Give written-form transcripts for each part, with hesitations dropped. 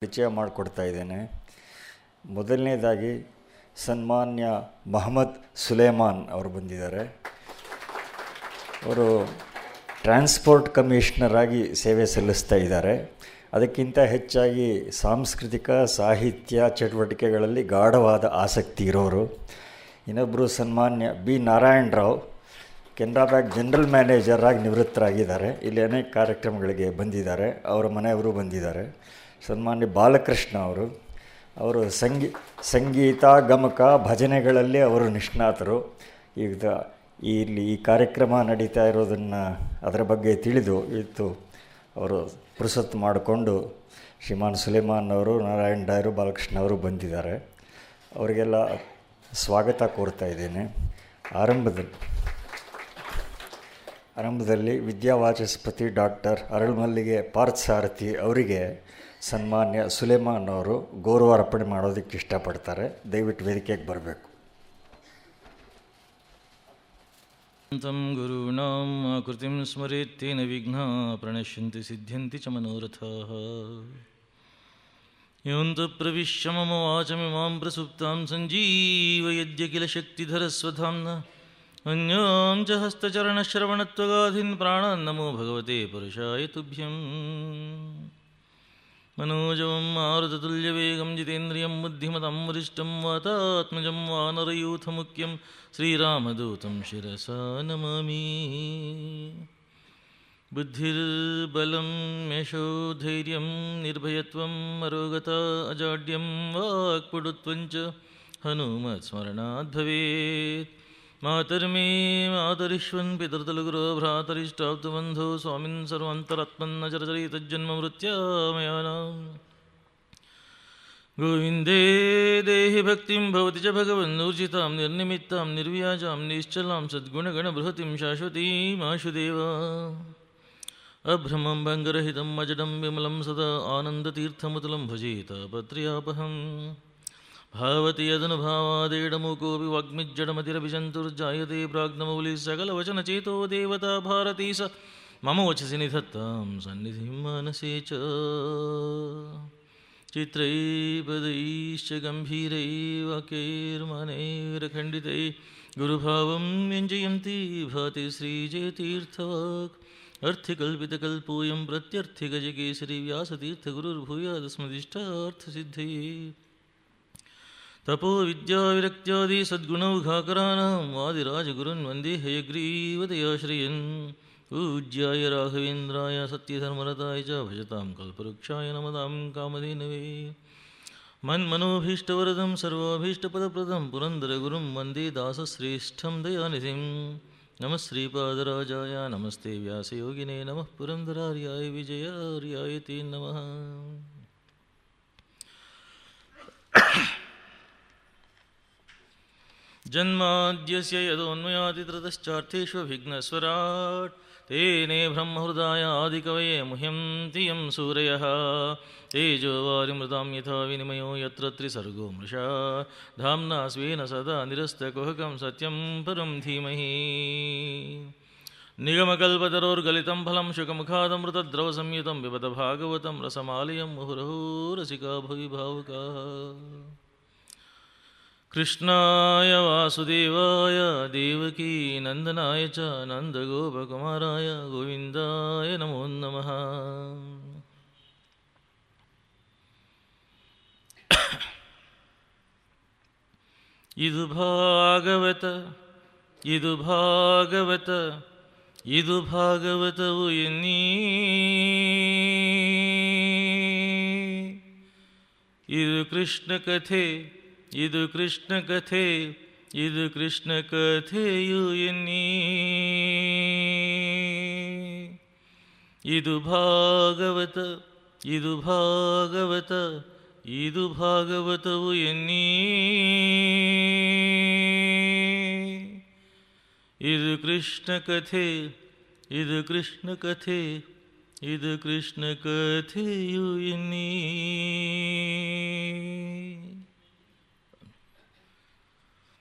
ಪರಿಚಯ ಮಾಡಿಕೊಡ್ತಾ ಇದ್ದೇನೆ. ಮೊದಲನೇದಾಗಿ ಸನ್ಮಾನ್ಯ ಮೊಹಮ್ಮದ್ ಸುಲೇಮಾನ್ ಅವರು ಬಂದಿದ್ದಾರೆ. ಅವರು ಟ್ರಾನ್ಸ್ಪೋರ್ಟ್ ಕಮಿಷನರ್ ಆಗಿ ಸೇವೆ ಸಲ್ಲಿಸ್ತಾ ಇದ್ದಾರೆ. ಅದಕ್ಕಿಂತ ಹೆಚ್ಚಾಗಿ ಸಾಂಸ್ಕೃತಿಕ ಸಾಹಿತ್ಯ ಚಟುವಟಿಕೆಗಳಲ್ಲಿ ಗಾಢವಾದ ಆಸಕ್ತಿ ಇರೋರು. ಇನ್ನೊಬ್ಬರು ಸನ್ಮಾನ್ಯ B Narayan Rao, Canara bank general manager ಆಗಿ ನಿವೃತ್ತರಾಗಿದ್ದಾರೆ. ಇಲ್ಲಿ ಅನೇಕ ಕಾರ್ಯಕ್ರಮಗಳಿಗೆ ಬಂದಿದ್ದಾರೆ. ಅವರ ಮನೆಯವರು ಬಂದಿದ್ದಾರೆ. ಸನ್ಮಾನ್ಯ ಬಾಲಕೃಷ್ಣ ಅವರು ಸಂಗೀತ ಗಮಕ ಭಜನೆಗಳಲ್ಲಿ ಅವರು ನಿಷ್ಣಾತರು. ಈಗ ಇಲ್ಲಿ ಈ ಕಾರ್ಯಕ್ರಮ ನಡೀತಾ ಇರೋದನ್ನು ಅದರ ಬಗ್ಗೆ ತಿಳಿದು ಇವತ್ತು ಅವರು ಪುರುಸೊತ್ತು ಮಾಡಿಕೊಂಡು ಶ್ರೀಮಾನ್ ಸುಲೇಮಾನ್ ಅವರು, ನಾರಾಯಣ್ ಡಾಯರು, ಬಾಲಕೃಷ್ಣ ಅವರು ಬಂದಿದ್ದಾರೆ. ಅವರಿಗೆಲ್ಲ ಸ್ವಾಗತ ಕೋರ್ತಾ ಇದ್ದೇನೆ. ಆರಂಭದಲ್ಲಿ ವಿದ್ಯಾವಾಚಸ್ಪತಿ ಡಾಕ್ಟರ್ ಅರಳ್ಮಲ್ಲಿಗೆ ಪಾರ್ಥಸಾರಥಿ ಅವರಿಗೆ ಸನ್ಮಾನ್ಯ ಸುಲೇಮಾನ್ ಅವರು ಗೌರವಾರ್ಪಣೆ ಮಾಡೋದಕ್ಕೆ ಇಷ್ಟಪಡ್ತಾರೆ. ದಯವಿಟ್ಟು ವೇದಿಕೆಗೆ ಬರಬೇಕು. ಗುರುಣಾಂ ಆಕೃತಿಂ ಸ್ಮರೇತ್ ತೇನ ವಿಘ್ನಾ ಪ್ರಣಶ್ಯಂತಿ ಸಿದ್ಧ್ಯಂತಿ ಚ ಮನೋರಥಾಃ. ಯೋऽन्तಃ ಪ್ರವಿಶ್ಯ ಮಮ ವಾಚಮಿಮಾಂ ಪ್ರಸುಪ್ತಾಂ ಸಂಜೀವಯದ್ಯ ಕಿಲ ಶಕ್ತಿಧರಸ್ವಧಾಮ್ನಾ ಅನ್ಯಾಂ ಚ ಹಸ್ತಚರಣಶ್ರವಣತ್ವಗಾಧೀನ್ ಪ್ರಾಣಾನ್ ನಮೋ ಭಗವತೆ ಪುರುಷಾಯ ತುಭ್ಯಂ. मनोजवं मारुततुल्यवेगं जितेन्द्रियं बुद्धिमतां वरिष्ठं वातात्मजं वानरयूथमुख्यं श्रीरामदूतं शिरसा नमामि. बुद्धिर्बलं यशोधैर्यं निर्भयत्वं अरोगता अजाड्यं वाक्पटुत्वं च हनुमत्स्मरणात् भवेत्. मातर्मे मातरिष्वन् पितृतलुगुरो भ्रातरिष्टाप्तबन्धो स्वामिन् सर्वान्तरात्मन्नचरचरितज्जन्ममृत्यामयानां. गोविन्दे देहि भक्तिं भवति च भगवन्नूर्जितां निर्निमित्तां निर्व्याजां निश्चलां सद्गुणगणबृहतिं शाश्वतीमाशुदेव. अभ्रमं भङ्गरहितं अजडं विमलं सदा आनन्दतीर्थमुतलं भजेतापत्र्यापहम्. भावति यदनुभावादेडमुकोऽपि वाग्मिज्जडमतिरभिजन्तुर्जायते प्राज्ञमौलिः सकलवचनचेतो देवता भारती स मम वचसि निधत्तां सन्निधिं मानसे च. चित्रैः पदैश्च गम्भीरैः वाक्यैर्मानैर्खण्डितैः गुरुभावं व्यञ्जयन्ती भाति श्रीजयतीर्थवाक्. अर्थिकल्पितकल्पोऽयं प्रत्यर्थिगजकेसरी व्यासतीर्थगुरुर्भूयादस्मदिष्टार्थसिद्धये. तपो विद्याविरक्त्यादि सद्गुणौघाकराणां वादिराजगुरुन् वन्दे हयग्रीवतयाश्रयन्. पूज्याय राघवेन्द्राय सत्यधर्मरताय च भजतां कल्पवृक्षाय नमतां कामधेनवे. मन्मनोभीष्टवरदं सर्वाभीष्टपदप्रदं पुरन्दरगुरुं वन्दे दासश्रेष्ठं दयानिधिं. नमः श्रीपादराजाय नमस्ते व्यासयोगिने नमः पुरन्दरार्याय विजयार्याय ते नमः. जन्माद्यस्य यतोऽन्वयादितरतश्चार्थेष्वभिघ्नस्वराट् तेने ब्रह्महृदाय आदिकवये मुह्यन्ति यं सूरयः. तेजोवारिमृतां यथा विनिमयो यत्र त्रिसर्गो मृषा धाम्ना स्वेन सदा निरस्तकुहकं सत्यं परं धीमहि. निगमकल्पतरोर्गलितं फलं शुकमुखादमृतद्रवसंयुतं पिबत भागवतं रसमालयं मुहुरहो रसिका भुवि भावुकाः. कृष्णाय वासुदेवाय देवकी नन्दनाय च नन्दगोपकुमाराय गोविन्दाय नमो नमः. ಇದು ಭಾಗವತವು ಎನ್ನೀ. ಇದು ಕೃಷ್ಣ ಕಥೆ, ಇದು ಕೃಷ್ಣ ಕಥೆ, ಇದು ಕೃಷ್ಣ ಕಥೆಯು ಎನ್ನೀ. ಇದು ಭಾಗವತ, ಇದು ಭಾಗವತ, ಇದು ಭಾಗವತವು ಎನ್ನೀ. ಇದು ಕೃಷ್ಣ ಕಥೆ, ಇದು ಕೃಷ್ಣ ಕಥೆ, ಇದು ಕೃಷ್ಣ ಕಥೆಯು ಎನ್ನೀ.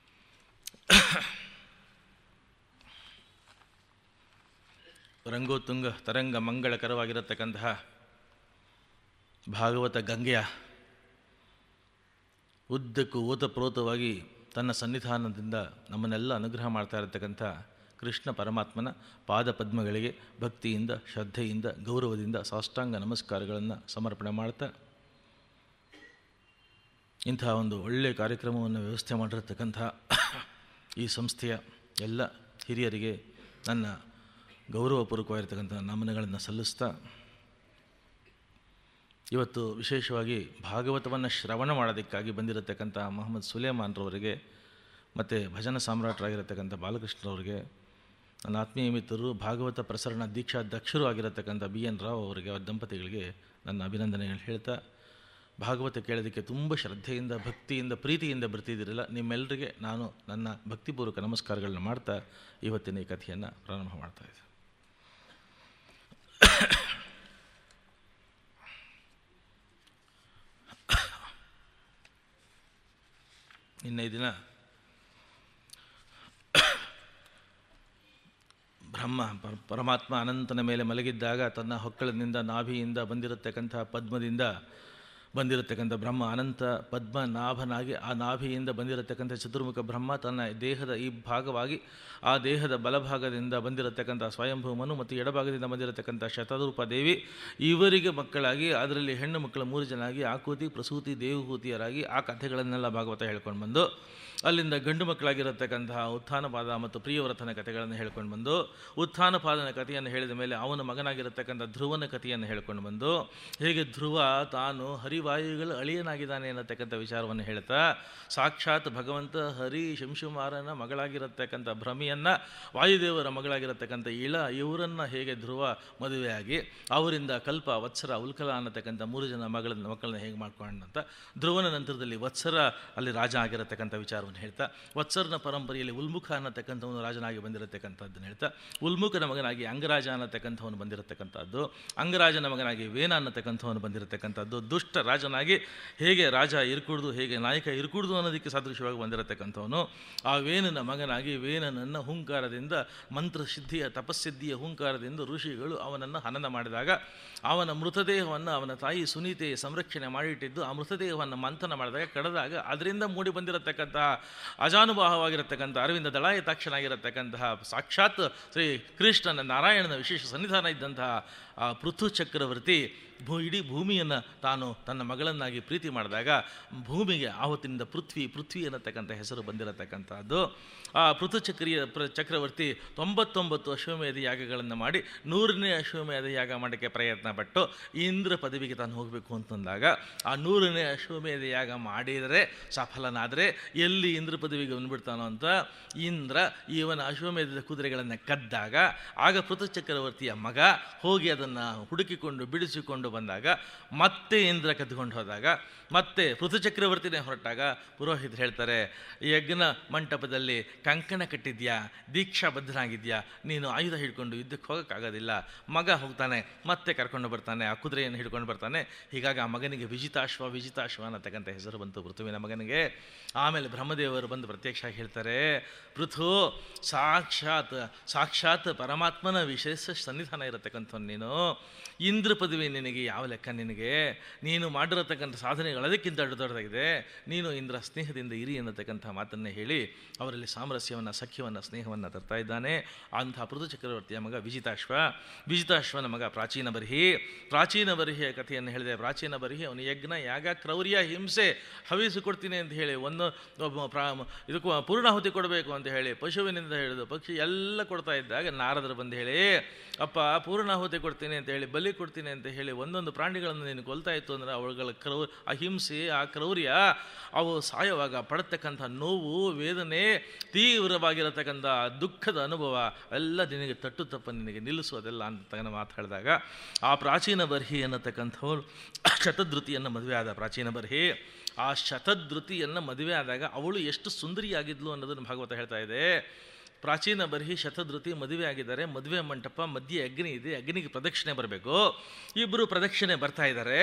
ರಂಗೋತ್ತುಂಗ ತರಂಗ ಮಂಗಳಕರವಾಗಿರತಕ್ಕಂತಹ ಭಾಗವತ ಗಂಗೆಯ ಉದ್ದಕ್ಕೂ ಓತಪ್ರೋತವಾಗಿ ತನ್ನ ಸನ್ನಿಧಾನದಿಂದ ನಮ್ಮನ್ನೆಲ್ಲ ಅನುಗ್ರಹ ಮಾಡ್ತಾ ಇರತಕ್ಕಂಥ ಕೃಷ್ಣ ಪರಮಾತ್ಮನ ಪಾದಪದ್ಮಗಳಿಗೆ ಭಕ್ತಿಯಿಂದ, ಶ್ರದ್ಧೆಯಿಂದ, ಗೌರವದಿಂದ ಸಾಷ್ಟಾಂಗ ನಮಸ್ಕಾರಗಳನ್ನು ಸಮರ್ಪಣೆ ಮಾಡ್ತಾ ಇಂಥ ಒಂದು ಒಳ್ಳೆಯ ಕಾರ್ಯಕ್ರಮವನ್ನು ವ್ಯವಸ್ಥೆ ಮಾಡಿರತಕ್ಕಂಥ ಈ ಸಂಸ್ಥೆಯ ಎಲ್ಲ ಹಿರಿಯರಿಗೆ ನನ್ನ ಗೌರವಪೂರ್ವಕವಾಗಿರ್ತಕ್ಕಂಥ ನಮನಗಳನ್ನು ಸಲ್ಲಿಸ್ತಾ, ಇವತ್ತು ವಿಶೇಷವಾಗಿ ಭಾಗವತವನ್ನು ಶ್ರವಣ ಮಾಡೋದಕ್ಕಾಗಿ ಬಂದಿರತಕ್ಕಂಥ ಮೊಹಮ್ಮದ್ ಸುಲೇಮಾನ್ರವರಿಗೆ ಮತ್ತು ಭಜನ ಸಾಮ್ರಾಟರಾಗಿರತಕ್ಕಂಥ ಬಾಲಕೃಷ್ಣರವರಿಗೆ, ನನ್ನ ಆತ್ಮೀಯ ಮಿತ್ರರು ಭಾಗವತ ಪ್ರಸರಣ ದೀಕ್ಷಾಧ್ಯಕ್ಷರು ಆಗಿರತಕ್ಕಂಥ BN ರಾವ್ ಅವರಿಗೆ, ಅವರ ದಂಪತಿಗಳಿಗೆ ನನ್ನ ಅಭಿನಂದನೆಗಳು ಹೇಳ್ತಾ, ಭಾಗವತ ಕೇಳೋದಕ್ಕೆ ತುಂಬ ಶ್ರದ್ಧೆಯಿಂದ, ಭಕ್ತಿಯಿಂದ, ಪ್ರೀತಿಯಿಂದ ಬರ್ತಿದ್ದೀರಲ್ಲ, ನಿಮ್ಮೆಲ್ಲರಿಗೆ ನಾನು ನನ್ನ ಭಕ್ತಿಪೂರ್ವಕ ನಮಸ್ಕಾರಗಳನ್ನ ಮಾಡ್ತಾ ಇವತ್ತಿನ ಈ ಕಥೆಯನ್ನು ಪ್ರಾರಂಭ ಮಾಡ್ತಾಯಿದ್ದೆ. ನಿನ್ನೆ ದಿನ ಪರಮಾತ್ಮ ಅನಂತನ ಮೇಲೆ ಮಲಗಿದ್ದಾಗ ತನ್ನ ಹೊಕ್ಕಳಿನಿಂದ, ನಾಭಿಯಿಂದ ಬಂದಿರತಕ್ಕಂಥ ಪದ್ಮದಿಂದ ಬಂದಿರತಕ್ಕಂಥ ಬ್ರಹ್ಮ ಅನಂತ ಪದ್ಮನಾಭನಾಗಿ, ಆ ನಾಭಿಯಿಂದ ಬಂದಿರತಕ್ಕಂಥ ಚತುರ್ಮುಖ ಬ್ರಹ್ಮ ತನ್ನ ದೇಹದ ಈ ಭಾಗವಾಗಿ, ಆ ದೇಹದ ಬಲಭಾಗದಿಂದ ಬಂದಿರತಕ್ಕಂಥ ಸ್ವಯಂಭೂಮನು ಮತ್ತು ಎಡಭಾಗದಿಂದ ಬಂದಿರತಕ್ಕಂಥ ಶತರೂಪ ದೇವಿ, ಇವರಿಗೆ ಮಕ್ಕಳಾಗಿ, ಅದರಲ್ಲಿ ಹೆಣ್ಣು ಮಕ್ಕಳು 3 ಜನ ಆಗಿ ಆಕೂತಿ, ಪ್ರಸೂತಿ, ದೇವಹೂತಿಯರಾಗಿ ಆ ಕಥೆಗಳನ್ನೆಲ್ಲ ಭಾಗವತ ಹೇಳ್ಕೊಂಡು ಬಂದು, ಅಲ್ಲಿಂದ ಗಂಡು ಮಕ್ಕಳಾಗಿರತಕ್ಕಂತಹ ಉತ್ಥಾನಪಾದ ಮತ್ತು ಪ್ರಿಯವೃತನ ಕಥೆಗಳನ್ನು ಹೇಳ್ಕೊಂಡು ಬಂದು, ಉತ್ಥಾನಪಾದನ ಕಥೆಯನ್ನು ಹೇಳಿದ ಮೇಲೆ ಅವನ ಮಗನಾಗಿರತಕ್ಕಂಥ ಧ್ರುವನ ಕಥೆಯನ್ನು ಹೇಳ್ಕೊಂಡು ಬಂದು, ಹೇಗೆ ಧ್ರುವ ತಾನು ಹರಿವಾಯುಗಳ ಅಳಿಯನಾಗಿದ್ದಾನೆ ಅನ್ನತಕ್ಕಂಥ ವಿಚಾರವನ್ನು ಹೇಳ್ತಾ, ಸಾಕ್ಷಾತ್ ಭಗವಂತ ಹರಿ ಶಂಶುಮಾರನ ಮಗಳಾಗಿರತಕ್ಕಂಥ ಭ್ರಮಿಯನ್ನು, ವಾಯುದೇವರ ಮಗಳಾಗಿರತಕ್ಕಂಥ ಇವರನ್ನು ಹೇಗೆ ಧ್ರುವ ಮದುವೆಯಾಗಿ ಅವರಿಂದ ಕಲ್ಪ, ವತ್ಸರ, ಉಲ್ಕಲ ಅನ್ನತಕ್ಕಂಥ 3 ಜನ ಮಕ್ಕಳನ್ನ ಹೇಗೆ ಮಾಡ್ಕೊಂಡಂತ, ಧ್ರುವನ ನಂತರದಲ್ಲಿ ವತ್ಸರ ಅಲ್ಲಿ ರಾಜ ಆಗಿರತಕ್ಕಂಥ ವಿಚಾರವನ್ನು ಹೇಳ್ತಾ, ವತ್ಸರನ ಪರಂಪರೆಯಲ್ಲಿ ಉಲ್ಮುಖ ಅನ್ನತಕ್ಕಂಥವನು ರಾಜನಾಗಿ ಬಂದಿರತಕ್ಕಂಥದ್ದನ್ನು ಹೇಳ್ತಾ, ಉಲ್ಮುಖನ ಮಗನಾಗಿ ಅಂಗರಾಜ ಅನ್ನತಕ್ಕಂಥವನು ಬಂದಿರತಕ್ಕಂಥದ್ದು, ಅಂಗರಾಜನ ಮಗನಾಗಿ ವೇನ ಅನ್ನತಕ್ಕಂಥವನು ಬಂದಿರತಕ್ಕಂಥದ್ದು, ದುಷ್ಟ ರಾಜನಾಗಿ ಹೇಗೆ ರಾಜ ಇರ್ಕೂಡ್ದು, ಹೇಗೆ ನಾಯಕ ಇರ್ಕೂಡ್ದು ಅನ್ನೋದಕ್ಕೆ ಸಾದೃಶ್ಯವಾಗಿ ಬಂದಿರತಕ್ಕಂಥವನು, ಆ ವೇನನ ಮಗನಾಗಿ ವೇನನನ್ನು ಹುಂಕಾರದಿಂದ, ಮಂತ್ರಸಿದ್ಧಿಯ ತಪಸ್ಸಿದ್ಧಿಯ ಹುಂಕಾರದಿಂದ ಋಷಿಗಳು ಅವನನ್ನು ಹನನ ಮಾಡಿದಾಗ, ಅವನ ಮೃತದೇಹವನ್ನು ಅವನ ತಾಯಿ ಸುನೀತೆ ಸಂರಕ್ಷಣೆ ಮಾಡಿಟ್ಟಿದ್ದು, ಆ ಮೃತದೇಹವನ್ನು ಮಂಥನ ಮಾಡಿದಾಗ, ಕಳೆದಾಗ ಅದರಿಂದ ಮೂಡಿ ಬಂದಿರತಕ್ಕಂತಹ ಅಜಾನುಭಾವವಾಗಿರತಕ್ಕಂಥ ಅರವಿಂದ ದಳಾಯತಾಕ್ಷನಾಗಿರತಕ್ಕಂತಹ ಸಾಕ್ಷಾತ್ ಶ್ರೀ ಕೃಷ್ಣನ ನಾರಾಯಣನ ವಿಶೇಷ ಸನ್ನಿಧಾನ ಇದ್ದಂತಹ ಆ ಪೃಥು ಚಕ್ರವರ್ತಿ ಇಡೀ ಭೂಮಿಯನ್ನು ತಾನು ತನ್ನ ಮಗಳನ್ನಾಗಿ ಪ್ರೀತಿ ಮಾಡಿದಾಗ, ಭೂಮಿಗೆ ಆವತ್ತಿನಿಂದ ಪೃಥ್ವಿ ಅನ್ನತಕ್ಕಂಥ ಹೆಸರು ಬಂದಿರತಕ್ಕಂಥದ್ದು. ಆ ಪೃಥು ಚಕ್ರವರ್ತಿ 99 ಅಶ್ವಮೇಧ ಯಾಗಗಳನ್ನು ಮಾಡಿ 100ನೇ ಅಶ್ವಮೇಧ ಯಾಗ ಮಾಡೋಕ್ಕೆ ಪ್ರಯತ್ನ ಪಟ್ಟು ಇಂದ್ರ ಪದವಿಗೆ ತಾನು ಹೋಗಬೇಕು ಅಂತಂದಾಗ, ಆ 100ನೇ ಅಶ್ವಮೇಧ ಯಾಗ ಮಾಡಿದರೆ ಸಫಲನಾದರೆ ಎಲ್ಲಿ ಇಂದ್ರ ಪದವಿಗೆ ಬಂದುಬಿಡ್ತಾನೋ ಅಂತ ಇಂದ್ರ ಇವನ ಅಶ್ವಮೇಧದ ಕುದುರೆಗಳನ್ನು ಕದ್ದಾಗ, ಆಗ ಪೃಥು ಚಕ್ರವರ್ತಿಯ ಮಗ ಹೋಗಿ ಅದನ್ನು ಹುಡುಕಿಕೊಂಡು ಬಿಡಿಸಿಕೊಂಡು ಬಂದಾಗ, ಮತ್ತೆ ಇಂದ್ರ ಕದ್ದುಕೊಂಡು ಹೋದಾಗ, ಮತ್ತೆ ಪೃಥು ಚಕ್ರವರ್ತಿನೇ ಹೊರಟಾಗ ಪುರೋಹಿತರು ಹೇಳ್ತಾರೆ, ಯಜ್ಞ ಮಂಟಪದಲ್ಲಿ ಕಂಕಣ ಕಟ್ಟಿದ್ಯಾ, ದೀಕ್ಷಾಬದ್ಧನಾಗಿದ್ಯಾ, ನೀನು ಆಯುಧ ಹಿಡ್ಕೊಂಡು ಯುದ್ಧಕ್ಕೆ ಹೋಗೋಕ್ಕಾಗೋದಿಲ್ಲ. ಮಗ ಹೋಗ್ತಾನೆ, ಮತ್ತೆ ಕರ್ಕೊಂಡು ಬರ್ತಾನೆ, ಆ ಕುದುರೆಯನ್ನು ಹಿಡ್ಕೊಂಡು ಬರ್ತಾನೆ. ಹೀಗಾಗಿ ಆ ಮಗನಿಗೆ ವಿಜಿತಾಶ್ವ ಅನ್ನತಕ್ಕಂಥ ಹೆಸರು ಬಂತು ಪೃಥುವಿನ ಮಗನಿಗೆ. ಆಮೇಲೆ ಬ್ರಹ್ಮದೇವರು ಬಂದು ಪ್ರತ್ಯಕ್ಷ ಹೇಳ್ತಾರೆ, ಪೃಥು ಸಾಕ್ಷಾತ್ ಪರಮಾತ್ಮನ ವಿಶೇಷ ಸನ್ನಿಧಾನ ಇರತಕ್ಕಂಥ ನೀನು, ಇಂದ್ರ ಪದವಿ ನಿನಗೆ ಯಾವ ಲೆಕ್ಕ, ನಿನಗೆ ನೀನು ಮಾಡಿರತಕ್ಕಂಥ ಸಾಧನೆಗಳು ಅದಕ್ಕಿಂತ ದೊಡ್ಡದಾಗಿದೆ, ನೀನು ಇಂದ್ರ ಸ್ನೇಹದಿಂದ ಇರಿ ಅನ್ನತಕ್ಕಂಥ ಮಾತನ್ನೇ ಹೇಳಿ ಅವರಲ್ಲಿ ಸಾಮರಸ್ಯವನ್ನು, ಸಖ್ಯವನ್ನು, ಸ್ನೇಹವನ್ನು ತರ್ತಾ ಇದ್ದಾನೆ. ಅಂತಹ ಪೃಥು ಚಕ್ರವರ್ತಿಯ ಮಗ ವಿಜಿತಾಶ್ವನ ಮಗ ಪ್ರಾಚೀನ ಬರ್ಹಿಯ ಕಥೆಯನ್ನು ಹೇಳಿದೆ. ಪ್ರಾಚೀನ ಬರ್ಹಿ ಅವನು ಯಜ್ಞ, ಯಾಗ, ಕ್ರೌರ್ಯ, ಹಿಂಸೆ, ಹವಿಸು ಕೊಡ್ತೀನಿ ಅಂತ ಹೇಳಿ, ಇದಕ್ಕೂ ಪೂರ್ಣಾಹುತಿ ಕೊಡಬೇಕು ಅಂತ ಹೇಳಿ ಪಶುವಿನಿಂದ ಹಿಡಿದು ಪಕ್ಷಿ ಎಲ್ಲ ಕೊಡ್ತಾ ಇದ್ದಾಗ ನಾರದರು ಬಂದು ಹೇಳಿ, ಅಪ್ಪ ಪೂರ್ಣಾಹುತಿ ಕೊಡ್ತೀನಿ ಅಂತ ಹೇಳಿ, ಬಲಿ ಕೊಡ್ತೀನಿ ಅಂತ ಹೇಳಿ ಒಂದೊಂದು ಪ್ರಾಣಿಗಳನ್ನು ನೀನು ಕೊಲ್ತಾ ಇತ್ತು ಅಂದರೆ ಅವುಗಳ ಅಹಿಂಸೆ, ಆ ಕ್ರೌರ್ಯ, ಅವು ಸಾಯುವಾಗ ಪಡತಕ್ಕಂಥ ನೋವು, ವೇದನೆ, ತೀವ್ರವಾಗಿರತಕ್ಕಂಥ ದುಃಖದ ಅನುಭವ ಎಲ್ಲ ನಿನಗೆ ತಪ್ಪ ನಿನಗೆ ನಿಲ್ಲಿಸೋದೆಲ್ಲ ಅಂತ ಮಾತಾಡಿದಾಗ, ಆ ಪ್ರಾಚೀನ ಬರ್ಹಿ ಅನ್ನತಕ್ಕಂಥವ್ರು ಶತಧೃತಿಯನ್ನು ಮದುವೆ ಆದ ಪ್ರಾಚೀನ ಬರ್ಹಿ. ಆ ಶತಧೃತಿಯನ್ನು ಮದುವೆ ಆದಾಗ ಅವಳು ಎಷ್ಟು ಸುಂದರಿಯಾಗಿದ್ಲು ಅನ್ನೋದನ್ನು ಭಾಗವತ ಹೇಳ್ತಾ ಇದೆ. ಪ್ರಾಚೀನ ಬರ್ಹಿ ಶತಧೃತಿ ಮದುವೆ ಆಗಿದ್ದಾರೆ. ಮದುವೆ ಮಂಟಪ ಮಧ್ಯೆ ಅಗ್ನಿ ಇದೆ, ಅಗ್ನಿಗೆ ಪ್ರದಕ್ಷಿಣೆ ಬರಬೇಕು. ಇಬ್ಬರು ಪ್ರದಕ್ಷಿಣೆ ಬರ್ತಾ ಇದ್ದಾರೆ.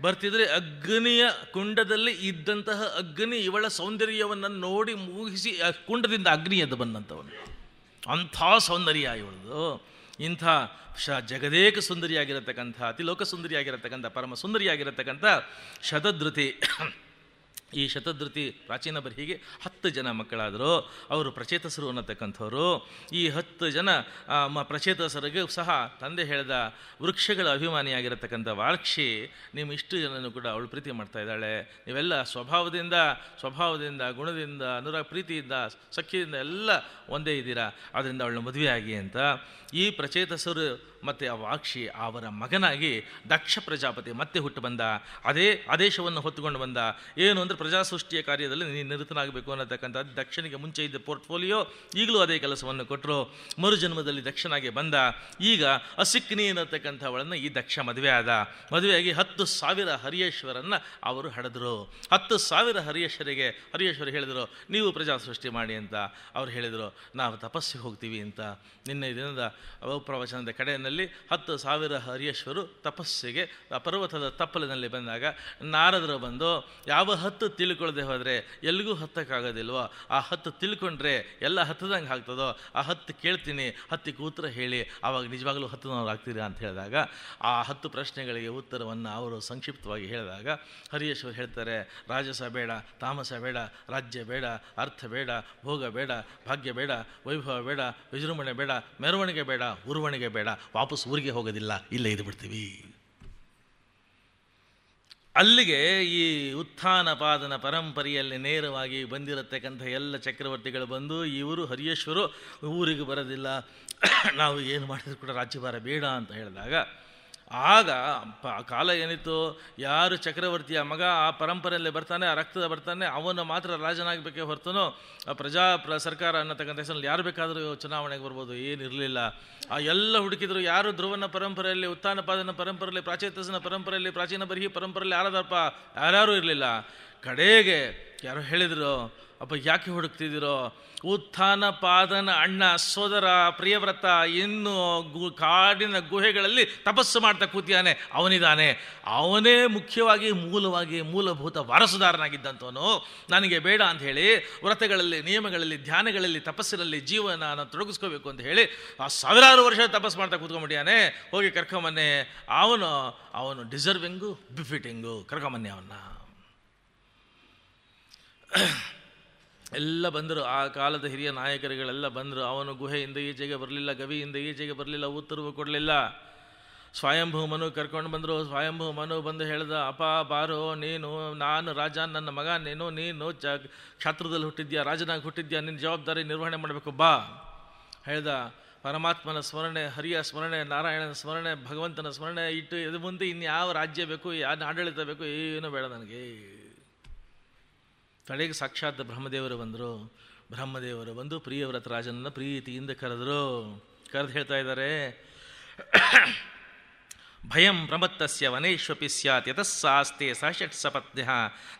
ಬರ್ತಿದ್ರೆ ಅಗ್ನಿಯ ಕುಂಡದಲ್ಲಿ ಇದ್ದಂತಹ ಅಗ್ನಿ ಇವಳ ಸೌಂದರ್ಯವನ್ನು ನೋಡಿ ಮೂಗಿಸಿ ಕುಂಡದಿಂದ ಅಗ್ನಿ ಎದ್ದು ಬಂದಂಥವನು. ಅಂಥ ಸೌಂದರ್ಯ ಇವಳದು. ಇಂಥ ಜಗದೇಕ ಸುಂದರಿಯಾಗಿರತಕ್ಕಂಥ ಅತಿಲೋಕ ಸುಂದರಿಯಾಗಿರತಕ್ಕಂಥ ಪರಮ ಸುಂದರಿಯಾಗಿರತಕ್ಕಂಥ ಶತಧೃತಿ. ಈ ಶತಧೃತಿ ಪ್ರಾಚೀನ ಬರಿಹಿಗೆ 10 ಜನ ಮಕ್ಕಳಾದರು. ಅವರು ಪ್ರಚೇತಸರು ಅನ್ನತಕ್ಕಂಥವ್ರು. ಈ 10 ಜನ ಪ್ರಚೇತಸರಿಗೂ ಸಹ ತಂದೆ ಹೇಳಿದ ವೃಕ್ಷಗಳ ಅಭಿಮಾನಿಯಾಗಿರತಕ್ಕಂಥ ವಾರ್ಕ್ಷಿ ನಿಮ್ಮ ಇಷ್ಟು ಜನನೂ ಕೂಡ ಅವಳು ಪ್ರೀತಿ ಮಾಡ್ತಾ ಇದ್ದಾಳೆ. ನೀವೆಲ್ಲ ಸ್ವಭಾವದಿಂದ ಗುಣದಿಂದ ಪ್ರೀತಿಯಿಂದ ಸಖ್ಯದಿಂದ ಎಲ್ಲ ಒಂದೇ ಇದ್ದೀರಾ, ಆದ್ದರಿಂದ ಅವಳನ್ನ ಮದುವೆ ಆಗಿ ಅಂತ ಈ ಪ್ರಚೇತಸರು ಮತ್ತು ಆ ವಾಕ್ಷಿ ಅವರ ಮಗನಾಗಿ ದಕ್ಷ ಪ್ರಜಾಪತಿ ಮತ್ತೆ ಹುಟ್ಟು ಬಂದ. ಅದೇ ಆದೇಶವನ್ನು ಹೊತ್ತುಕೊಂಡು ಬಂದ. ಏನು ಅಂದರೆ ಪ್ರಜಾಸೃಷ್ಟಿಯ ಕಾರ್ಯದಲ್ಲಿ ನೀನು ನಿರತನಾಗಬೇಕು ಅನ್ನತಕ್ಕಂಥ ದಕ್ಷನಿಗೆ ಮುಂಚೆ ಇದ್ದ ಪೋರ್ಟ್ಫೋಲಿಯೋ ಈಗಲೂ ಅದೇ ಕೆಲಸವನ್ನು ಕೊಟ್ಟರು. ಮರುಜನ್ಮದಲ್ಲಿ ದಕ್ಷನಾಗಿ ಬಂದ. ಈಗ ಅಸಿಕ್ನಿ ಅನ್ನತಕ್ಕಂಥವಳನ್ನು ಈ ದಕ್ಷ ಮದುವೆ ಆದ. ಮದುವೆಯಾಗಿ 10,000 ಹರಿಯೇಶ್ವರನ್ನು ಅವರು ಹಡೆದರು. 10,000 ಹರಿಯೇಶ್ವರ ಹೇಳಿದರು ನೀವು ಪ್ರಜಾಸೃಷ್ಟಿ ಮಾಡಿ ಅಂತ. ಅವ್ರು ಹೇಳಿದರು ನಾವು ತಪಸ್ಸಿಗೆ ಹೋಗ್ತೀವಿ ಅಂತ. ನಿನ್ನೆ ದಿನದ ಪ್ರವಚನದ ಕಡೆಯಲ್ಲಿ 10,000 ಹರಿಯೇಶ್ವರು ತಪಸ್ಸಿಗೆ ಪರ್ವತದ ತಪ್ಪಲಿನಲ್ಲಿ ಬಂದಾಗ ನಾರದರು ಬಂದು ಯಾವ 10 ತಿಳ್ಕೊಳ್ಳದೆ ಹೋದರೆ ಎಲ್ಲಿಗೂ ಹತ್ತಕ್ಕಾಗೋದಿಲ್ವೋ, ಆ 10 ತಿಳ್ಕೊಂಡ್ರೆ ಎಲ್ಲ ಹತ್ತದಂಗೆ ಆಗ್ತದೋ, ಆ 10 ಕೇಳ್ತೀನಿ, 10ಕ್ಕೆ ಉತ್ತರ ಹೇಳಿ, ಆವಾಗ ನಿಜವಾಗ್ಲೂ 10ನವ್ರು ಆಗ್ತೀರಾ ಅಂತ ಹೇಳಿದಾಗ ಆ 10 ಪ್ರಶ್ನೆಗಳಿಗೆ ಉತ್ತರವನ್ನು ಅವರು ಸಂಕ್ಷಿಪ್ತವಾಗಿ ಹೇಳಿದಾಗ ಹರಿಯೇಶ್ವರ್ ಹೇಳ್ತಾರೆ ರಾಜಸ ಬೇಡ, ತಾಮಸ ಬೇಡ, ರಾಜ್ಯ ಬೇಡ, ಅರ್ಥ ಬೇಡ, ಭೋಗ ಬೇಡ, ಭಾಗ್ಯ ಬೇಡ, ವೈಭವ ಬೇಡ, ವಿಜೃಂಭಣೆ ಬೇಡ, ಮೆರವಣಿಗೆ ಬೇಡ, ಉರುವಣಿಗೆ ಬೇಡ, ವಾಪಸ್ ಊರಿಗೆ ಹೋಗೋದಿಲ್ಲ, ಇಲ್ಲೇ ಇದು ಬಿಡ್ತೀವಿ. ಅಲ್ಲಿಗೆ ಈ ಉತ್ಥಾನಪಾದನ ಪರಂಪರೆಯಲ್ಲಿ ನೇರವಾಗಿ ಬಂದಿರತಕ್ಕಂಥ ಎಲ್ಲ ಚಕ್ರವರ್ತಿಗಳು ಬಂದು ಇವರು ಹರಿಯೇಶ್ವರು ಊರಿಗೆ ಬರೋದಿಲ್ಲ, ನಾವು ಏನು ಮಾಡಿದ್ರು ಕೂಡ ರಾಜ್ಯಭಾರ ಬೇಡ ಅಂತ ಹೇಳಿದಾಗ ಆಗ ಕಾಲ ಏನಿತ್ತು, ಯಾರು ಚಕ್ರವರ್ತಿಯ ಮಗ ಆ ಪರಂಪರೆಯಲ್ಲಿ ಬರ್ತಾನೆ, ಆ ರಕ್ತದ ಬರ್ತಾನೆ, ಅವನು ಮಾತ್ರ ರಾಜನಾಗಬೇಕೇ ಹೊರತುನೋ ಸರ್ಕಾರ ಅನ್ನತಕ್ಕಂಥ ಹೆಸರಲ್ಲಿ ಯಾರು ಬೇಕಾದರೂ ಚುನಾವಣೆಗೆ ಬರ್ಬೋದು, ಏನಿರಲಿಲ್ಲ. ಆ ಎಲ್ಲ ಹುಡುಕಿದ್ರು. ಯಾರು ಧ್ರುವನ ಪರಂಪರೆಯಲ್ಲಿ, ಉತ್ಥಾನಪಾದನ ಪರಂಪರೆಯಲ್ಲಿ, ಪ್ರಾಚೇತಸನ ಪರಂಪರೆಯಲ್ಲಿ, ಪ್ರಾಚೀನ ಬರಿಹಿ ಪರಂಪರೆಯಲ್ಲಿ ಯಾರ್ಯಾರೂ ಇರಲಿಲ್ಲ. ಕಡೆಗೆ ಯಾರೋ ಹೇಳಿದರು, ಅಪ್ಪ ಯಾಕೆ ಹುಡುಕ್ತಿದ್ದೀರೋ, ಉತ್ಥಾನಪಾದನ ಅಣ್ಣ ಸೋದರ ಪ್ರಿಯವ್ರತ ಇನ್ನು ಕಾಡಿನ ಗುಹೆಗಳಲ್ಲಿ ತಪಸ್ಸು ಮಾಡ್ತಾ ಕೂತಿಯಾನೆ, ಅವನಿದ್ದಾನೆ, ಅವನೇ ಮುಖ್ಯವಾಗಿ ಮೂಲಭೂತ ವಾರಸುದಾರನಾಗಿದ್ದಂಥವನು. ನನಗೆ ಬೇಡ ಅಂತ ಹೇಳಿ ವ್ರತಗಳಲ್ಲಿ, ನಿಯಮಗಳಲ್ಲಿ, ಧ್ಯಾನಗಳಲ್ಲಿ, ತಪಸ್ಸಿನಲ್ಲಿ ಜೀವನ ತೊಡಗಿಸ್ಕೋಬೇಕು ಅಂತ ಹೇಳಿ ಆ 1000 ವರ್ಷ ತಪಸ್ಸು ಮಾಡ್ತಾ ಕೂತ್ಕೊಂಡ್ಬಿಟ್ಟಿಯಾನೆ. ಹೋಗಿ ಕರ್ಕೊಂಬನ್ನೆ, ಅವನು ಡಿಸರ್ವಿಂಗು ಬಿಫಿಟಿಂಗು, ಕರ್ಕೊಂಬನ್ನಿ ಅವನ್ನ. ಎಲ್ಲ ಬಂದರು, ಆ ಕಾಲದ ಹಿರಿಯ ನಾಯಕರುಗಳೆಲ್ಲ ಬಂದರು. ಅವನು ಗುಹೆಯಿಂದ ಈಚೆಗೆ ಬರಲಿಲ್ಲ, ಗವಿಯಿಂದ ಈಚೆಗೆ ಬರಲಿಲ್ಲ, ಉತ್ತರವು ಕೊಡಲಿಲ್ಲ. ಸ್ವಯಂಭೂ ಮನು ಕರ್ಕೊಂಡು ಬಂದರು. ಸ್ವಯಂಭೂ ಮನು ಬಂದು ಹೇಳ್ದ, ಅಪ್ಪ ಬಾರೋ, ನಾನು ರಾಜ, ನನ್ನ ಮಗ ನೀನು ಕ್ಷಾತ್ರದಲ್ಲಿ ಹುಟ್ಟಿದ್ಯಾ, ರಾಜನಾಗಿ ಹುಟ್ಟಿದ್ಯಾ, ನಿನ್ನ ಜವಾಬ್ದಾರಿ ನಿರ್ವಹಣೆ ಮಾಡಬೇಕು, ಬಾ ಹೇಳ್ದ. ಪರಮಾತ್ಮನ ಸ್ಮರಣೆ, ಹರಿಯ ಸ್ಮರಣೆ, ನಾರಾಯಣನ ಸ್ಮರಣೆ, ಭಗವಂತನ ಸ್ಮರಣೆ ಇಟ್ಟು ಇದು ಮುಂದೆ ಇನ್ಯಾವ ರಾಜ್ಯ ಬೇಕು, ಯಾವ ಆಡಳಿತ ಬೇಕು, ಏನೂ ಬೇಡ ನನಗೆ. ಕಡೆಗೆ ಸಾಕ್ಷಾತ್ ಬ್ರಹ್ಮದೇವರು ಬಂದರು. ಬ್ರಹ್ಮದೇವರು ಬಂದು ಪ್ರಿಯವ್ರತ ರಾಜನನ್ನು ಪ್ರೀತಿಯಿಂದ ಕರೆದು ಹೇಳ್ತಾ ಇದ್ದಾರೆ, ಭಯಂ ಪ್ರಮತ್ತಸ್ಯ ವನೇಶ್ವಪಿ ಸ್ಯಾತ್ ಯತಸ್ಸಾಸ್ತೆ ಸಷಟ್ ಸಪತ್ನ್ಯಃ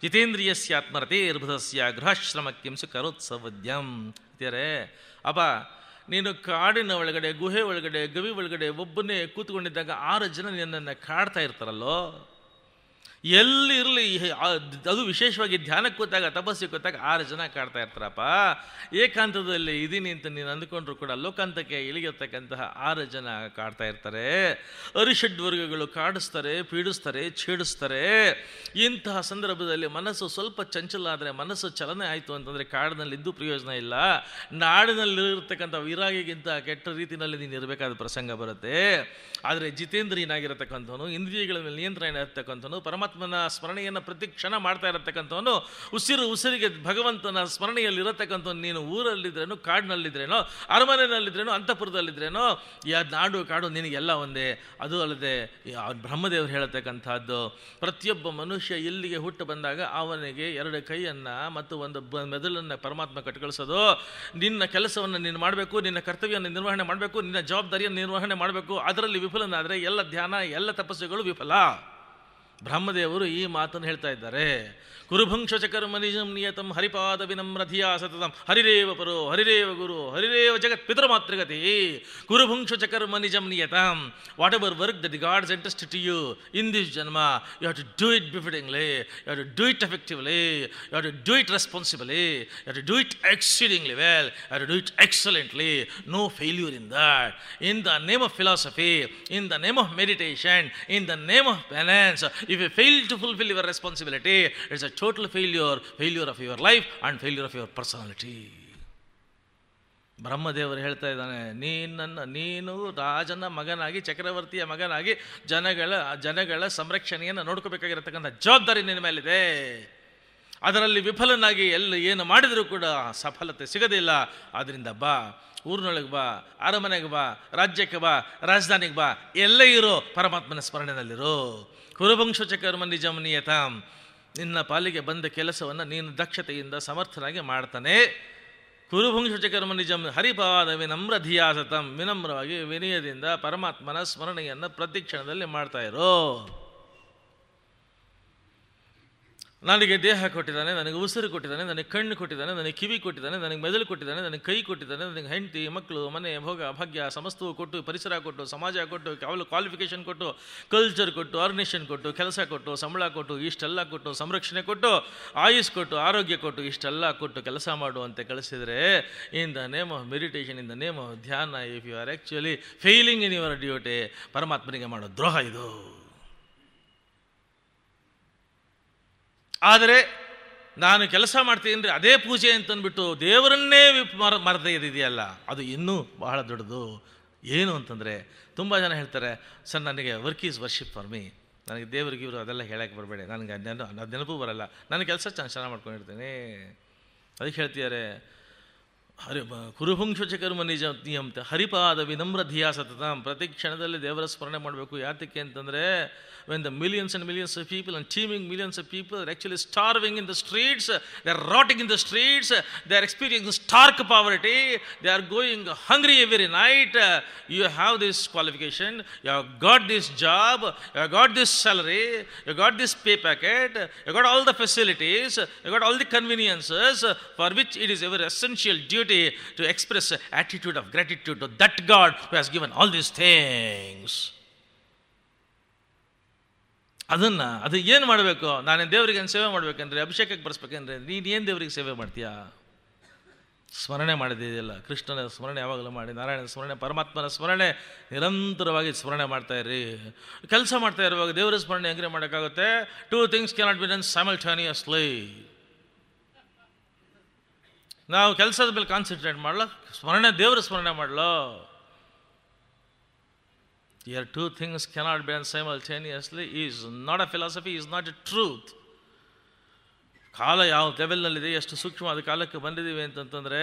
ಜಿತೇಂದ್ರಿಯಸ್ಯಾತ್ಮರತೇರ್ಭುತಸ್ಯ ಗೃಹಾಶ್ರಮಕ್ಕಿಂಸು ಕರೋತ್ಸವದ್ಯಂ ಅಂತಾರೆ. ಅಪ್ಪ ನೀನು ಕಾಡಿನ ಒಳಗಡೆ, ಗುಹೆ ಒಳಗಡೆ, ಗವಿ ಒಳಗಡೆ ಒಬ್ಬನೇ ಕೂತ್ಕೊಂಡಿದ್ದಾಗ 6 ಜನ ನಿನ್ನನ್ನು ಕಾಡ್ತಾ ಇರ್ತಾರಲ್ಲೋ, ಎಲ್ಲಿ ಇರಲಿ, ಅದು ವಿಶೇಷವಾಗಿ ಧ್ಯಾನಕ್ಕೆ ಕೂತಾಗ, ತಪಸ್ಸಿಗೆ ಕೂತಾಗ 6 ಜನ ಕಾಡ್ತಾ ಇರ್ತಾರಪ್ಪ. ಏಕಾಂತದಲ್ಲಿ ಇದೀನಿ ಅಂತ ನೀನು ಅಂದುಕೊಂಡ್ರು ಕೂಡ ಲೋಕಾಂತಕ್ಕೆ ಇಳಿಗಿರ್ತಕ್ಕಂತಹ 6 ಜನ ಕಾಡ್ತಾ ಇರ್ತಾರೆ. ಅರಿಷಡ್ವರ್ಗಗಳು ಕಾಡಿಸ್ತಾರೆ, ಪೀಡಿಸ್ತಾರೆ, ಛೇಡಿಸ್ತಾರೆ. ಇಂತಹ ಸಂದರ್ಭದಲ್ಲಿ ಮನಸ್ಸು ಸ್ವಲ್ಪ ಚಂಚಲ ಆದರೆ, ಮನಸ್ಸು ಚಲನೆ ಆಯಿತು ಅಂತಂದರೆ ಕಾಡಿನಲ್ಲಿದ್ದು ಪ್ರಯೋಜನ ಇಲ್ಲ. ನಾಡಿನಲ್ಲಿರ್ತಕ್ಕಂಥ ವಿರಾಗಿಗಿಂತ ಕೆಟ್ಟ ರೀತಿಯಲ್ಲಿ ನೀನು ಇರಬೇಕಾದ ಪ್ರಸಂಗ ಬರುತ್ತೆ. ಆದರೆ ಜಿತೇಂದ್ರಿಯನಾಗಿರತಕ್ಕಂಥವನು, ಇಂದ್ರಿಯಗಳ ಮೇಲೆ ನಿಯಂತ್ರಣ ಇರತಕ್ಕಂಥವನು, ಪರಮಾತ್ಮನ ಸ್ಮರಣೆಯನ್ನು ಪ್ರತಿ ಕ್ಷಣ ಮಾಡ್ತಾ ಇರತಕ್ಕಂಥವನು, ಉಸಿರಿಗೆ ಭಗವಂತನ ಸ್ಮರಣೆಯಲ್ಲಿ ಇರತಕ್ಕಂಥವ್ನು, ನೀನು ಊರಲ್ಲಿದ್ರೇನೋ, ಕಾಡಿನಲ್ಲಿದ್ರೇನೋ, ಅರಮನೆಯಲ್ಲಿದ್ರೇನೋ, ಅಂತಃಪುರದಲ್ಲಿದ್ರೇನೋ, ನಾಡು ಕಾಡು ನಿನಗೆಲ್ಲ ಒಂದೇ. ಅದು ಅಲ್ಲದೆ ಬ್ರಹ್ಮದೇವರು ಹೇಳತಕ್ಕಂಥದ್ದು, ಪ್ರತಿಯೊಬ್ಬ ಮನುಷ್ಯ ಇಲ್ಲಿಗೆ ಹುಟ್ಟು ಬಂದಾಗ ಅವನಿಗೆ 2 ಕೈಯನ್ನು ಮತ್ತು 1 ಮೆದುಳನ್ನು ಪರಮಾತ್ಮ ಕಟ್ಕಳಿಸೋದು. ನಿನ್ನ ಕೆಲಸವನ್ನು ನೀನು ಮಾಡಬೇಕು, ನಿನ್ನ ಕರ್ತವ್ಯವನ್ನು ನಿರ್ವಹಣೆ ಮಾಡಬೇಕು, ನಿನ್ನ ಜವಾಬ್ದಾರಿಯನ್ನು ನಿರ್ವಹಣೆ ಮಾಡಬೇಕು. ಅದರಲ್ಲಿ ವಿಫಲನಾದರೆ ಎಲ್ಲ ಧ್ಯಾನ, ಎಲ್ಲ ತಪಸ್ಸುಗಳು ವಿಫಲ. ಬ್ರಹ್ಮದೇವರು ಈ ಮಾತನ್ನು ಹೇಳ್ತಾ ಇದ್ದಾರೆ. ಕುರುಭುಂಕ್ಷ ಚಕರ್ಮ ನಿಜಂ ನಿಯತಂ ಹರಿಪಾದ ವಿನಮ್ರಧಿಯಾ ಸತತಂ ಹರಿರೇವ ಪರೋ ಹರಿರೇವ ಗುರು ಹರಿರೇವ ಜಗತ್ ಪಿತೃಮಾತೃಗತಿ. ಕುರುಭುಂಕ್ಷ ಚಕರ್ಮ ನಿಜಂ ನಿಯತಂ. What ever work that the gods entrusted to you in this janma, you have to do it befittingly, you have to do it effectively, you have to do it responsibly, you have to do it exceedingly well, you have to do it excellently. No failure in that. In the name of philosophy, in the name of meditation, in the name of penance, if you fail to fulfill your responsibility, it's a total failure of your life and failure of your personality. ಬ್ರಹ್ಮದೇವರು ಹೇಳ್ತಾ ಇದ್ದಾನೆ, ನೀನು ರಾಜನ ಮಗನಾಗಿ, ಚಕ್ರವರ್ತಿಯ ಮಗನಾಗಿ ಜನಗಳ ಸಂರಕ್ಷಣೆಯನ್ನು ನೋಡ್ಕೋಬೇಕಾಗಿರತಕ್ಕಂಥ ಜವಾಬ್ದಾರಿ ನಿನ್ನ ಮೇಲಿದೆ. ಅದರಲ್ಲಿ ವಿಫಲನಾಗಿ ಏನು ಮಾಡಿದರೂ ಕೂಡ ಸಫಲತೆ ಸಿಗೋದಿಲ್ಲ. ಆದ್ದರಿಂದ ಬಾ, ಊರಿನೊಳಗೆ ಬಾ, ಅರಮನೆಗೆ ಬಾ, ರಾಜ್ಯಕ್ಕೆ ಬಾ, ರಾಜಧಾನಿಗೆ ಬಾ, ಎಲ್ಲೇ ಇರೋ ಪರಮಾತ್ಮನ ಸ್ಮರಣೆಯಲ್ಲಿರೋ. ಕುರುವಂಶ ಚಕರ್ಮ ನಿಜಂ ನಿಯತಾಂ. ನಿನ್ನ ಪಾಲಿಗೆ ಬಂದ ಕೆಲಸವನ್ನು ನೀನು ದಕ್ಷತೆಯಿಂದ ಸಮರ್ಥನಾಗಿ ಮಾಡ್ತಾನೆ. ಕುರುಭುಂಕ್ಷ ಚಕರ್ಮ ನಿಜಂ ಹರಿಪಾದ ವಿನಮ್ರ ಧಿಯಾ ಸತಂ. ವಿನಮ್ರವಾಗಿ ವಿನಯದಿಂದ ಪರಮಾತ್ಮನ ಸ್ಮರಣೆಯನ್ನು ಪ್ರತಿ ಕ್ಷಣದಲ್ಲಿ ಮಾಡ್ತಾ ಇರೋ. ನನಗೆ ದೇಹ ಕೊಟ್ಟಿದ್ದಾನೆ, ನನಗೆ ಉಸಿರು ಕೊಟ್ಟಿದ್ದಾನೆ, ನನಗೆ ಕಣ್ಣು ಕೊಟ್ಟಿದ್ದಾನೆ, ನನಗೆ ಕಿವಿ ಕೊಟ್ಟಿದ್ದಾನೆ, ನನಗೆ ಮೆದುಳು ಕೊಟ್ಟಿದ್ದಾನೆ, ನನಗೆ ಕೈ ಕೊಟ್ಟಿದ್ದಾನೆ, ನನಗೆ ಹೆಂಡತಿ ಮಕ್ಕಳು ಮನೆ ಭೋಗ ಭಾಗ್ಯ ಸಮಸ್ತವು ಕೊಟ್ಟು, ಪರಿಸರ ಕೊಟ್ಟು, ಸಮಾಜ ಕೊಟ್ಟು, ಕ್ವಾಲಿಫಿಕೇಷನ್ ಕೊಟ್ಟು, ಕಲ್ಚರ್ ಕೊಟ್ಟು, ಆರ್ಗನೈಸೇಷನ್ ಕೊಟ್ಟು, ಕೆಲಸ ಕೊಟ್ಟು, ಸಂಬಳ ಕೊಟ್ಟು, ಇಷ್ಟೆಲ್ಲ ಕೊಟ್ಟು, ಸಂರಕ್ಷಣೆ ಕೊಟ್ಟು, ಆಯುಷ್ ಕೊಟ್ಟು, ಆರೋಗ್ಯ ಕೊಟ್ಟು, ಇಷ್ಟೆಲ್ಲ ಕೊಟ್ಟು ಕೆಲಸ ಮಾಡುವಂತೆ ಕಳಿಸಿದರೆ, in the name of meditation, in the name of ಧ್ಯಾನ, if you are actually failing in your duty, ಪರಮಾತ್ಮನಿಗೆ ಮಾಡೋ ದ್ರೋಹ ಇದು. ಆದರೆ ನಾನು ಕೆಲಸ ಮಾಡ್ತೀನಿ ಅಂದರೆ ಅದೇ ಪೂಜೆ ಅಂತಂದ್ಬಿಟ್ಟು ದೇವರನ್ನೇ ಮರದೇ ಇದೆಯಲ್ಲ, ಅದು ಇನ್ನೂ ಬಹಳ ದೊಡ್ಡದು. ಏನು ಅಂತಂದರೆ, ತುಂಬ ಜನ ಹೇಳ್ತಾರೆ, ಸರ್ ನನಗೆ work is worship for me, ನನಗೆ ದೇವರಿಗೆ ಇವರು ಅದೆಲ್ಲ ಹೇಳಕ್ಕೆ ಬರಬೇಡಿ, ನನಗೆ ಅದು ನೆನಪು ಬರಲ್ಲ, ನನ್ನ ಕೆಲಸ ಚೆನ್ನಾಗಿ ಮಾಡ್ಕೊಂಡಿರ್ತೀನಿ. ಅದಕ್ಕೆ ಹೇಳ್ತಿದ್ದಾರೆ, ಕುರುಭುಂಕ್ಷ ಚಕರ್ಮ ನಿಜ ನಿಯಂತ ಹರಿಪಾದ ವಿನಮ್ರ ಧಿಯಾ ಸತತಂ. ಪ್ರತಿ ಕ್ಷಣದಲ್ಲಿ ದೇವರ ಸ್ಮರಣೆ ಮಾಡಬೇಕು. ಯಾತಕ್ಕೆ ಅಂತಂದರೆ, when the millions and millions of people and teeming millions of people are actually starving in the streets, they are rotting in the streets, they are experiencing stark poverty, they are going hungry every night. You have this qualification, you have got this job, you have got this salary, you got this pay packet, you got all the facilities, you got all the conveniences, for which it is our essential duty to express attitude of gratitude to that God who has given all these things. ಅದು ಏನು ಮಾಡಬೇಕು? ನಾನೇನು ದೇವರಿಗೆ ಸೇವೆ ಮಾಡಬೇಕಂದ್ರೆ, ಅಭಿಷೇಕಕ್ಕೆ ಬರೆಸ್ಬೇಕಂದ್ರೆ, ನೀನೇನು ದೇವರಿಗೆ ಸೇವೆ ಮಾಡ್ತೀಯಾ? ಸ್ಮರಣೆ ಮಾಡಿದೆಯಲ್ಲ, ಕೃಷ್ಣನ ಸ್ಮರಣೆ ಯಾವಾಗಲೂ ಮಾಡಿ, ನಾರಾಯಣನ ಸ್ಮರಣೆ, ಪರಮಾತ್ಮನ ಸ್ಮರಣೆ ನಿರಂತರವಾಗಿ ಸ್ಮರಣೆ ಮಾಡ್ತಾ ಇರಿ. ಕೆಲಸ ಮಾಡ್ತಾ ಇರುವಾಗ ದೇವರ ಸ್ಮರಣೆ ಹೆಂಗೆ ಮಾಡೋಕ್ಕಾಗುತ್ತೆ? 2 things cannot be done simultaneously. ನಾವು ಕೆಲಸದ ಮೇಲೆ ಕಾನ್ಸಂಟ್ರೇಟ್ ಮಾಡಲ್ಲ, ದೇವರ ಸ್ಮರಣೆ ಮಾಡಲೋ. Here 2 things cannot be done simultaneously is not a philosophy, is not a truth. ಕಾಲ ಯಾವ ಲೆವೆಲ್ನಲ್ಲಿದೆ, ಎಷ್ಟು ಸೂಕ್ಷ್ಮವಾದ ಕಾಲಕ್ಕೆ ಬಂದಿದ್ದೀವಿ ಅಂತಂತಂದರೆ,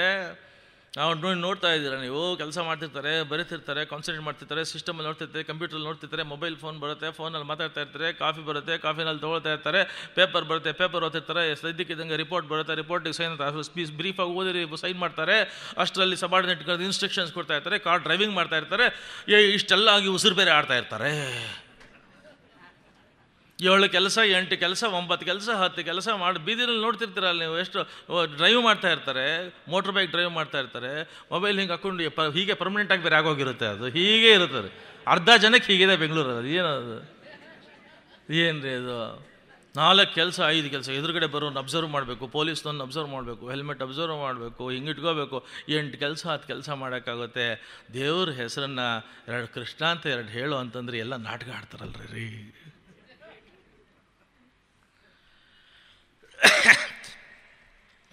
ನಾವು ನೋಡ್ತಾ ಇದ್ದೀರಾ ನೀವು, ಕೆಲಸ ಮಾಡ್ತಿರ್ತಾರೆ, ಬರೀತಿರ್ತಾರೆ, ಕಾನ್ಸಂಟ್ರೇಟ್ ಮಾಡ್ತಿರ್ತಾರೆ, ಸಿಸ್ಟಮಲ್ಲಿ ನೋಡ್ತಿರ್ತಾರೆ, ಕಂಪ್ಯೂಟ್ರಲ್ಲಿ ನೋಡ್ತಿರ್ತಾರೆ, ಮೊಬೈಲ್ ಫೋನ್ ಬರುತ್ತೆ, ಫೋನಲ್ಲಿ ಮಾತಾಡ್ತಾ ಇರ್ತಾರೆ, ಕಾಫಿ ಬರುತ್ತೆ, ಕಾಫಿನಲ್ಲಿ ತೊಗೊಳ್ತಾ ಇರ್ತಾರೆ, ಪೇಪರ್ ಬರುತ್ತೆ, ಪೇಪರ್ ಓದ್ತಿರ್ತಾರೆ, ಸದ್ಯಕ್ಕಿದ್ದಂಗೆ ರಿಪೋರ್ಟ್ ಬರುತ್ತೆ, ರಿಪೋರ್ಟಿಗೆ ಸೈನ್ ಬ್ರೀಫಾಗಿ ಓದಿ ಸೈನ್ ಮಾಡ್ತಾರೆ, ಅಷ್ಟರಲ್ಲಿ ಸಬಾರ್ಡಿನೇಟ್ ಇನ್ಸ್ಟ್ರಕ್ಷನ್ಸ್ ಕೊಡ್ತಾ ಇರ್ತಾರೆ, ಕಾರ್ ಡ್ರೈವಿಂಗ್ ಮಾಡ್ತಾ ಇರ್ತಾರೆ, ಇಷ್ಟೆಲ್ಲ ಆಗಿ ಉಸಿರು ಬೇರೆ ಆಡ್ತಾ ಇರ್ತಾರೆ. 7 ಕೆಲಸ 8 ಕೆಲಸ 9 ಕೆಲಸ 10 ಕೆಲಸ ಮಾಡಿ ಬೀದಿನಲ್ಲಿ ನೋಡ್ತಿರ್ತೀರಲ್ಲ ನೀವು, ಎಷ್ಟು ಡ್ರೈವ್ ಮಾಡ್ತಾ ಇರ್ತಾರೆ, ಮೋಟ್ರ್ ಬೈಕ್ ಡ್ರೈವ್ ಮಾಡ್ತಾ ಇರ್ತಾರೆ, ಮೊಬೈಲ್ ಹಿಂಗೆ ಹಾಕೊಂಡು ಹೀಗೆ ಪರ್ಮನೆಂಟಾಗಿ ಬೇರೆ ಆಗೋಗಿರುತ್ತೆ, ಅದು ಹೀಗೆ ಇರುತ್ತದೆ. ಅರ್ಧ ಜನಕ್ಕೆ ಹೀಗಿದೆ ಬೆಂಗಳೂರು. ಅದು ಏನದು, ಏನು ರೀ ಅದು? 4 ಕೆಲಸ 5 ಕೆಲಸ, ಎದುರುಗಡೆ ಬರೋನು ಅಬ್ಸರ್ವ್ ಮಾಡಬೇಕು, ಪೊಲೀಸ್ನನ್ನು ಅಬ್ಸರ್ವ್ ಮಾಡಬೇಕು, ಹೆಲ್ಮೆಟ್ ಅಬ್ಸರ್ವ್ ಮಾಡಬೇಕು, ಹಿಂಗೆ ಇಟ್ಕೋಬೇಕು, 8 ಕೆಲಸ 10 ಕೆಲಸ ಮಾಡೋಕ್ಕಾಗುತ್ತೆ. ದೇವ್ರ ಹೆಸರನ್ನು 2 ಕೃಷ್ಣ ಅಂತ 2 ಹೇಳು ಅಂತಂದ್ರೆ ಎಲ್ಲ ನಾಟಕ ಆಡ್ತಾರಲ್ರಿ ರೀ.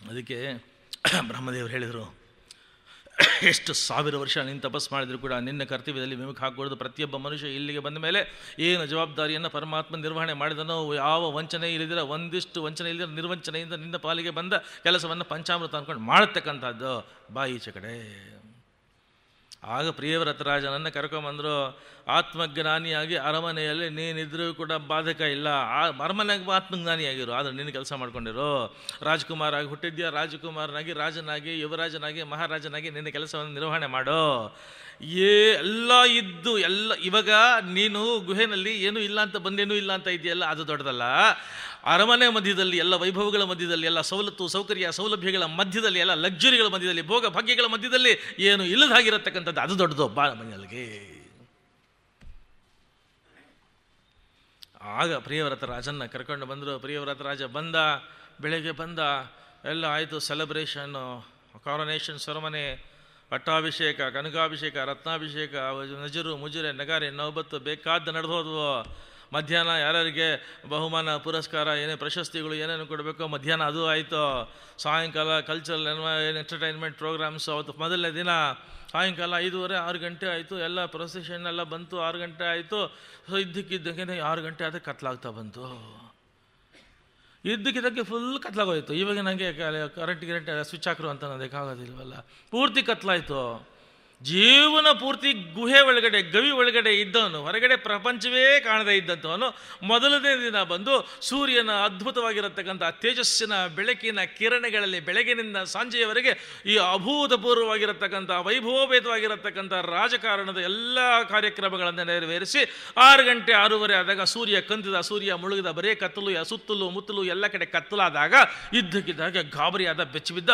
ಅದಕ್ಕೆ ಬ್ರಹ್ಮದೇವರು ಹೇಳಿದರು, ಎಷ್ಟು 1000 ವರ್ಷ ನೀನು ತಪಸ್ಸು ಮಾಡಿದರೂ ಕೂಡ ನಿನ್ನ ಕರ್ತವ್ಯದಲ್ಲಿ ವಿಮುಖ ಹಾಕೂಡದು. ಪ್ರತಿಯೊಬ್ಬ ಮನುಷ್ಯ ಇಲ್ಲಿಗೆ ಬಂದ ಮೇಲೆ ಏನು ಜವಾಬ್ದಾರಿಯನ್ನು ಪರಮಾತ್ಮ ನಿರ್ವಹಣೆ ಮಾಡಿದನೋ, ಯಾವ ವಂಚನೆ ಇಲ್ಲದಿರ, ಒಂದಿಷ್ಟು ವಂಚನೆ ಇಲ್ಲದಿರ ನಿರ್ವಂಚನೆಯಿಂದ ನಿನ್ನ ಪಾಲಿಗೆ ಬಂದ ಕೆಲಸವನ್ನು ಪಂಚಾಮೃತ ಅಂದ್ಕೊಂಡು ಮಾಡತಕ್ಕಂಥದ್ದು. ಬಾಯಿ ಈಚೆ ಕಡೆ ಆಗ ಪ್ರಿಯವ್ರತರಾಜನನ್ನು ಕರ್ಕೊಂಬಂದರು. ಆತ್ಮಜ್ಞಾನಿಯಾಗಿ ಅರಮನೆಯಲ್ಲಿ ನೀನಿದ್ರೂ ಕೂಡ ಬಾಧಕ ಇಲ್ಲ, ಅರಮನೆಗೆ ಆತ್ಮಜ್ಞಾನಿಯಾಗಿರು, ಆದರೆ ನೀನು ಕೆಲಸ ಮಾಡ್ಕೊಂಡಿರು. ರಾಜ್ಕುಮಾರ್ ಆಗಿ ಹುಟ್ಟಿದ್ಯಾ, ರಾಜಕುಮಾರನಾಗಿ, ರಾಜನಾಗಿ, ಯುವರಾಜನಾಗಿ, ಮಹಾರಾಜನಾಗಿ ನಿನ್ನ ಕೆಲಸವನ್ನು ನಿರ್ವಹಣೆ ಮಾಡು. ಎಲ್ಲ ಇದ್ದು ಎಲ್ಲ ಇವಾಗ ನೀನು ಗುಹೆನಲ್ಲಿ ಏನೂ ಇಲ್ಲ ಅಂತ ಬಂದೇನೂ ಇಲ್ಲ ಅಂತ ಇದೆಯಲ್ಲ, ಅದು ದೊಡ್ಡದಲ್ಲ. ಅರಮನೆ ಮಧ್ಯದಲ್ಲಿ, ಎಲ್ಲ ವೈಭವಗಳ ಮಧ್ಯದಲ್ಲಿ, ಎಲ್ಲ ಸವಲತ್ತು ಸೌಕರ್ಯ ಸೌಲಭ್ಯಗಳ ಮಧ್ಯದಲ್ಲಿ, ಎಲ್ಲ ಲಕ್ಸುರಿಗಳ ಮಧ್ಯದಲ್ಲಿ, ಭೋಗ ಭಾಗ್ಯಗಳ ಮಧ್ಯದಲ್ಲಿ ಏನು ಇಲ್ಲದಾಗಿರತಕ್ಕಂಥದ್ದು ಅದು ದೊಡ್ಡದು. ಬಾ ಮನೆಯಲ್ಲಿಗೆ. ಆಗ ಪ್ರಿಯವ್ರತ ರಾಜನ್ನ ಕರ್ಕೊಂಡು ಬಂದರು. ಪ್ರಿಯವ್ರತ ರಾಜ ಬಂದ, ಬೆಳಗ್ಗೆ ಬಂದ, ಎಲ್ಲ ಆಯಿತು. ಸೆಲೆಬ್ರೇಷನ್ನು, ಕಾರೋನೇಷನ್ ಸೆರೆಮನಿ, ಪಟ್ಟಾಭಿಷೇಕ, ಕನಕಾಭಿಷೇಕ, ರತ್ನಾಭಿಷೇಕ, ನಜರು ಮುಜುರೆ ನಗಾರಿ ನೌಬತ್ತು ಬೇಕಾದ ನಡೆದೋದ್ವು. ಮಧ್ಯಾಹ್ನ ಯಾರ್ಯಾರಿಗೆ ಬಹುಮಾನ ಪುರಸ್ಕಾರ ಏನೇ ಪ್ರಶಸ್ತಿಗಳು ಏನೇನು ಕೊಡಬೇಕೋ ಮಧ್ಯಾಹ್ನ ಅದು ಆಯಿತು. ಸಾಯಂಕಾಲ ಕಲ್ಚರಲ್ ಎಂಟರ್ಟೈನ್ಮೆಂಟ್ ಪ್ರೋಗ್ರಾಮ್ಸ್. ಅವತ್ತು ಮೊದಲನೇ ದಿನ ಸಾಯಂಕಾಲ 5:30 6 ಗಂಟೆ ಆಯಿತು. ಎಲ್ಲ ಪ್ರೊಸೆಷನ್ ಎಲ್ಲ ಬಂತು. 6 ಗಂಟೆ ಆಯಿತು. ಇದ್ದಕ್ಕಿದ್ದಕ್ಕೆ 6 ಗಂಟೆ ಆದರೆ ಕತ್ಲಾಗ್ತಾ ಬಂತು. ಇದ್ದಕ್ಕಿದ್ದಕ್ಕೆ ಫುಲ್ ಕತ್ಲಾಗೋಯ್ತು. ಇವಾಗ ನನಗೆ ಕರೆಂಟ್ ಸ್ವಿಚ್ ಹಾಕ್ರು ಅಂತ ನನಗೋದಿಲ್ವಲ್ಲ, ಪೂರ್ತಿ ಕತ್ಲಾಯಿತು. ಜೀವನ ಪೂರ್ತಿ ಗುಹೆ ಒಳಗಡೆ, ಗವಿ ಒಳಗಡೆ ಇದ್ದವನು, ಹೊರಗಡೆ ಪ್ರಪಂಚವೇ ಕಾಣದೇ ಇದ್ದಂಥವನು ಮೊದಲನೇ ದಿನ ಬಂದು ಸೂರ್ಯನ ಅದ್ಭುತವಾಗಿರತಕ್ಕಂಥ ತೇಜಸ್ಸಿನ ಬೆಳಕಿನ ಕಿರಣಗಳಲ್ಲಿ ಬೆಳಗಿನಿಂದ ಸಂಜೆಯವರೆಗೆ ಈ ಅಭೂತಪೂರ್ವವಾಗಿರತಕ್ಕಂಥ ವೈಭವೋಪೇತವಾಗಿರತಕ್ಕಂಥ ರಾಜಕಾರಣದ ಎಲ್ಲ ಕಾರ್ಯಕ್ರಮಗಳನ್ನು ನೆರವೇರಿಸಿ 6 ಗಂಟೆ 6:30 ಆದಾಗ ಸೂರ್ಯ ಕಂತಿದ, ಸೂರ್ಯ ಮುಳುಗಿದ, ಬರೇ ಕತ್ತಲು, ಸುತ್ತಲೂ ಮುತ್ತಲು ಎಲ್ಲ ಕಡೆ ಕತ್ತಲಾದಾಗ ಇದ್ದಕ್ಕಿದ್ದಾಗ ಗಾಬರಿಯಾದ ಬೆಚ್ಚಿಬಿದ್ದ.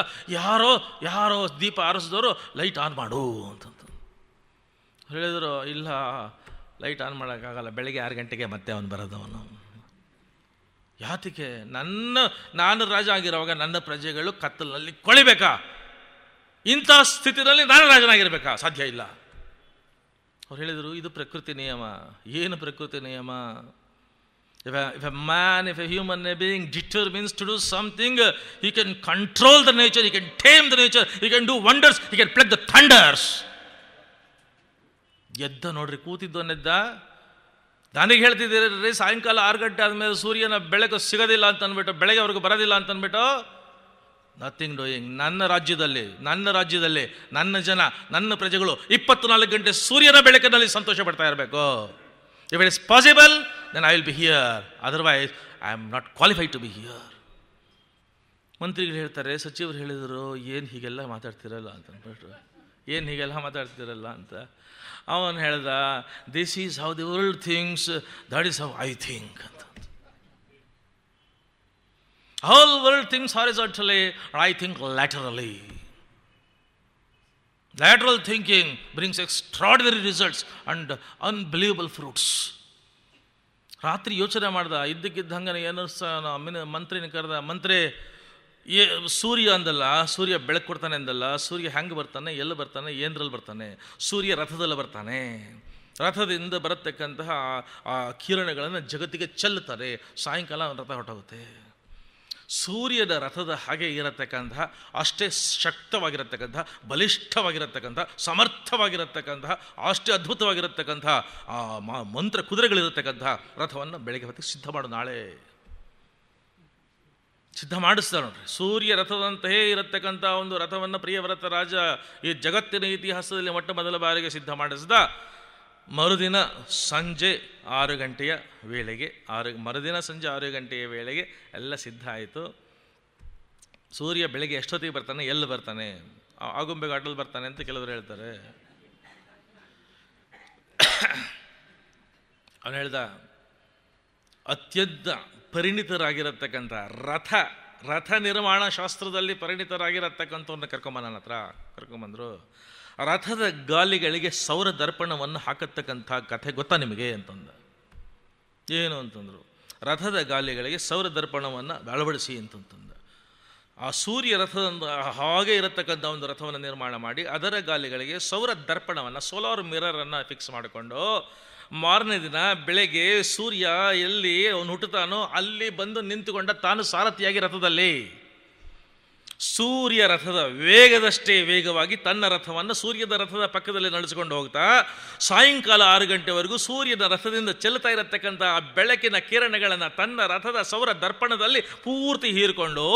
ಯಾರೋ ದೀಪ ಆರಿಸಿದವರು ಲೈಟ್ ಆನ್ ಮಾಡು ಅಂತಂದು ಹೇಳಿದರು. ಇಲ್ಲ, ಲೈಟ್ ಆನ್ ಮಾಡೋಕ್ಕಾಗಲ್ಲ, ಬೆಳಗ್ಗೆ 6 ಗಂಟೆಗೆ ಮತ್ತೆ ಅವನು ಬರೋದವನು. ಯಾತಕ್ಕೆ? ನಾನು ರಾಜ ಆಗಿರೋವಾಗ ನನ್ನ ಪ್ರಜೆಗಳು ಕತ್ತಲಿನಲ್ಲಿ ಕೊಳಿಬೇಕಾ? ಇಂಥ ಸ್ಥಿತಿನಲ್ಲಿ ನಾನು ರಾಜನಾಗಿರ್ಬೇಕಾ? ಸಾಧ್ಯ ಇಲ್ಲ. ಅವ್ರು ಹೇಳಿದರು, ಇದು ಪ್ರಕೃತಿ ನಿಯಮ. ಏನು ಪ್ರಕೃತಿ ನಿಯಮ? If a human being determines to do something, he can control the nature, he can tame the nature, he can do wonders, he can pluck the thunders. ಎದ್ದ ನೋಡ್ರಿ, ಕೂತಿದ್ದವನೆದ್ದ. ನನಗೆ ಹೇಳ್ತಿದ್ದೀರಿ ಸಾಯಂಕಾಲ 6 ಗಂಟೆ ಆದಮೇಲೆ ಸೂರ್ಯನ ಬೆಳಕು ಸಿಗೋದಿಲ್ಲ ಅಂತ ಅಂದ್ಬಿಟ್ಟು, ಬೆಳಗ್ಗೆ ಅವ್ರಿಗೆ ಬರೋದಿಲ್ಲ ಅಂತ ಅಂದ್ಬಿಟ್ಟು, ನಥಿಂಗ್ ಡೂಯಿಂಗ್. ನನ್ನ ರಾಜ್ಯದಲ್ಲಿ ನನ್ನ ಜನ, ನನ್ನ ಪ್ರಜೆಗಳು 24 ಗಂಟೆ ಸೂರ್ಯನ ಬೆಳಕಿನಲ್ಲಿ ಸಂತೋಷ ಪಡ್ತಾ ಇರಬೇಕು. If it is possible, then I will be here. Otherwise, I am not qualified to be here. ಮಂತ್ರಿಗಳು ಹೇಳ್ತಾರೆ, ಸಚಿವರು ಹೇಳಿದರು, ಏನು ಹೀಗೆಲ್ಲ ಮಾತಾಡ್ತಿರಲ್ಲ ಅಂತ ಅಂದ್ಬಿಟ್ರು. ಏನು ಹೀಗೆಲ್ಲ ಮಾತಾಡ್ತಿರಲ್ಲ ಅಂತ ಅವನು ಹೇಳ್ದ, this is how the world thinks, that is how I think ಅಂತ. Whole world thinks horizontally, I think laterally. Lateral thinking brings extraordinary results and unbelievable fruits. ರಾತ್ರಿ ಯೋಚನೆ ಮಾಡ್ದ, ಇದ್ದಕ್ಕಿದ್ದಂಗೆ ಏನು ಮಂತ್ರಿನ ಕರೆದ. ಮಂತ್ರಿ, ಸೂರ್ಯ ಅಂದಲ್ಲ, ಸೂರ್ಯ ಬೆಳಕು ಕೊಡ್ತಾನೆ ಅಂದಲ್ಲ, ಸೂರ್ಯ ಹೆಂಗೆ ಬರ್ತಾನೆ, ಎಲ್ಲಿ ಬರ್ತಾನೆ, ಏನರಲ್ಲಿ ಬರ್ತಾನೆ? ಸೂರ್ಯ ರಥದಲ್ಲಿ ಬರ್ತಾನೆ. ರಥದಿಂದ ಬರತಕ್ಕಂತಹ ಆ ಕಿರಣಗಳನ್ನು ಜಗತ್ತಿಗೆ ಚೆಲ್ಲುತ್ತಾರೆ. ಸಾಯಂಕಾಲ ರಥ ಹೊರಟೋಗುತ್ತೆ. ಸೂರ್ಯನ ರಥದ ಹಾಗೆ ಇರತಕ್ಕಂತಹ, ಅಷ್ಟೇ ಶಕ್ತವಾಗಿರತಕ್ಕಂತಹ, ಬಲಿಷ್ಠವಾಗಿರತಕ್ಕಂಥ, ಸಮರ್ಥವಾಗಿರತಕ್ಕಂತಹ, ಅಷ್ಟೇ ಅದ್ಭುತವಾಗಿರತಕ್ಕಂತಹ ಮಂತ್ರ ಕುದುರೆಗಳಿರತಕ್ಕಂತಹ ರಥವನ್ನು ಬೆಳಗ್ಗೆ ಹೊತ್ತಿಗೆ ಸಿದ್ಧ ಮಾಡು, ನಾಳೆ ಸಿದ್ಧ ಮಾಡಿಸ್ತಾರೆ ನೋಡ್ರಿ. ಸೂರ್ಯ ರಥದಂತೆಯೇ ಇರತಕ್ಕಂಥ ಒಂದು ರಥವನ್ನು ಪ್ರಿಯವ್ರತ ರಾಜ ಈ ಜಗತ್ತಿನ ಇತಿಹಾಸದಲ್ಲಿ ಮೊಟ್ಟ ಮೊದಲ ಬಾರಿಗೆ ಸಿದ್ಧ ಮಾಡಿಸಿದ. ಮರುದಿನ ಸಂಜೆ 6 ಗಂಟೆಯ ವೇಳೆಗೆ ಎಲ್ಲ ಸಿದ್ಧ ಆಯಿತು. ಸೂರ್ಯ ಬೆಳಗ್ಗೆ ಎಷ್ಟೊತ್ತಿಗೆ ಬರ್ತಾನೆ, ಎಲ್ಲಿ ಬರ್ತಾನೆ? ಆಗುಂಬೆಗೆ ಅಡ್ಡಲ್ಲಿ ಬರ್ತಾನೆ ಅಂತ ಕೆಲವರು ಹೇಳ್ತಾರೆ. ಅವನು ಹೇಳ್ದ, ಅತ್ಯಂತ ಪರಿಣಿತರಾಗಿರತಕ್ಕಂಥ ರಥ ನಿರ್ಮಾಣ ಶಾಸ್ತ್ರದಲ್ಲಿ ಪರಿಣಿತರಾಗಿರತಕ್ಕಂಥವ್ರನ್ನ ನನ್ನ ಹತ್ರ ಕರ್ಕೊಂಬಂದರು. ರಥದ ಗಾಲಿಗಳಿಗೆ ಸೌರ ದರ್ಪಣವನ್ನು ಹಾಕತಕ್ಕಂಥ ಕಥೆ ಗೊತ್ತಾ ನಿಮಗೆ ಅಂತಂದ. ಏನು ಅಂತಂದರು, ರಥದ ಗಾಲಿಗಳಿಗೆ ಸೌರ ದರ್ಪಣವನ್ನು ಅಳವಡಿಸಿ ಅಂತಂದ. ಆ ಸೂರ್ಯ ರಥದ ಹಾಗೆ ಇರತಕ್ಕಂಥ ಒಂದು ರಥವನ್ನು ನಿರ್ಮಾಣ ಮಾಡಿ ಅದರ ಗಾಲಿಗಳಿಗೆ ಸೌರ ದರ್ಪಣವನ್ನು, ಸೋಲಾರ್ ಮಿರರನ್ನು ಫಿಕ್ಸ್ ಮಾಡಿಕೊಂಡು ಮಾರನೇ ದಿನ ಬೆಳಗ್ಗೆ ಸೂರ್ಯ ಎಲ್ಲಿ ಅವನು ಹುಟ್ಟುತ್ತಾನೋ ಅಲ್ಲಿ ಬಂದು ನಿಂತುಕೊಂಡ ತಾನು ಸಾರಥಿಯಾಗಿ ರಥದಲ್ಲಿ. ಸೂರ್ಯ ರಥದ ವೇಗದಷ್ಟೇ ವೇಗವಾಗಿ ತನ್ನ ರಥವನ್ನು ಸೂರ್ಯದ ರಥದ ಪಕ್ಕದಲ್ಲಿ ನಡೆಸಿಕೊಂಡು ಹೋಗ್ತಾ ಸಾಯಂಕಾಲ 6 ಗಂಟೆವರೆಗೂ ಸೂರ್ಯನ ರಥದಿಂದ ಚೆಲ್ತಾ ಇರತಕ್ಕಂಥ ಬೆಳಕಿನ ಕಿರಣಗಳನ್ನು ತನ್ನ ರಥದ ಸೌರ ದರ್ಪಣದಲ್ಲಿ ಪೂರ್ತಿ ಹೀರಿಕೊಂಡು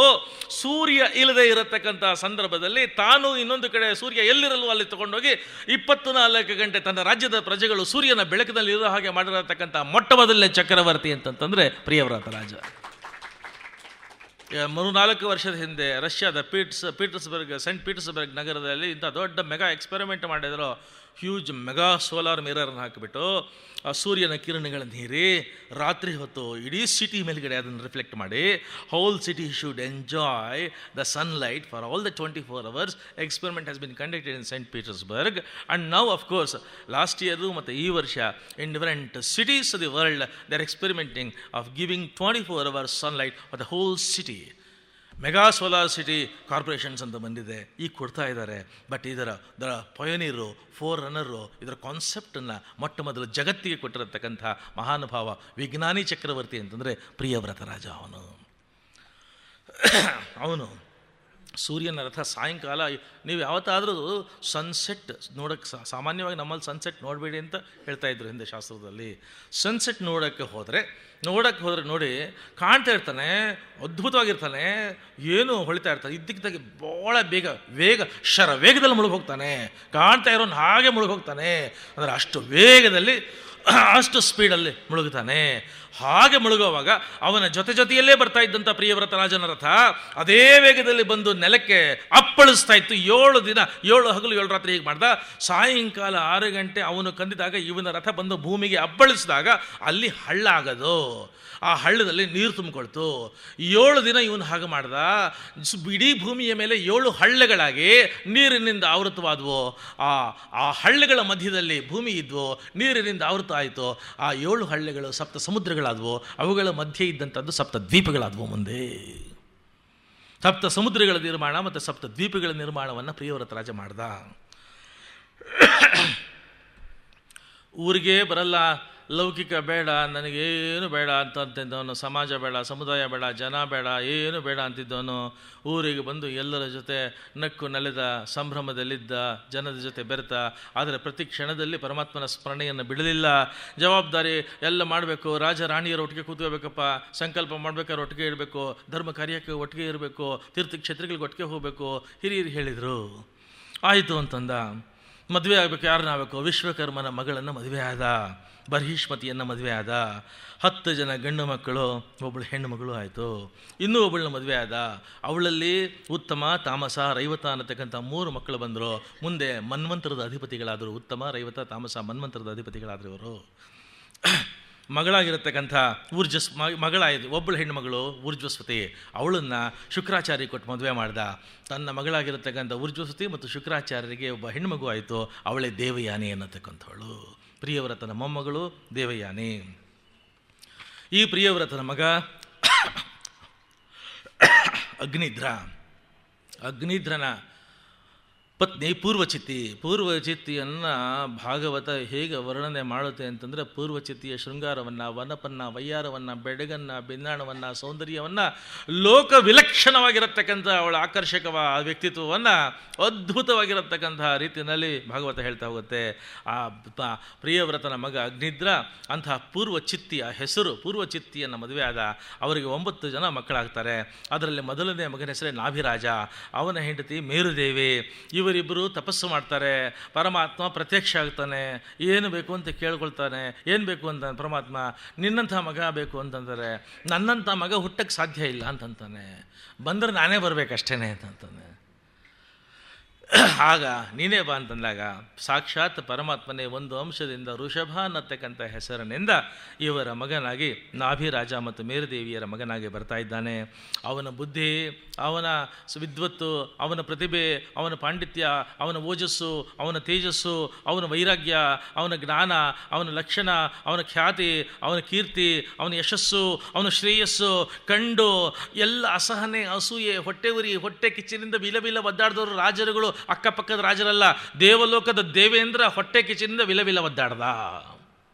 ಸೂರ್ಯ ಇಲ್ಲದೆ ಇರತಕ್ಕಂಥ ಸಂದರ್ಭದಲ್ಲಿ ತಾನು ಇನ್ನೊಂದು ಕಡೆ ಸೂರ್ಯ ಎಲ್ಲಿರಲು ಅಲ್ಲಿ ತಗೊಂಡೋಗಿ 24 ಗಂಟೆ ತನ್ನ ರಾಜ್ಯದ ಪ್ರಜೆಗಳು ಸೂರ್ಯನ ಬೆಳಕಿನಲ್ಲಿ ಇರೋ ಹಾಗೆ ಮಾಡಿರತಕ್ಕಂಥ ಮೊಟ್ಟ ಮೊದಲನೇ ಚಕ್ರವರ್ತಿ ಅಂತಂತಂದರೆ ಪ್ರಿಯವ್ರತ ರಾಜ. 3-4 ವರ್ಷದ ಹಿಂದೆ ರಷ್ಯಾದ ಸೆಂಟ್ ಪೀಟರ್ಸ್ಬರ್ಗ್ ನಗರದಲ್ಲಿ ಇಂಥ ದೊಡ್ಡ ಮೆಗಾ ಎಕ್ಸ್ಪೆರಿಮೆಂಟ್ ಮಾಡಿದ್ರು. ಹ್ಯೂಜ್ ಮೆಗಾ ಸೋಲಾರ್ ಮಿರರ್ನ ಹಾಕಿಬಿಟ್ಟು ಆ ಸೂರ್ಯನ ಕಿರಣಗಳನ್ನು ಹೀರಿ ರಾತ್ರಿ ಹೊತ್ತು ಇಡೀ ಸಿಟಿ ಮೇಲ್ಗಡೆ ಅದನ್ನು ರಿಫ್ಲೆಕ್ಟ್ ಮಾಡಿ whole city should enjoy the sunlight for all the 24 hours. Experiment has been conducted in Saint Petersburg and now of course last year ಮತ್ತು ಈ ವರ್ಷ in different cities of the world they are experimenting of giving 24 hours sunlight for the whole city. Mega solar city corporations ಅಂತ ಬಂದಿದೆ, ಈಗ ಕೊಡ್ತಾ ಇದ್ದಾರೆ. But ಇದರ ಪಯನೀರು, four ರನ್ನರು, ಇದರ ಕಾನ್ಸೆಪ್ಟನ್ನು ಮೊಟ್ಟ ಮೊದಲು ಜಗತ್ತಿಗೆ ಕೊಟ್ಟಿರತಕ್ಕಂಥ ಮಹಾನುಭಾವ ವಿಜ್ಞಾನಿ ಚಕ್ರವರ್ತಿ ಅಂತಂದರೆ ಪ್ರಿಯವ್ರತ ರಾಜ. ಅವನು ಸೂರ್ಯನ ರಥ ಸಾಯಂಕಾಲ ನೀವು ಯಾವತ್ತಾದರೂ ಸನ್ಸೆಟ್ ನೋಡೋಕ್ಕೆ ಸಾಮಾನ್ಯವಾಗಿ ನಮ್ಮಲ್ಲಿ ಸನ್ಸೆಟ್ ನೋಡಬೇಡಿ ಅಂತ ಹೇಳ್ತಾ ಇದ್ರು ಹಿಂದೆ ಶಾಸ್ತ್ರದಲ್ಲಿ. ಸನ್ಸೆಟ್ ನೋಡೋಕ್ಕೆ ಹೋದರೆ ನೋಡಿ ಕಾಣ್ತಾ ಇರ್ತಾನೆ, ಅದ್ಭುತವಾಗಿರ್ತಾನೆ, ಏನು ಹೊಳಿತಾ ಇರ್ತಾನೆ, ಇದ್ದಕ್ಕಿದ್ದಾಗೆ ಭಾಳ ವೇಗ ವೇಗದಲ್ಲಿ ಮುಳುಗಿ ಹೋಗ್ತಾನೆ. ಕಾಣ್ತಾ ಇರೋನು ಹಾಗೆ ಮುಳುಗಿ ಹೋಗ್ತಾನೆ, ಅಂದರೆ ಅಷ್ಟು ವೇಗದಲ್ಲಿ ಅಷ್ಟು ಸ್ಪೀಡಲ್ಲಿ ಮುಳುಗುತ್ತಾನೆ. ಹಾಗೆ ಮುಳುಗುವಾಗ ಅವನ ಜೊತೆಯಲ್ಲೇ ಬರ್ತಾ ಇದ್ದಂಥ ಪ್ರಿಯವ್ರತ ರಾಜನ ರಥ ಅದೇ ವೇಗದಲ್ಲಿ ಬಂದು ನೆಲಕ್ಕೆ ಅಪ್ಪಳಿಸ್ತಾ ಇತ್ತು. 7 ದಿನ 7 ಹಗಲು 7 ರಾತ್ರಿ ಹೀಗೆ ಮಾಡ್ದ. ಸಾಯಂಕಾಲ 6 ಗಂಟೆ ಅವನು ಕಂದಿದಾಗ ಇವನ ರಥ ಬಂದು ಭೂಮಿಗೆ ಅಪ್ಪಳಿಸಿದಾಗ ಅಲ್ಲಿ ಹಳ್ಳ ಆಗೋದು. ಆ ಹಳ್ಳದಲ್ಲಿ ನೀರು ತುಂಬಿಕೊಳ್ತು. 7 ದಿನ ಇವನು ಹಾಗೆ ಮಾಡ್ದ. ಇಡೀ ಭೂಮಿಯ ಮೇಲೆ 7 ಹಳ್ಳಗಳಾಗಿ ನೀರಿನಿಂದ ಆವೃತವಾದವು. ಆ ಹಳ್ಳಗಳ ಮಧ್ಯದಲ್ಲಿ ಭೂಮಿ ಇದ್ವು, ನೀರಿನಿಂದ ಆವೃತ ಆಯಿತು. ಆ 7 ಹಳ್ಳಿಗಳು 7 ಸಮುದ್ರಗಳಾದವು. ಅವುಗಳ ಮಧ್ಯೆ ಇದ್ದಂಥದ್ದು 7 ದ್ವೀಪಗಳಾದವು. ಮುಂದೆ 7 ಸಮುದ್ರಗಳ ನಿರ್ಮಾಣ ಮತ್ತು 7 ದ್ವೀಪಗಳ ನಿರ್ಮಾಣವನ್ನು ಪ್ರಿಯವ್ರತ ರಾಜ ಮಾಡ್ದ. ಊರಿಗೆ ಬರಲ್ಲ, ಲೌಕಿಕ ಬೇಡ, ನನಗೇನು ಬೇಡ ಅಂತಂತಿದ್ದವನು, ಸಮಾಜ ಬೇಡ, ಸಮುದಾಯ ಬೇಡ, ಜನ ಬೇಡ, ಏನು ಬೇಡ ಅಂತಿದ್ದವನು ಊರಿಗೆ ಬಂದು ಎಲ್ಲರ ಜೊತೆ ನಕ್ಕು ನಲಿದ, ಸಂಭ್ರಮದಲ್ಲಿದ್ದ, ಜನದ ಜೊತೆ ಬೆರೆತ. ಆದರೆ ಪ್ರತಿ ಕ್ಷಣದಲ್ಲಿ ಪರಮಾತ್ಮನ ಸ್ಮರಣೆಯನ್ನು ಬಿಡಲಿಲ್ಲ. ಜವಾಬ್ದಾರಿ ಎಲ್ಲ ಮಾಡಬೇಕು, ರಾಜ ರಾಣಿಯರು ಒಟ್ಟಿಗೆ ಕೂತ್ಕೋಬೇಕಪ್ಪ, ಸಂಕಲ್ಪ ಮಾಡ್ಬೇಕಾದ್ರೆ ಒಟ್ಟಿಗೆ ಇರಬೇಕು, ಧರ್ಮ ಕಾರ್ಯಕ್ಕೆ ಒಟ್ಟಿಗೆ ಇರಬೇಕು, ತೀರ್ಥಕ್ಷೇತ್ರಗಳಿಗೆ ಒಟ್ಟಿಗೆ ಹೋಗಬೇಕು, ಹಿರಿಯರು ಹೇಳಿದರು. ಆಯಿತು ಅಂತಂದ. ಮದುವೆ ಆಗಬೇಕು, ಯಾರನ್ನ ಆಗಬೇಕು? ವಿಶ್ವಕರ್ಮನ ಮಗಳನ್ನು ಮದುವೆ ಆದ, ಬರ್ಹಿಷ್ಮತಿಯನ್ನು ಮದುವೆ ಆದ. 10 ಜನ ಗಂಡು ಮಕ್ಕಳು, ಒಬ್ಬಳು ಹೆಣ್ಣು ಮಗಳು ಆಯಿತು. ಇನ್ನೂ ಒಬ್ಬಳನ್ನ ಮದುವೆ ಆದ. ಅವಳಲ್ಲಿ ಉತ್ತಮ, ತಾಮಸ, ರೈವತ ಅನ್ನತಕ್ಕಂಥ 3 ಮಕ್ಕಳು ಬಂದರು. ಮುಂದೆ ಮನ್ವಂತರದ ಅಧಿಪತಿಗಳಾದರು. ಉತ್ತಮ, ರೈವತ, ತಾಮಸ, ಮನ್ವಂತರದ ಅಧಿಪತಿಗಳಾದರು ಇವರು. ಮಗಳಾಗಿರತಕ್ಕಂಥ ಮಗಳಾಯಿತು, ಒಬ್ಬಳು ಹೆಣ್ಣುಮಗಳು ಊರ್ಜ್ವಸ್ವತಿ. ಅವಳನ್ನು ಶುಕ್ರಾಚಾರ್ಯ ಕೊಟ್ಟು ಮದುವೆ ಮಾಡ್ದ. ತನ್ನ ಮಗಳಾಗಿರತಕ್ಕಂಥ ಊರ್ಜ್ವಸ್ವತಿ ಮತ್ತು ಶುಕ್ರಾಚಾರ್ಯರಿಗೆ ಒಬ್ಬ ಹೆಣ್ಣುಮಗು ಆಯಿತು. ಅವಳೇ ದೇವಯಾನಿ ಅನ್ನತಕ್ಕಂಥವಳು. ಪ್ರಿಯವ್ರತನ ಮೊಮ್ಮಗಳು ದೇವಯಾನಿ. ಈ ಪ್ರಿಯವ್ರತನ ಮಗ ಅಗ್ನಿಧ್ರನ ಪತ್ನಿ ಪೂರ್ವಚಿತ್ತಿಯನ್ನು ಭಾಗವತ ಹೇಗೆ ವರ್ಣನೆ ಮಾಡುತ್ತೆ ಅಂತಂದರೆ, ಪೂರ್ವಚಿತ್ತಿಯ ಶೃಂಗಾರವನ್ನು, ವನಪನ್ನು, ವಯ್ಯಾರವನ್ನು, ಬೆಡಗನ್ನು, ಬಿನ್ನಾಣವನ್ನು, ಸೌಂದರ್ಯವನ್ನು, ಲೋಕ ವಿಲಕ್ಷಣವಾಗಿರತಕ್ಕಂಥ ಅವಳ ಆಕರ್ಷಕವಾದ ವ್ಯಕ್ತಿತ್ವವನ್ನು ಅದ್ಭುತವಾಗಿರತಕ್ಕಂಥ ರೀತಿಯಲ್ಲಿ ಭಾಗವತ ಹೇಳ್ತಾ ಹೋಗುತ್ತೆ. ಆ ಪ್ರಿಯವ್ರತನ ಮಗ ಅಗ್ನಿಧ್ರ ಅಂತಹ ಪೂರ್ವಚಿತ್ತಿಯ ಹೆಸರು, ಪೂರ್ವಚಿತ್ತಿಯನ್ನು ಮದುವೆ ಆದ. ಅವರಿಗೆ 9 ಜನ ಮಕ್ಕಳಾಗ್ತಾರೆ. ಅದರಲ್ಲಿ ಮೊದಲನೇ ಮಗನ ಹೆಸರೇ ನಾಭಿರಾಜ, ಅವನ ಹೆಂಡತಿ ಮೇರುದೇವಿ. ಇವರಿಬ್ಬರು ತಪಸ್ಸು ಮಾಡ್ತಾರೆ. ಪರಮಾತ್ಮ ಪ್ರತ್ಯಕ್ಷ ಆಗ್ತಾನೆ. ಏನು ಬೇಕು ಅಂತ ಕೇಳ್ಕೊಳ್ತಾನೆ. ಏನು ಬೇಕು ಅಂತ ಪರಮಾತ್ಮ, ನಿನ್ನಂಥ ಮಗ ಬೇಕು ಅಂತಂದರೆ, ನನ್ನಂಥ ಮಗ ಹುಟ್ಟಕ್ಕೆ ಸಾಧ್ಯ ಇಲ್ಲ ಅಂತಂತಾನೆ. ಬಂದರೆ ನಾನೇ ಬರಬೇಕಷ್ಟೇ ಅಂತಂತಾನೆ. ಆಗ ನೀನೇ ಬಾ ಅಂತಂದಾಗ ಸಾಕ್ಷಾತ್ ಪರಮಾತ್ಮನೇ ಒಂದು ಅಂಶದಿಂದ ಋಷಭ ಅನ್ನತಕ್ಕಂಥ ಹೆಸರಿನಿಂದ ಇವರ ಮಗನಾಗಿ ನಾಭಿರಾಜ ಮತ್ತು ಮೇರುದೇವಿಯರ ಮಗನಾಗಿ ಬರ್ತಾ ಇದ್ದಾನೆ. ಅವನ ಬುದ್ಧಿ, ಅವನ ವಿದ್ವತ್ತು, ಅವನ ಪ್ರತಿಭೆ, ಅವನ ಪಾಂಡಿತ್ಯ, ಅವನ ಓಜಸ್ಸು, ಅವನ ತೇಜಸ್ಸು, ಅವನ ವೈರಾಗ್ಯ, ಅವನ ಜ್ಞಾನ, ಅವನ ಲಕ್ಷಣ, ಅವನ ಖ್ಯಾತಿ, ಅವನ ಕೀರ್ತಿ, ಅವನ ಯಶಸ್ಸು, ಅವನ ಶ್ರೇಯಸ್ಸು ಕಂಡು ಎಲ್ಲ ಅಸಹನೆ, ಅಸೂಯೆ, ಹೊಟ್ಟೆ ಉರಿ, ಹೊಟ್ಟೆ ಕಿಚ್ಚಿನಿಂದ ವಿಲವಿಲ ಒದ್ದಾಡಿದವರು ರಾಜರುಗಳು, ಅಕ್ಕಪಕ್ಕದ ರಾಜರಲ್ಲ, ದೇವಲೋಕದ ದೇವೇಂದ್ರ ಹೊಟ್ಟೆ ಕಿಚ್ಚಿನಿಂದ ವಿಲವಿಲ ಒದ್ದಾಡ್ದ.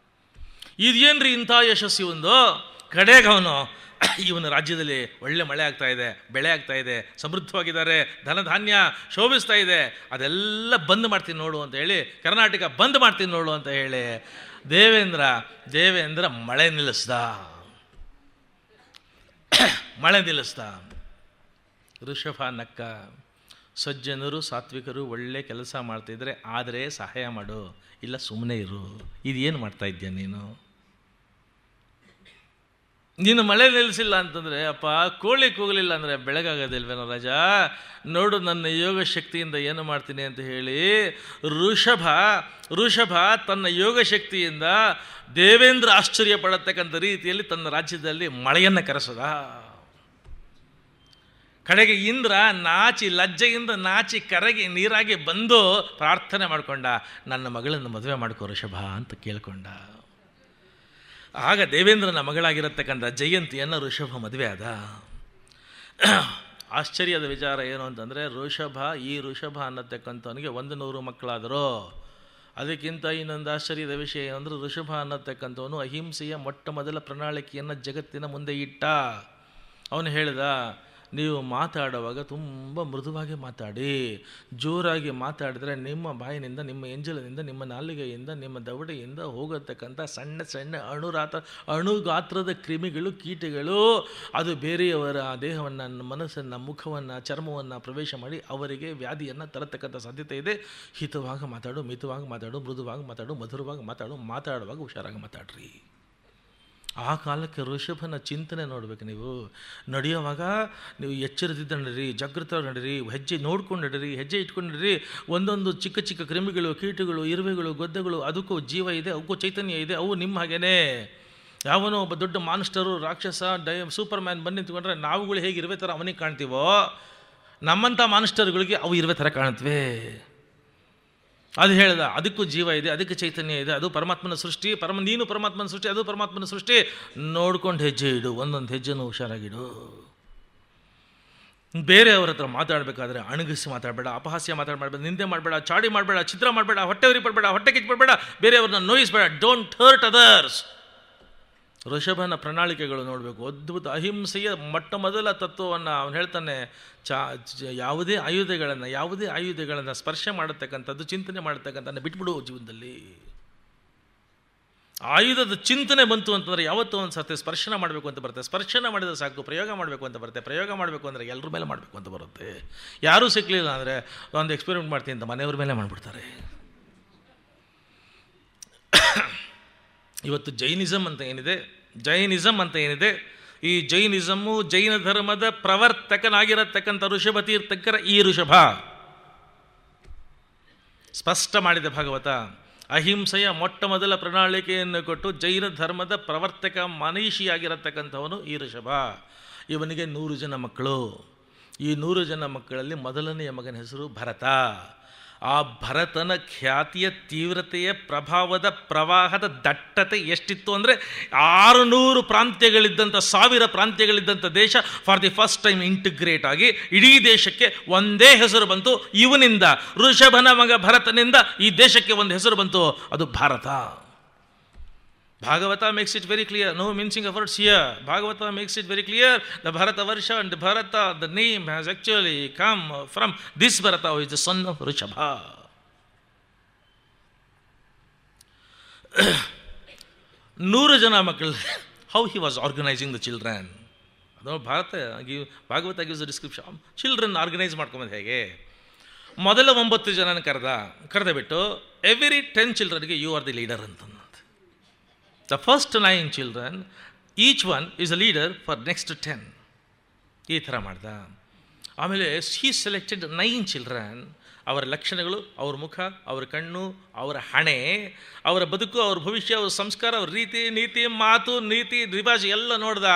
ಇದೇನ್ರಿ ಇಂಥ ಯಶಸ್ಸು ಒಂದು. ಕಡೆಗೆ ಅವನು ಇವನ ರಾಜ್ಯದಲ್ಲಿ ಒಳ್ಳೆ ಮಳೆ ಆಗ್ತಾ ಇದೆ, ಬೆಳೆ ಆಗ್ತಾ ಇದೆ, ಸಮೃದ್ಧವಾಗಿದ್ದಾರೆ, ಧನಧಾನ್ಯ ಶೋಭಿಸ್ತಾ ಇದೆ, ಅದೆಲ್ಲ ಬಂದ್ ಮಾಡ್ತೀನಿ ನೋಡು ಅಂತ ಹೇಳಿ, ಕರ್ನಾಟಕ ಬಂದ್ ಮಾಡ್ತೀನಿ ನೋಡು ಅಂತ ಹೇಳಿ ದೇವೇಂದ್ರ ಮಳೆ ನಿಲ್ಲಿಸ್ದ. ಋಷಭ ನಕ್ಕ. ಸಜ್ಜನರು ಸಾತ್ವಿಕರು ಒಳ್ಳೆ ಕೆಲಸ ಮಾಡ್ತಿದ್ರೆ ಆದರೆ ಸಹಾಯ ಮಾಡು, ಇಲ್ಲ ಸುಮ್ಮನೆ ಇರು. ಇದೇನು ಮಾಡ್ತಾ ಇದ್ದೀಯ ನೀನು ಮಳೆ ನಿಲ್ಲಿಸಿಲ್ಲ ಅಂತಂದರೆ, ಅಪ್ಪ ಕೋಳಿ ಕೂಗಲಿಲ್ಲ ಅಂದರೆ ಬೆಳಗಾಗೋದಿಲ್ವೇನೋ ರಾಜ, ನೋಡು ನನ್ನ ಯೋಗ ಶಕ್ತಿಯಿಂದ ಏನು ಮಾಡ್ತೀನಿ ಅಂತ ಹೇಳಿ ಋಷಭ ತನ್ನ ಯೋಗ ಶಕ್ತಿಯಿಂದ ದೇವೇಂದ್ರ ಆಶ್ಚರ್ಯ ಪಡತಕ್ಕಂಥ ರೀತಿಯಲ್ಲಿ ತನ್ನ ರಾಜ್ಯದಲ್ಲಿ ಮಳೆಯನ್ನು ಕರೆಸದ. ಕಡೆಗೆ ಇಂದ್ರ ಲಜ್ಜೆಯಿಂದ ನಾಚಿ ಕರಗಿ ನೀರಾಗಿ ಬಂದು ಪ್ರಾರ್ಥನೆ ಮಾಡಿಕೊಂಡ, ನನ್ನ ಮಗಳನ್ನು ಮದುವೆ ಮಾಡ್ಕೋ ಋಷಭ ಅಂತ ಕೇಳ್ಕೊಂಡ. ಆಗ ದೇವೇಂದ್ರನ ಮಗಳಾಗಿರತಕ್ಕಂಥ ಜಯಂತಿಯನ್ನು ಋಷಭ ಮದುವೆ ಆದ. ಆಶ್ಚರ್ಯದ ವಿಚಾರ ಏನು ಅಂತಂದರೆ, ಋಷಭ ಅನ್ನತಕ್ಕಂಥವನಿಗೆ 100 ಮಕ್ಕಳಾದರೂ, ಅದಕ್ಕಿಂತ ಇನ್ನೊಂದು ಆಶ್ಚರ್ಯದ ವಿಷಯ ಏನಂದರೆ, ಋಷಭ ಅನ್ನತಕ್ಕಂಥವನು ಅಹಿಂಸೆಯ ಮೊಟ್ಟ ಮೊದಲ ಪ್ರಣಾಳಿಕೆಯನ್ನು ಜಗತ್ತಿನ ಮುಂದೆ ಇಟ್ಟ. ಅವನು ಹೇಳಿದ, ನೀವು ಮಾತಾಡುವಾಗ ತುಂಬ ಮೃದುವಾಗಿ ಮಾತಾಡಿ, ಜೋರಾಗಿ ಮಾತಾಡಿದರೆ ನಿಮ್ಮ ಬಾಯಿನಿಂದ, ನಿಮ್ಮ ಎಂಜಲಿನಿಂದ, ನಿಮ್ಮ ನಾಲಿಗೆಯಿಂದ, ನಿಮ್ಮ ದವಡೆಯಿಂದ ಹೋಗತಕ್ಕಂಥ ಸಣ್ಣ ಸಣ್ಣ ಅಣುಗಾತ್ರದ ಕ್ರಿಮಿಗಳು, ಕೀಟಗಳು ಅದು ಬೇರೆಯವರ ದೇಹವನ್ನು, ಮನಸ್ಸನ್ನು, ಮುಖವನ್ನು, ಚರ್ಮವನ್ನು ಪ್ರವೇಶ ಮಾಡಿ ಅವರಿಗೆ ವ್ಯಾಧಿಯನ್ನು ತರತಕ್ಕಂಥ ಸಾಧ್ಯತೆ ಇದೆ. ಹಿತವಾಗಿ ಮಾತಾಡು, ಮಿತವಾಗಿ ಮಾತಾಡು, ಮೃದುವಾಗಿ ಮಾತಾಡು, ಮಧುರವಾಗಿ ಮಾತಾಡುವಾಗ ಹುಷಾರಾಗಿ ಮಾತಾಡ್ರಿ. ಆ ಕಾಲಕ್ಕೆ ಋಷಭನ ಚಿಂತನೆ ನೋಡಬೇಕು. ನೀವು ನಡೆಯುವಾಗ ನೀವು ಎಚ್ಚರದಿಂದ ನಡೀರಿ, ಜಾಗೃತ ನಡೀರಿ, ಹೆಜ್ಜೆ ನೋಡ್ಕೊಂಡು ನಡೀರಿ, ಹೆಜ್ಜೆ ಇಟ್ಕೊಂಡು ನಡೀರಿ. ಒಂದೊಂದು ಚಿಕ್ಕ ಚಿಕ್ಕ ಕ್ರಿಮಿಗಳು, ಕೀಟಗಳು, ಇರುವೆಗಳು, ಗೊದ್ದೆಗಳು, ಅದಕ್ಕೂ ಜೀವ ಇದೆ, ಅವಕ್ಕೂ ಚೈತನ್ಯ ಇದೆ, ಅವು ನಿಮ್ಮ ಹಾಗೇನೆ. ಯಾವನೋ ಒಬ್ಬ ದೊಡ್ಡ ಮಾನ್ಸ್ಟರು, ರಾಕ್ಷಸ, ಸೂಪರ್ ಮ್ಯಾನ್ ಬಂದು ನಿಂತ್ಕೊಂಡ್ರೆ ನಾವುಗಳು ಹೇಗೆ ಇರುವೆ ಥರ ಅವನಿಗೆ ಕಾಣ್ತೀವೋ, ನಮ್ಮಂಥ ಮಾನ್ಸ್ಟರ್ಗಳಿಗೆ ಅವು ಇರುವೆ ಥರ ಕಾಣುತ್ತವೆ. ಅದು ಹೇಳ್ದ, ಅದಕ್ಕೂ ಜೀವ ಇದೆ, ಅದಕ್ಕೆ ಚೈತನ್ಯ ಇದೆ, ಅದು ಪರಮಾತ್ಮನ ಸೃಷ್ಟಿ, ನೀನು ಪರಮಾತ್ಮನ ಸೃಷ್ಟಿ, ಅದು ಪರಮಾತ್ಮನ ಸೃಷ್ಟಿ. ನೋಡ್ಕೊಂಡು ಹೆಜ್ಜೆ ಇಡು, ಒಂದೊಂದು ಹೆಜ್ಜೆನೂ ಹುಷಾರಾಗಿಡು. ಬೇರೆಯವ್ರ ಹತ್ರ ಮಾತಾಡಬೇಕಾದ್ರೆ ಅಣಗಿಸಿ ಮಾತಾಡಬೇಡ, ಅಪಹಾಸ್ಯ ಮಾತಾಡಬೇಡ, ನಿಂದೆ ಮಾಡಬೇಡ, ಚಾಡಿ ಮಾಡಬೇಡ, ಚಿತ್ರ ಮಾಡಬೇಡ, ಹೊಟ್ಟೆ ಉರಿ ಪಡಬೇಡ, ಹೊಟ್ಟೆ ಕಿಚ್ಚಬೇಡ, ಬೇರೆಯವ್ರನ್ನ ನೋಯಿಸಬೇಡ. Don't hurt others. ಋಷಭನ ಪ್ರಣಾಳಿಕೆಗಳು ನೋಡಬೇಕು, ಅದ್ಭುತ. ಅಹಿಂಸೆಯ ಮೊಟ್ಟ ಮೊದಲ ತತ್ವವನ್ನು ಅವನು ಹೇಳ್ತಾನೆ. ಯಾವುದೇ ಆಯುಧಗಳನ್ನು ಸ್ಪರ್ಶ ಮಾಡತಕ್ಕಂಥದ್ದು, ಚಿಂತನೆ ಮಾಡತಕ್ಕಂಥ ಬಿಟ್ಬಿಡು ಜೀವನದಲ್ಲಿ. ಆಯುಧದ ಚಿಂತನೆ ಬಂತು ಅಂತಂದರೆ ಯಾವತ್ತೂ ಒಂದು ಸರ್ತಿ ಸ್ಪರ್ಶನ ಮಾಡಬೇಕು ಅಂತ ಬರುತ್ತೆ. ಸ್ಪರ್ಶನ ಮಾಡಿದರೆ ಸಾಕು, ಪ್ರಯೋಗ ಮಾಡಬೇಕು ಅಂತ ಬರುತ್ತೆ. ಪ್ರಯೋಗ ಮಾಡಬೇಕು ಅಂದರೆ ಎಲ್ಲರ ಮೇಲೆ ಮಾಡಬೇಕು ಅಂತ ಬರುತ್ತೆ. ಯಾರೂ ಸಿಕ್ಕಲಿಲ್ಲ ಅಂದರೆ ಒಂದು ಎಕ್ಸ್ಪೆರಿಮೆಂಟ್ ಮಾಡ್ತೀನಿ ಅಂತ ಮನೆಯವ್ರ ಮೇಲೆ ಮಾಡಿಬಿಡ್ತಾರೆ. ಇವತ್ತು ಜೈನಿಸಮ್ ಅಂತ ಏನಿದೆ, ಈ ಜೈನಿಸಮ್ಮು, ಜೈನ ಧರ್ಮದ ಪ್ರವರ್ತಕನಾಗಿರತಕ್ಕಂಥ ಋಷಭ ತೀರ್ಥಂಕರ ಈ ಋಷಭ ಸ್ಪಷ್ಟ ಮಾಡಿದ ಭಾಗವತ. ಅಹಿಂಸೆಯ ಮೊಟ್ಟ ಮೊದಲ ಪ್ರಣಾಳಿಕೆಯನ್ನು ಕೊಟ್ಟು ಜೈನ ಧರ್ಮದ ಪ್ರವರ್ತಕ ಮನೀಷಿಯಾಗಿರತಕ್ಕಂಥವನು ಈ ಋಷಭ. ಇವನಿಗೆ 100 ಜನ ಮಕ್ಕಳು. ಈ 100 ಜನ ಮಕ್ಕಳಲ್ಲಿ ಮೊದಲನೆಯ ಮಗನ ಹೆಸರು ಭರತ. ಆ ಭರತನ ಖ್ಯಾತಿಯ ತೀವ್ರತೆಯ ಪ್ರಭಾವದ ಪ್ರವಾಹದ ದಟ್ಟತೆ ಎಷ್ಟಿತ್ತು ಅಂದರೆ 600 ಪ್ರಾಂತ್ಯಗಳಿದ್ದಂಥ, 1000 ಪ್ರಾಂತ್ಯಗಳಿದ್ದಂಥ ದೇಶ for the first time integrate ಆಗಿ ಇಡೀ ದೇಶಕ್ಕೆ ಒಂದೇ ಹೆಸರು ಬಂತು. ಇವನಿಂದ, ಋಷಭನ ಮಗ ಭರತನಿಂದ ಈ ದೇಶಕ್ಕೆ ಒಂದು ಹೆಸರು ಬಂತು, ಅದು Bharat. Bhagavata makes it very clear, no mincing of words here. Bhagavata makes it very clear, the Bharata-varsha and Bharata, the name has actually come from this Bharata who is the son of Rishabha. 100 ಜನ ಮಕ್ಕಳು. How he was organizing the children. ಅದು Bhagavata gives a description. Children organise ಮಾಡ್ಕೊಂಬಂದು ಹೇಗೆ. ಮೊದಲ 9 ಜನನ ಕರೆದುಬಿಟ್ಟು every 10 ಚಿಲ್ಡ್ರನ್ಗೆ you are the leader ಅಂತ. The first 9 children, each one is a leader for next 10. ಈ ಥರ ಮಾಡ್ದ. ಆಮೇಲೆ he selected 9 children. ಅವರ ಲಕ್ಷಣಗಳು, ಅವ್ರ ಮುಖ, ಅವರ ಕಣ್ಣು, ಅವರ ಹಣೆ, ಅವರ ಬದುಕು, ಅವ್ರ ಭವಿಷ್ಯ, ಅವ್ರ ಸಂಸ್ಕಾರ, ಅವ್ರ ರೀತಿ ನೀತಿ, ಮಾತು, ನೀತಿ, ರಿವಾಜ್ ಎಲ್ಲ ನೋಡ್ದ.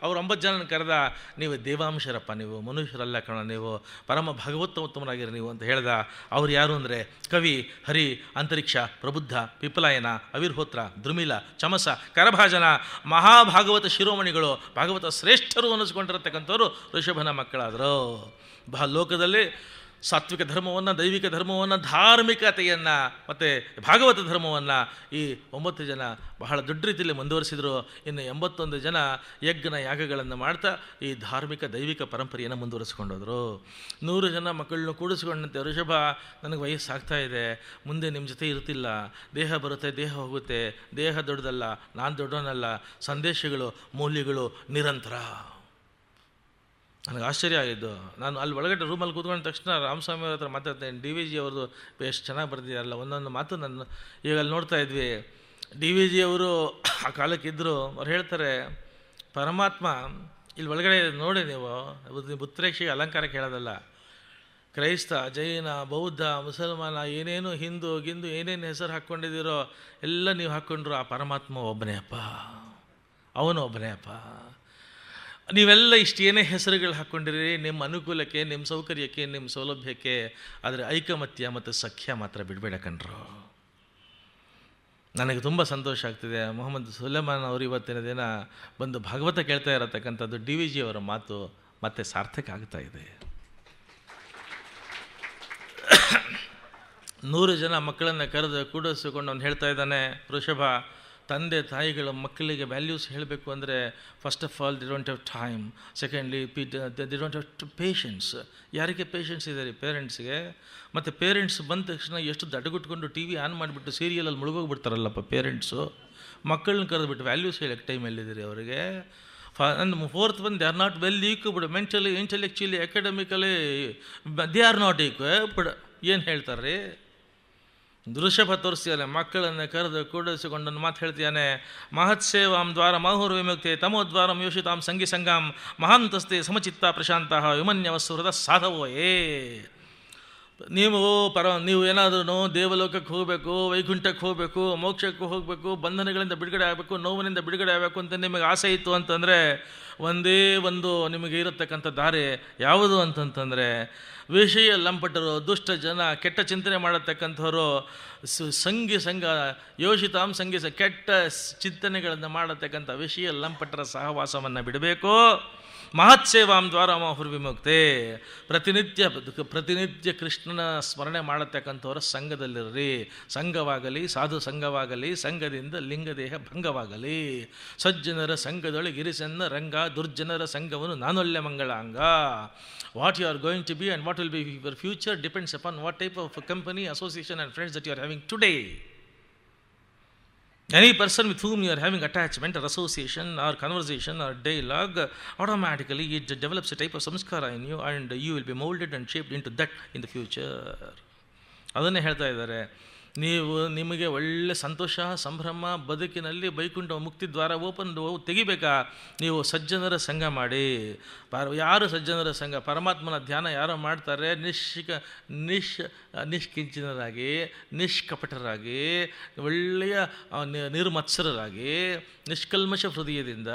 ಅವ್ರು 9 ಜನನ ಕರೆದ. ನೀವು ದೇವಾಂಶರಪ್ಪ, ನೀವು ಮನುಷ್ಯರಲ್ಲ ಕಣ, ನೀವು ಪರಮ ಭಗವತ್ತೋತ್ತಮರಾಗಿರಿ ನೀವು ಅಂತ ಹೇಳ್ದ. ಅವ್ರು ಯಾರು ಅಂದರೆ ಕವಿ, ಹರಿ, ಅಂತರಿಕ್ಷ, ಪ್ರಬುದ್ಧ, ಪಿಪ್ಪಲಾಯನ, ಅವಿರ್ಹೋತ್ರ, ದ್ರುಮಿಲ, ಚಮಸ, ಕರಭಾಜನ, ಮಹಾಭಾಗವತ ಶಿರೋಮಣಿಗಳು, ಭಾಗವತ ಶ್ರೇಷ್ಠರು ಅನ್ನಿಸ್ಕೊಂಡಿರತಕ್ಕಂಥವ್ರು ಋಷಭನ ಮಕ್ಕಳಾದರು. ಲೋಕದಲ್ಲಿ ಸಾತ್ವಿಕ ಧರ್ಮವನ್ನು, ದೈವಿಕ ಧರ್ಮವನ್ನು, ಧಾರ್ಮಿಕತೆಯನ್ನು ಮತ್ತು ಭಾಗವತ ಧರ್ಮವನ್ನು ಈ 9 ಜನ ಬಹಳ ದೊಡ್ಡ ರೀತಿಯಲ್ಲಿ ಮುಂದುವರಿಸಿದರು. ಇನ್ನು 81 ಜನ ಯಜ್ಞ ಯಾಗಗಳನ್ನು ಮಾಡ್ತಾ ಈ ಧಾರ್ಮಿಕ ದೈವಿಕ ಪರಂಪರೆಯನ್ನು ಮುಂದುವರಿಸ್ಕೊಂಡೋದ್ರು. 100 ಜನ ಮಕ್ಕಳನ್ನು ಕೂಡಿಸ್ಕೊಂಡಂತೆ, ಋಷಭ ನನಗೆ ವಯಸ್ಸಾಗ್ತಾ ಇದೆ, ಮುಂದೆ ನಿಮ್ಮ ಜೊತೆ ಇರ್ತಿಲ್ಲ, ದೇಹ ಬರುತ್ತೆ ದೇಹ ಹೋಗುತ್ತೆ, ದೇಹ ದೊಡ್ಡದಲ್ಲ, ನಾನು ದೊಡ್ಡವನಲ್ಲ, ಸಂದೇಶಗಳು ಮೌಲ್ಯಗಳು ನಿರಂತರ. ನನಗೆ ಆಶ್ಚರ್ಯ ಆಗಿದ್ದು, ನಾನು ಅಲ್ಲಿ ಒಳಗಡೆ ರೂಮಲ್ಲಿ ಕೂತ್ಕೊಂಡ ತಕ್ಷಣ ರಾಮಸ್ವಾಮಿ ಅವ್ರ ಹತ್ರ ಮಾತಾಡ್ತೇನೆ, ಡಿ ವಿ ಜಿ ಅವ್ರದ್ದು ಎಷ್ಟು ಚೆನ್ನಾಗಿ ಬರ್ದಿದ್ದಾರಲ್ಲ, ಒಂದೊಂದು ಮಾತು ನನ್ನ ಈಗ ಅಲ್ಲಿ ನೋಡ್ತಾ ಇದ್ವಿ. ಡಿ ವಿ ಜಿ ಅವರು ಆ ಕಾಲಕ್ಕಿದ್ದರು. ಅವ್ರು ಹೇಳ್ತಾರೆ, ಪರಮಾತ್ಮ ಇಲ್ಲಿ ಒಳಗಡೆ ನೋಡಿ, ನೀವು ಉತ್ಪ್ರೇಕ್ಷೆಗೆ ಅಲಂಕಾರಕ್ಕೆ ಹೇಳೋದಲ್ಲ, ಕ್ರೈಸ್ತ, ಜೈನ, ಬೌದ್ಧ, ಮುಸಲ್ಮಾನ, ಏನೇನು ಹಿಂದೂ ಗಿಂದು ಏನೇನು ಹೆಸರು ಹಾಕ್ಕೊಂಡಿದ್ದೀರೋ ಎಲ್ಲ ನೀವು ಹಾಕ್ಕೊಂಡ್ರು, ಆ ಪರಮಾತ್ಮ ಒಬ್ಬನೇ ಅಪ್ಪ, ಅವನು ಒಬ್ಬನೇ ಅಪ್ಪ. ನೀವೆಲ್ಲ ಇಷ್ಟೇನೇ ಹೆಸರುಗಳು ಹಾಕ್ಕೊಂಡಿರಿ ನಿಮ್ಮ ಅನುಕೂಲಕ್ಕೆ, ನಿಮ್ಮ ಸೌಕರ್ಯಕ್ಕೆ, ನಿಮ್ಮ ಸೌಲಭ್ಯಕ್ಕೆ, ಆದರೆ ಐಕಮತ್ಯ ಮತ್ತು ಸಖ್ಯ ಮಾತ್ರ ಬಿಡಬೇಡ ಕಣ್ರು. ನನಗೆ ತುಂಬ ಸಂತೋಷ ಆಗ್ತಿದೆ. ಮೊಹಮ್ಮದ್ ಸುಲೇಮಾನ್ ಅವರು ಇವತ್ತಿನ ದಿನ ಬಂದು ಭಾಗವತ ಕೇಳ್ತಾ ಇರತಕ್ಕಂಥದ್ದು ಡಿ ವಿ ಜಿ ಅವರ ಮಾತು ಮತ್ತೆ ಸಾರ್ಥಕ ಆಗ್ತಾ ಇದೆ. 100 ಜನ ಮಕ್ಕಳನ್ನು ಕರೆದು ಕೂಡಿಸಿಕೊಂಡು ಅವನು ಹೇಳ್ತಾ ಇದ್ದಾನೆ, ವೃಷಭ, ತಂದೆ ತಾಯಿಗಳ ಮಕ್ಕಳಿಗೆ ವ್ಯಾಲ್ಯೂಸ್ ಹೇಳಬೇಕು ಅಂದರೆ first of all the don't have time, secondly the don't have patience. ಯಾರಿಗೆ ಪೇಷನ್ಸ್ ಇದೆ ರೀ? ಪೇರೆಂಟ್ಸ್ಗೆ. ಮತ್ತು ಪೇರೆಂಟ್ಸ್ ಬಂದ ತಕ್ಷಣ ಎಷ್ಟು ದಡ್ಗುಟ್ಕೊಂಡು ಟಿ ವಿ ಆನ್ ಮಾಡಿಬಿಟ್ಟು ಸೀರಿಯಲಲ್ಲಿ ಮುಳುಗೋಗ್ಬಿಡ್ತಾರಲ್ಲಪ್ಪ ಪೇರೆಂಟ್ಸು. ಮಕ್ಕಳನ್ನ ಕರೆದುಬಿಟ್ಟು ವ್ಯಾಲ್ಯೂಸ್ ಹೇಳಕ್ಕೆ ಟೈಮ್ ಎಲ್ಲಿದ್ದೀರಿ ಅವರಿಗೆ? And fourth one, they are not well equipped mentally, intellectually, academically, they are not equipped. ಏನು ಹೇಳ್ತಾರೆ ರೀ? ವೃಷಭ ತೋರಿಸ್ತಾನೆ, ಮಕ್ಕಳನ್ನು ಕರೆದು ಕೂಡಿಸಿಕೊಂಡು ಮಾತು ಹೇಳ್ತೀಯಾನೆ, ಮಹತ್ಸೇವಾಂ ದ್ವಾರ ಮಾಹುರ್ ವಿಮುಕ್ತೆ ತಮೋದ್ವಾರಂ ಯೋಷಿತಾಂ ಸಂಗಿ ಸಂಗಾಂ ಮಹಾಂತಸ್ತೆ ಸಮಚಿತ್ತ ಪ್ರಶಾಂತ ವಿಮನ್ಯವಸ್ಸು ಹೃದ ಸಾಧವೋಯೇ. ನೀವು ಏನಾದ್ರೂ ದೇವಲೋಕಕ್ಕೆ ಹೋಗಬೇಕು, ವೈಕುಂಠಕ್ಕೆ ಹೋಗಬೇಕು, ಮೋಕ್ಷಕ್ಕೆ ಹೋಗಬೇಕು, ಬಂಧನಗಳಿಂದ ಬಿಡುಗಡೆ ಆಗಬೇಕು, ನೋವಿನಿಂದ ಬಿಡುಗಡೆ ಆಗಬೇಕು ಅಂತ ನಿಮಗೆ ಆಸೆ ಇತ್ತು ಅಂತಂದರೆ ಒಂದೇ ಒಂದು ನಿಮಗೆ ಇರತಕ್ಕಂಥ ದಾರಿ ಯಾವುದು ಅಂತಂತಂದರೆ, ವಿಷಯ ಲಂಪಟರು, ದುಷ್ಟ ಜನ, ಕೆಟ್ಟ ಚಿಂತನೆ ಮಾಡತಕ್ಕಂಥವರು, ಸಂಘ ಯೋಷಿತಾಂ ಸಂಗಿ ಕೆಟ್ಟ ಚಿಂತನೆಗಳನ್ನು ಮಾಡತಕ್ಕಂಥ ವಿಷಯ ಲಂಪಟರ ಸಹವಾಸವನ್ನು ಬಿಡಬೇಕು. ಮಹತ್ಸೇವಾಂ ದ್ವಾರ ಮಾಹುರ್ ವಿಮುಕ್ತೆ, ಪ್ರತಿನಿತ್ಯ ಕೃಷ್ಣನ ಸ್ಮರಣೆ ಮಾಡತಕ್ಕಂಥವರ ಸಂಘದಲ್ಲಿರ್ರಿ. ಸಂಘವಾಗಲಿ, ಸಾಧು ಸಂಘವಾಗಲಿ, ಸಂಘದಿಂದ ಲಿಂಗದೇಹ ಭಂಗವಾಗಲಿ. ಸಜ್ಜನರ ಸಂಘದೊಳಗೆ ಇರಿಸನ್ನ ರಂಗ, ದುರ್ಜನರ ಸಂಘವನ್ನು ನಾನೊಳ್ಳೆ ಮಂಗಳಾಂಗ. What you are going to be and what will be your future depends upon what type of company, association and friends that you are having today. Any person with whom you are having attachment or association or conversation or dialogue, automatically it develops a type of samskara in you and you will be molded and shaped into that in the future. ಅದನ್ನೇ ಹೇಳ್ತಾ ಇದ್ದಾರೆ. ನಿಮಗೆ ಒಳ್ಳೆ ಸಂತೋಷ, ಸಂಭ್ರಮ, ಬದುಕಿನಲ್ಲಿ ಬೈಕುಂಠ ಮುಕ್ತಿ ದ್ವಾರ open ತೆಗಿಬೇಕಾ? ನೀವು ಸಜ್ಜನರ ಸಂಘ ಮಾಡಿ. ಯಾರು ಸಜ್ಜನರ ಸಂಘ? ಪರಮಾತ್ಮನ ಧ್ಯಾನ ಯಾರು ಮಾಡ್ತಾರೆ, ನಿಷ್ಕಿಂಚಿನರಾಗಿ, ನಿಷ್ಕಪಟರಾಗಿ, ಒಳ್ಳೆಯ ನಿರ್ಮತ್ಸರರಾಗಿ, ನಿಷ್ಕಲ್ಮಶ ಹೃದಯದಿಂದ,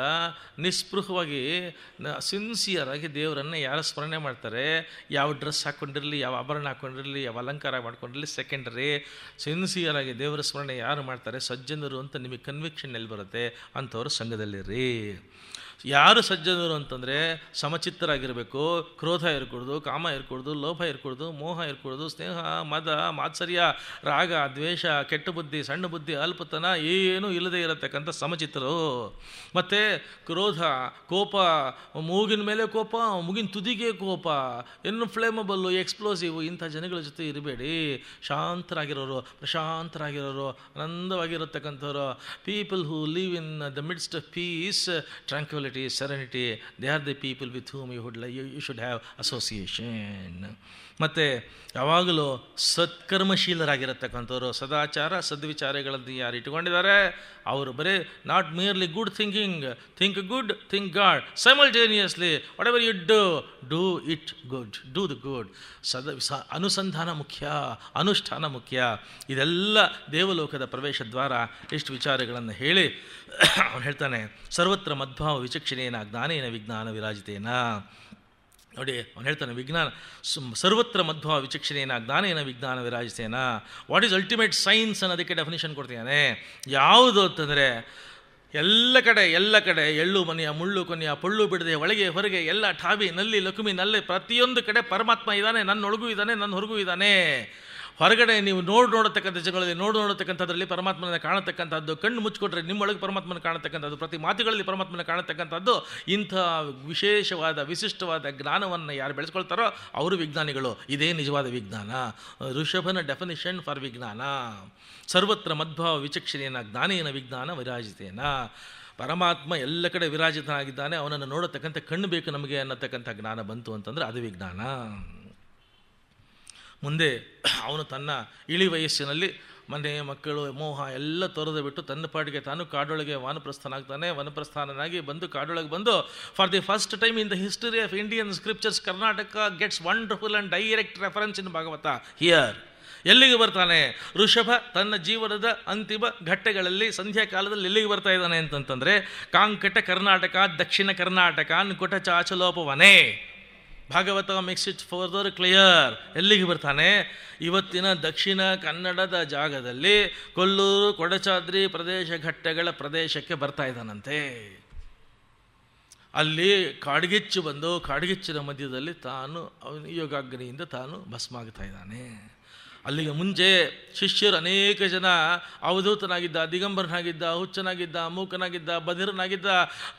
ನಿಸ್ಪೃಹವಾಗಿ, ಸಿನ್ಸಿಯರಾಗಿ ದೇವರನ್ನು ಯಾರು ಸ್ಮರಣೆ ಮಾಡ್ತಾರೆ, ಯಾವ ಡ್ರೆಸ್ ಹಾಕ್ಕೊಂಡಿರಲಿ, ಯಾವ ಆಭರಣ ಹಾಕ್ಕೊಂಡಿರಲಿ, ಯಾವ ಅಲಂಕಾರ ಮಾಡ್ಕೊಂಡಿರಲಿ ಸೆಕೆಂಡರಿ, ಸಿನ್ಸಿಯರಾಗಿ ದೇವರ ಸ್ಮರಣೆ ಯಾರು ಮಾಡ್ತಾರೆ, ಸಜ್ಜನರು ಅಂತ ನಿಮಗೆ ಕನ್ವಿಕ್ಷನ್ ಎಲ್ಲಿ ಬರುತ್ತೆ, ಅಂಥವ್ರು ಸಂಘದಲ್ಲಿರ್ರಿ. ಯಾರು ಸಜ್ಜನರು ಅಂತಂದರೆ ಸಮಚಿತ್ತರಾಗಿರಬೇಕು. ಕ್ರೋಧ ಇರಕೂಡ್ದು, ಕಾಮ ಇರಕೂಡ್ದು, ಲೋಭ ಇರಕೂಡ್ದು, ಮೋಹ ಇರಕೂಡ್ದು, ಸ್ನೇಹ, ಮದ, ಮಾತ್ಸರ್ಯ, ರಾಗ, ದ್ವೇಷ, ಕೆಟ್ಟ ಬುದ್ಧಿ, ಸಣ್ಣ ಬುದ್ಧಿ, ಅಲ್ಪತನ ಏನೂ ಇಲ್ಲದೆ ಇರತಕ್ಕಂಥ ಸಮಚಿತ್ತರು. ಮತ್ತು ಕ್ರೋಧ, ಕೋಪ, ಮೂಗಿನ ಮೇಲೆ ಕೋಪ, ಮೂಗಿನ ತುದಿಗೆ ಕೋಪ, ಇನ್ನು ಫ್ಲೇಮಬಲ್ಲು, ಎಕ್ಸ್ಪ್ಲೋಸಿವ್, ಇಂಥ ಜನಗಳ ಜೊತೆ ಇರಬೇಡಿ. ಶಾಂತರಾಗಿರೋರು, ಪ್ರಶಾಂತರಾಗಿರೋರು, ಆನಂದವಾಗಿರತಕ್ಕಂಥವ್ರು. People who live in the midst of peace, tranquillity, serenity, they are the people with whom you should have association. ಮತ್ತು ಯಾವಾಗಲೂ ಸತ್ಕರ್ಮಶೀಲರಾಗಿರತಕ್ಕಂಥವ್ರು, ಸದಾಚಾರ ಸದ್ವಿಚಾರಗಳನ್ನು ಯಾರು ಇಟ್ಕೊಂಡಿದ್ದಾರೆ ಅವರು ಬರೀ not merely good thinking, think good, think God, simultaneously whatever you do it good, do the good. ಅನುಸಂಧಾನ ಮುಖ್ಯ, ಅನುಷ್ಠಾನ ಮುಖ್ಯ. ಇದೆಲ್ಲ ದೇವಲೋಕದ ಪ್ರವೇಶ ದ್ವಾರ. ಇಷ್ಟು ವಿಚಾರಗಳನ್ನು ಹೇಳಿ ಅವನು ಹೇಳ್ತಾನೆ, ಸರ್ವತ್ರ ಮದ್ಭಾವ ವಿಚಕ್ಷಣೇನ ಜ್ಞಾನೇನ ವಿಜ್ಞಾನ ವಿರಾಜಿತೇನ. ನೋಡಿ, ಅವನು ಹೇಳ್ತಾನೆ, ಸರ್ವತ್ರ ಮಧ್ವ ವಿಚಕ್ಷಣೇನ ಜ್ಞಾನೇನ ವಿಜ್ಞಾನ ವಿರಾಜಿತೇನ. ವಾಟ್ ಈಸ್ ಅಲ್ಟಿಮೇಟ್ ಸೈನ್ಸ್ ಅನ್ನೋದಕ್ಕೆ ಡೆಫಿನೇಷನ್ ಕೊಡ್ತಾನೆ. ಯಾವುದು ಅಂತಂದರೆ ಎಲ್ಲ ಕಡೆ ಎಳ್ಳು ಮನೆಯ ಮುಳ್ಳು ಕೊನೆಯ ಪೊಳ್ಳು ಬಿಡದೆ ಒಳಗೆ ಹೊರಗೆ ಎಲ್ಲ ಠಾವಿ ನಲ್ಲಿ ಲಕುಮಿ ನಲ್ಲೆ ಪ್ರತಿಯೊಂದು ಕಡೆ ಪರಮಾತ್ಮ ಇದ್ದಾನೆ. ನನ್ನೊಳಗೂ ಇದ್ದಾನೆ, ನನ್ನ ಹೊರಗೂ ಇದ್ದಾನೆ. ಹೊರಗಡೆ ನೀವು ನೋಡತಕ್ಕಂಥ ಜಗಗಳಲ್ಲಿ ನೋಡತಕ್ಕಂಥದ್ರಲ್ಲಿ ಪರಮಾತ್ಮನ ಕಾಣತಕ್ಕಂಥದ್ದು, ಕಣ್ಣು ಮುಚ್ಚಿಕೊಟ್ರೆ ನಿಮ್ಮೊಳಗೆ ಪರಮಾತ್ಮನ ಕಾಣತಕ್ಕಂಥದ್ದು, ಪ್ರತಿ ಮಾತುಗಳಲ್ಲಿ ಪರಮಾತ್ಮನ ಕಾಣತಕ್ಕಂಥದ್ದು. ಇಂಥ ವಿಶಿಷ್ಟವಾದ ಜ್ಞಾನವನ್ನು ಯಾರು ಬೆಳೆಸ್ಕೊಳ್ತಾರೋ ಅವರು ವಿಜ್ಞಾನಿಗಳು. ಇದೇ ನಿಜವಾದ ವಿಜ್ಞಾನ. ಋಷಭನ ಡೆಫಿನಿಷನ್ ಫಾರ್ ವಿಜ್ಞಾನ. ಸರ್ವತ್ರ ಮದ್ಭಾವ ವಿಚಕ್ಷಣೆಯನ್ನ ಜ್ಞಾನೇನ ವಿಜ್ಞಾನ ವಿರಾಜಿತೇನ. ಪರಮಾತ್ಮ ಎಲ್ಲ ಕಡೆ ವಿರಾಜಿತನಾಗಿದ್ದಾನೆ. ಅವನನ್ನು ನೋಡತಕ್ಕಂಥ ಕಣ್ಣು ಬೇಕು ನಮಗೆ ಅನ್ನತಕ್ಕಂಥ ಜ್ಞಾನ ಬಂತು ಅಂತಂದರೆ ಅದು ವಿಜ್ಞಾನ. ಮುಂದೆ ಅವನು ತನ್ನ ಇಳಿ ವಯಸ್ಸಿನಲ್ಲಿ ಮನೆ ಮಕ್ಕಳು ಮೋಹ ಎಲ್ಲ ತೊರೆದು ಬಿಟ್ಟು ತನ್ನ ಪಾಟಿಗೆ ತಾನು ಕಾಡೊಳಗೆ ವಾನಪ್ರಸ್ಥನಾಗ್ತಾನೆ. ವನಪ್ರಸ್ಥಾನನಾಗಿ ಬಂದು ಕಾಡೊಳಗೆ ಬಂದು for the first time in the history of Indian scriptures Karnataka gets wonderful and direct reference in Bhagavata here. ಎಲ್ಲಿಗೆ ಬರ್ತಾನೆ? ಋಷಭ ತನ್ನ ಜೀವನದ ಅಂತಿಮ ಘಟ್ಟಗಳಲ್ಲಿ ಸಂಧ್ಯಾಕಾಲದಲ್ಲಿ ಎಲ್ಲಿಗೆ ಬರ್ತಾ ಇದ್ದಾನೆ ಅಂತಂತಂದರೆ ಕಾಂಕಟ ಕರ್ನಾಟಕ, ದಕ್ಷಿಣ ಕರ್ನಾಟಕ, ಕುಟ ಚಾಚಲೋಪವನೆ. Bhagavata makes it further clear. ಎಲ್ಲಿಗೆ ಬರ್ತಾನೆ? ಇವತ್ತಿನ ದಕ್ಷಿಣ ಕನ್ನಡದ ಜಾಗದಲ್ಲಿ ಕೊಲ್ಲೂರು ಕೊಡಚಾದ್ರಿ ಪ್ರದೇಶ ಘಟ್ಟಗಳ ಪ್ರದೇಶಕ್ಕೆ ಬರ್ತಾ ಇದ್ದಾನಂತೆ. ಅಲ್ಲಿ ಕಾಡ್ಗಿಚ್ಚಿನ ಮಧ್ಯದಲ್ಲಿ ತಾನು ಯೋಗಾಗ್ನಿಯಿಂದ ತಾನು ಭಸ್ಮ ಆಗ್ತಾ ಇದ್ದಾನೆ. ಅಲ್ಲಿಗೆ ಮುಂಚೆ ಶಿಷ್ಯರು ಅನೇಕ ಜನ ಅವಧೂತನಾಗಿದ್ದ, ದಿಗಂಬರನಾಗಿದ್ದ, ಹುಚ್ಚನಾಗಿದ್ದ, ಮೂಕನಾಗಿದ್ದ, ಬಧಿರನಾಗಿದ್ದ,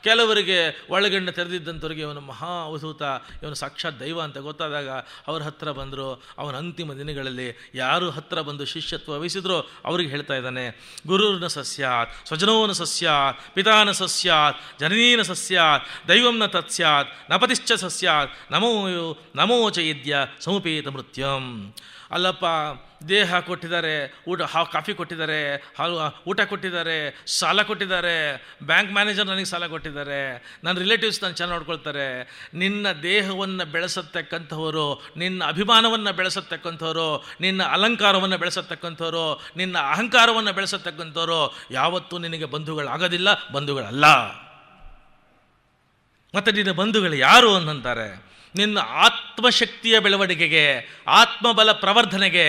ಕೆಲವರಿಗೆ ಒಳಗಣ್ಣು ತೆರೆದಿದ್ದಂಥವ್ರಿಗೆ ಇವನು ಮಹಾ ಅವಧೂತ, ಇವನು ಸಾಕ್ಷಾತ್ ದೈವ ಅಂತ ಗೊತ್ತಾದಾಗ ಅವ್ರ ಹತ್ತಿರ ಬಂದರು. ಅವನ ಅಂತಿಮ ದಿನಗಳಲ್ಲಿ ಯಾರು ಹತ್ತಿರ ಬಂದು ಶಿಷ್ಯತ್ವ ವಹಿಸಿದ್ರು ಅವ್ರಿಗೆ ಹೇಳ್ತಾ ಇದ್ದಾನೆ, ಗುರುರ್ನ ಸಸ್ಯಾತ್, ಸ್ವಜನೋನ ಸಸ್ಯಾತ್, ಪಿತಾನ ಸಸ್ಯಾತ್, ಜನನೀನ ಸಸ್ಯಾತ್, ದೈವಂನ ತತ್ಸ್ಯಾತ್, ನಪತಿಶ್ಚ ಸಸ್ಯಾತ್, ನಮೋ ಚ ಯದ್ಯ ಸಮುಪೇತ ಮೃತ್ಯಂ. ಅಲ್ಲಪ್ಪ, ದೇಹ ಕೊಟ್ಟಿದ್ದಾರೆ, ಕಾಫಿ ಕೊಟ್ಟಿದ್ದಾರೆ, ಊಟ ಕೊಟ್ಟಿದ್ದಾರೆ, ಸಾಲ ಕೊಟ್ಟಿದ್ದಾರೆ, ಬ್ಯಾಂಕ್ ಮ್ಯಾನೇಜರ್ ನನಗೆ ಸಾಲ ಕೊಟ್ಟಿದ್ದಾರೆ, ನನ್ನ ರಿಲೇಟಿವ್ಸ್ ನಾನು ಚೆನ್ನಾಗಿ ನೋಡ್ಕೊಳ್ತಾರೆ. ನಿನ್ನ ದೇಹವನ್ನು ಬೆಳೆಸತಕ್ಕಂಥವರು, ನಿನ್ನ ಅಭಿಮಾನವನ್ನು ಬೆಳೆಸತಕ್ಕಂಥವ್ರು, ನಿನ್ನ ಅಲಂಕಾರವನ್ನು ಬೆಳೆಸತಕ್ಕಂಥವ್ರು, ನಿನ್ನ ಅಹಂಕಾರವನ್ನು ಬೆಳೆಸತಕ್ಕಂಥವ್ರು ಯಾವತ್ತೂ ನಿನಗೆ ಬಂಧುಗಳಾಗೋದಿಲ್ಲ, ಬಂಧುಗಳಲ್ಲ. ಮತ್ತು ನಿನ್ನ ಬಂಧುಗಳು ಯಾರು ಅಂತಾರೆ? ನಿನ್ನ ಆತ್ಮಶಕ್ತಿಯ ಬೆಳವಣಿಗೆಗೆ, ಆತ್ಮಬಲ ಪ್ರವರ್ಧನೆಗೆ.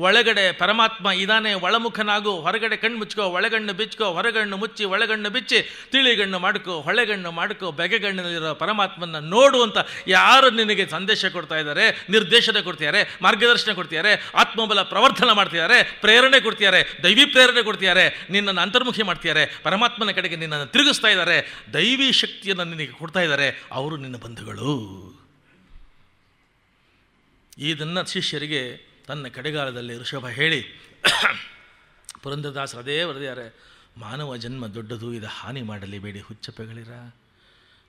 ಒಳಗಡೆ ಪರಮಾತ್ಮ ಇದ್ದಾನೆ, ಒಳಮುಖನಾಗು, ಹೊರಗಡೆ ಕಣ್ಣು ಮುಚ್ಕೋ, ಒಳಗಣ್ಣು ಬಿಚ್ಕೋ, ಹೊರಗಣ್ಣು ಮುಚ್ಚಿ ಒಳಗಣ್ಣು ಬಿಚ್ಚಿ ತಿಳಿಗಣ್ಣು ಮಾಡ್ಕೋ, ಹೊಳೆಗಣ್ಣು ಮಾಡ್ಕೋ, ಬೆಗೆಗಣ್ಣಿನಲ್ಲಿರೋ ಪರಮಾತ್ಮನ ನೋಡು ಅಂತ ಯಾರು ನಿನಗೆ ಸಂದೇಶ ಕೊಡ್ತಾ ಇದ್ದಾರೆ, ನಿರ್ದೇಶನ ಕೊಡ್ತಿದ್ದಾರೆ, ಮಾರ್ಗದರ್ಶನ ಕೊಡ್ತಿದ್ದಾರೆ, ಆತ್ಮಬಲ ಪ್ರವರ್ಧನ ಮಾಡ್ತಿದ್ದಾರೆ, ಪ್ರೇರಣೆ ಕೊಡ್ತಿದ್ದಾರೆ, ದೈವಿ ಪ್ರೇರಣೆ ಕೊಡ್ತಿದ್ದಾರೆ, ನಿನ್ನನ್ನು ಅಂತರ್ಮುಖಿ ಮಾಡ್ತಿದ್ದಾರೆ, ಪರಮಾತ್ಮನ ಕಡೆಗೆ ನಿನ್ನನ್ನು ತಿರುಗಿಸ್ತಾ ಇದ್ದಾರೆ, ದೈವಿ ಶಕ್ತಿಯನ್ನು ನಿನಗೆ ಕೊಡ್ತಾ ಇದ್ದಾರೆ. ಅವರು ನಿನ್ನ ಬಂಧುಗಳು. ಇದನ್ನು ಶಿಷ್ಯರಿಗೆ ತನ್ನ ಕಡೆಗಾಲದಲ್ಲಿ ಋಷಭ ಹೇಳಿ ಪುರಂದರದಾಸರು ಅದೇ ಬರೆದಿದ್ದಾರೆ, ಮಾನವ ಜನ್ಮ ದೊಡ್ಡದು, ಇದು ಹಾನಿ ಮಾಡಲೇಬೇಡಿ ಹುಚ್ಚಪ್ಪಗಳಿರ.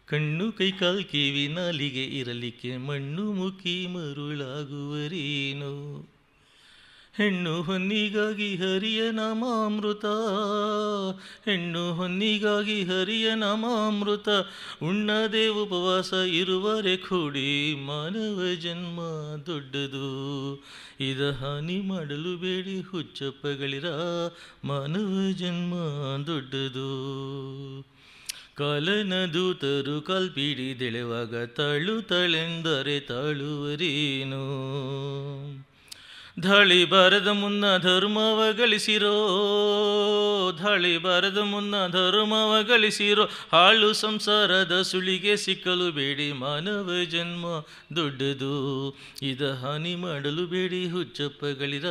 ಕಣ್ಣು ಕೈಕಾಲು ಕಿವಿ ನಾಲಿಗೆ ಇರಲಿಕ್ಕೆ ಮಣ್ಣು ಮುಖಿ ಮರುಳಾಗುವರೇನು. ಹೆಣ್ಣು ಹೊನ್ನಿಗಾಗಿ ಹರಿಯ ನಾಮಾಮೃತ, ಹೆಣ್ಣು ಹೊನ್ನಿಗಾಗಿ ಹರಿಯ ನಾಮಾಮೃತ, ಉಣ್ಣದೆ ಉಪವಾಸ ಇರುವರೆ ಕೂಡಿ ಮಾನವ ಜನ್ಮ ದೊಡ್ಡದು, ಇದ ಹಾನಿ ಮಾಡಲು ಬೇಡಿ ಹುಚ್ಚಪ್ಪಗಳಿರ, ಮಾನವ ಜನ್ಮ ದೊಡ್ಡದು. ಕಾಲನ ದೂತರು ಕಾಲ್ಪಿಡಿದೆಳೆವಾಗ ತಾಳುತ್ತಳೆಂದರೆ ತಾಳುವರೇನು. ದಾಳಿ ಬಾರದ ಮುನ್ನ ಧರ್ಮವ ಗಳಿಸಿರೋ, ದಾಳಿ ಬಾರದ ಮುನ್ನ ಧರ್ಮವ ಗಳಿಸಿರೋ, ಹಾಳು ಸಂಸಾರದ ಸುಳಿಗೆ ಸಿಕ್ಕಲು ಬೇಡಿ ಮಾನವ ಜನ್ಮ ದೊಡ್ಡದು, ಇದ ಹಾನಿ ಮಾಡಲು ಬೇಡಿ ಹುಚ್ಚಪ್ಪಗಳಿರ,